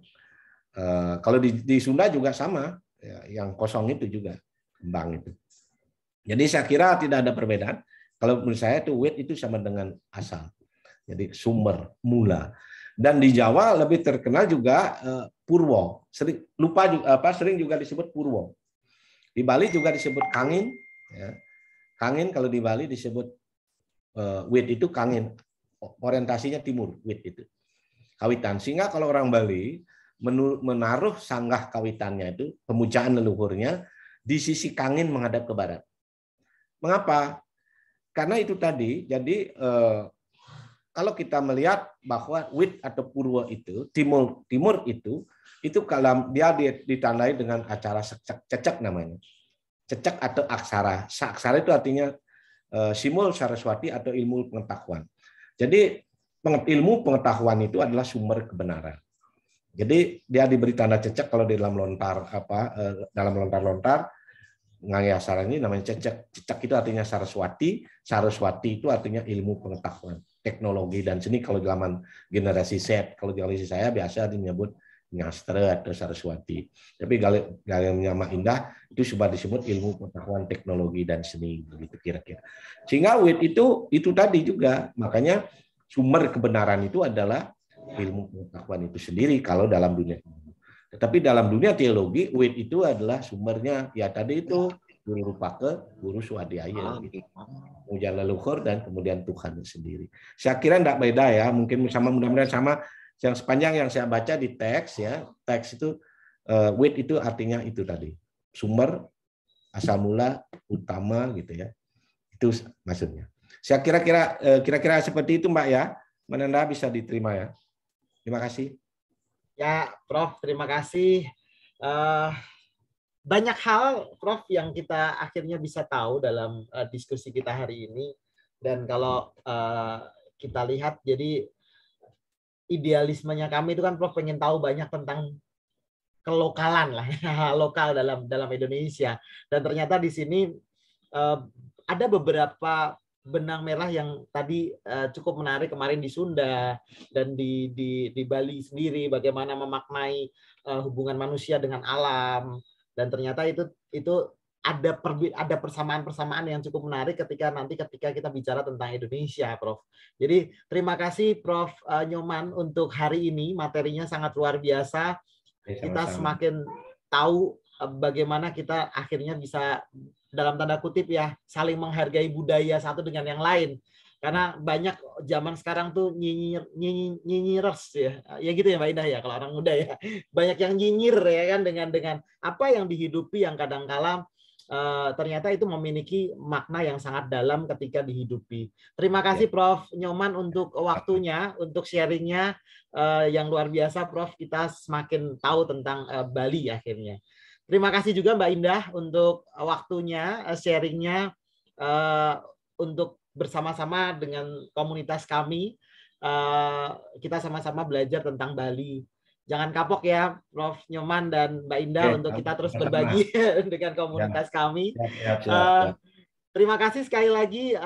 A: kalau di Sunda juga sama, ya, yang kosong itu juga kembang itu. Jadi saya kira tidak ada perbedaan. Kalau menurut saya itu wit itu sama dengan asal. Jadi sumber, mula. Dan di Jawa lebih terkenal juga Purwo. Sering juga disebut Purwo. Di Bali juga disebut Kangin. Ya. Kangin kalau di Bali disebut wit itu Kangin. Orientasinya timur, wit itu. Kawitan. Sehingga kalau orang Bali menaruh sanggah kawitannya itu, pemujaan leluhurnya, di sisi Kangin menghadap ke barat. Mengapa? Karena itu tadi, jadi kalau kita melihat bahwa wit atau purwa itu, timur itu kalau dia ditandai dengan acara cecek namanya. Cecek atau aksara. Aksara itu artinya simul saraswati atau ilmu pengetahuan. Jadi ilmu pengetahuan itu adalah sumber kebenaran. Jadi dia diberi tanda cecek kalau di dalam lontar dalam lontar-lontar aksara ini namanya cecek. Cecek itu artinya saraswati. Saraswati itu artinya ilmu pengetahuan, teknologi dan seni kalau zaman generasi Z. Kalau generasi saya biasa disebut Nyastra atau Saraswati. Tapi gayanya Mak Indah itu sudah disebut ilmu pengetahuan, teknologi dan seni begitu kira-kira. Sehingga wit itu tadi juga, makanya sumber kebenaran itu adalah ilmu pengetahuan itu sendiri kalau dalam dunia. Tetapi dalam dunia teologi, wit itu adalah sumbernya ya tadi itu guru Rupake, guru Swadhyaya, gitu. Kemudian leluhur dan kemudian Tuhan sendiri. Saya kira tidak beda ya, mungkin sama mudah-mudahan sama. Yang sepanjang yang saya baca di teks ya, teks itu wit itu artinya itu tadi, sumber, asal mula, utama gitu ya. Itu maksudnya. Saya kira-kira seperti itu Mbak ya. Menanda bisa diterima ya. Terima kasih.
B: Ya, Prof, terima kasih. Banyak hal, Prof, yang kita akhirnya bisa tahu dalam diskusi kita hari ini. Dan kalau kita lihat, jadi idealismenya kami itu kan Prof pengen tahu banyak tentang kelokalan lah, lokal dalam Indonesia. Dan ternyata di sini ada beberapa benang merah yang tadi cukup menarik kemarin di Sunda dan di Bali sendiri, bagaimana memaknai hubungan manusia dengan alam. Dan ternyata itu ada persamaan-persamaan yang cukup menarik ketika kita bicara tentang Indonesia, Prof. Jadi terima kasih Prof Nyoman untuk hari ini, materinya sangat luar biasa. Kita semakin tahu bagaimana kita akhirnya bisa dalam tanda kutip ya saling menghargai budaya satu dengan yang lain. Karena banyak zaman sekarang tuh nyinyirers ya gitu ya Mbak Indah ya kalau orang muda ya, banyak yang nyinyir ya kan dengan apa yang dihidupi yang kadang-kala ternyata itu memiliki makna yang sangat dalam ketika dihidupi. Terima kasih Prof Nyoman untuk waktunya, untuk sharingnya yang luar biasa Prof. Kita semakin tahu tentang Bali akhirnya. Terima kasih juga Mbak Indah untuk waktunya, sharingnya untuk bersama-sama dengan komunitas kami. Kita sama-sama belajar tentang Bali. jangan kapok ya Prof. Nyoman dan Mbak Indah untuk kita terus berbagi dengan komunitas kami.
A: Siap.
B: Terima kasih sekali lagi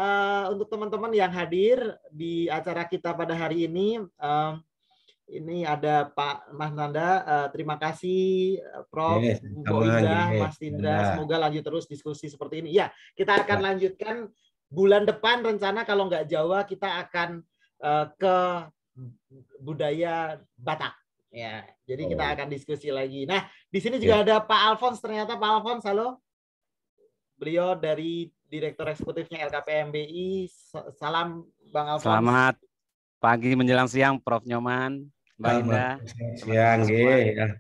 B: untuk teman-teman yang hadir di acara kita pada hari ini. Ini ada Pak Mas Nanda, terima kasih Prof. Bu Indah, Mas Indra. Semoga lanjut terus diskusi seperti ini. Ya, kita akan lanjutkan bulan depan rencana kalau nggak Jawa kita akan ke budaya Batak. Ya, jadi kita akan diskusi lagi. Nah, di sini juga ada Pak Alphonse. Ternyata Pak Alphonse, halo. Beliau dari Direktur Eksekutifnya LKPMBI. Salam Bang Alphonse.
E: Selamat pagi menjelang siang Prof. Nyoman, Mbak Indah.
A: Siang, ya.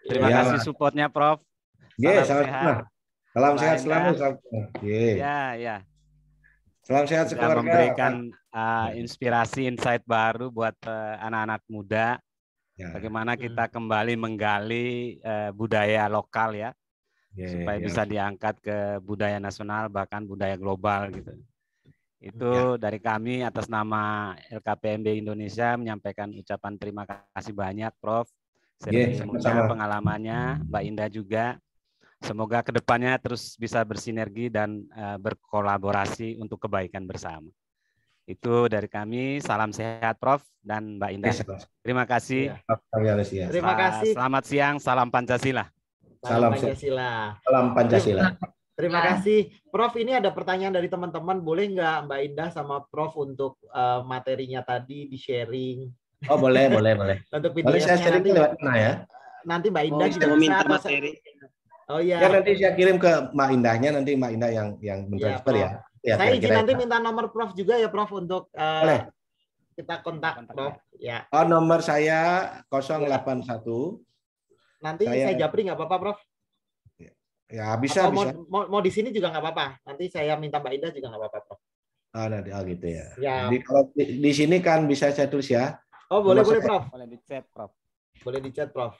E: Terima kasih supportnya Prof.
A: Salam sehat. Salam sehat selalu.
E: Ya.
A: Salam sehat sekeluarga.
E: Memberikan inspirasi, insight baru buat anak-anak muda. Bagaimana kita kembali menggali budaya lokal ya. Supaya bisa diangkat ke budaya nasional bahkan budaya global gitu. Itu dari kami atas nama LKPMB Indonesia menyampaikan ucapan terima kasih banyak Prof. Semoga pengalamannya, Mbak Indah juga. Semoga kedepannya terus bisa bersinergi dan berkolaborasi untuk kebaikan bersama. Itu dari kami. Salam sehat Prof. dan Mbak Indah. Terima kasih.
B: Terima kasih.
E: Selamat siang. Salam Pancasila.
B: Salam Pancasila.
A: Salam Pancasila.
B: Terima kasih. Prof, ini ada pertanyaan dari teman-teman. Boleh nggak Mbak Indah sama Prof untuk materinya tadi di-sharing?
A: Oh, boleh.
B: Untuk
A: Boleh saya sharing lewat mana ya?
B: Nanti Mbak Indah juga
F: minta materi.
B: Oh iya.
A: Ya nanti saya kirim ke Mbak Indahnya, nanti Mbak Indah yang mentransfer ya.
B: Saya izin nanti minta nomor Prof juga ya Prof untuk kita kontak Prof. Ya.
A: Oh, nomor saya 081.
B: Nanti saya japri nggak apa-apa Prof?
A: Ya bisa.
B: Mau di sini juga nggak apa-apa. Nanti saya minta Mbak Indah juga nggak apa-apa Prof.
A: Nanti gitu ya.
B: Ya.
A: Jadi kalau di sini kan bisa saya tulis ya.
B: Oh boleh Prof.
E: Boleh di chat Prof.
B: Boleh di chat Prof.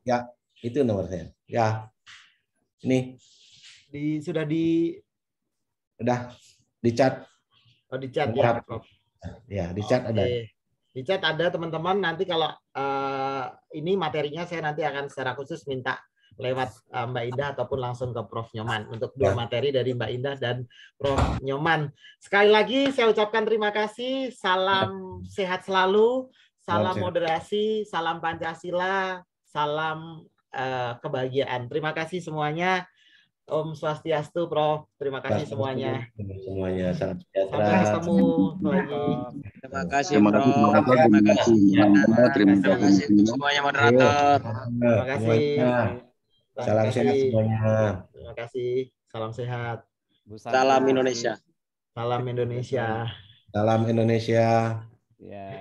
A: Ya, itu nomor saya. Ya. Ini.
B: Sudah
A: di chat.
B: Oh, di chat ya, Prof.
A: Ya, di chat ada.
B: Di chat ada teman-teman. Nanti kalau ini materinya saya nanti akan secara khusus minta lewat Mbak Indah ataupun langsung ke Prof. Nyoman untuk dua materi dari Mbak Indah dan Prof. Nyoman. Sekali lagi saya ucapkan terima kasih. Salam sehat selalu. Salam moderasi. Salam Pancasila. Salam kebahagiaan. Terima kasih semuanya. Om Swastiastu, Prof. Terima kasih semuanya.
A: Semuanya salam sejahtera.
B: Sampai ketemu lagi.
F: Terima kasih, Prof. Terima kasih untuk semuanya moderator.
B: Terima kasih.
A: Salam sehat semuanya.
B: Terima kasih. Salam sehat.
F: Salam Indonesia.
B: Salam Indonesia.
A: Salam Indonesia.
E: Ya.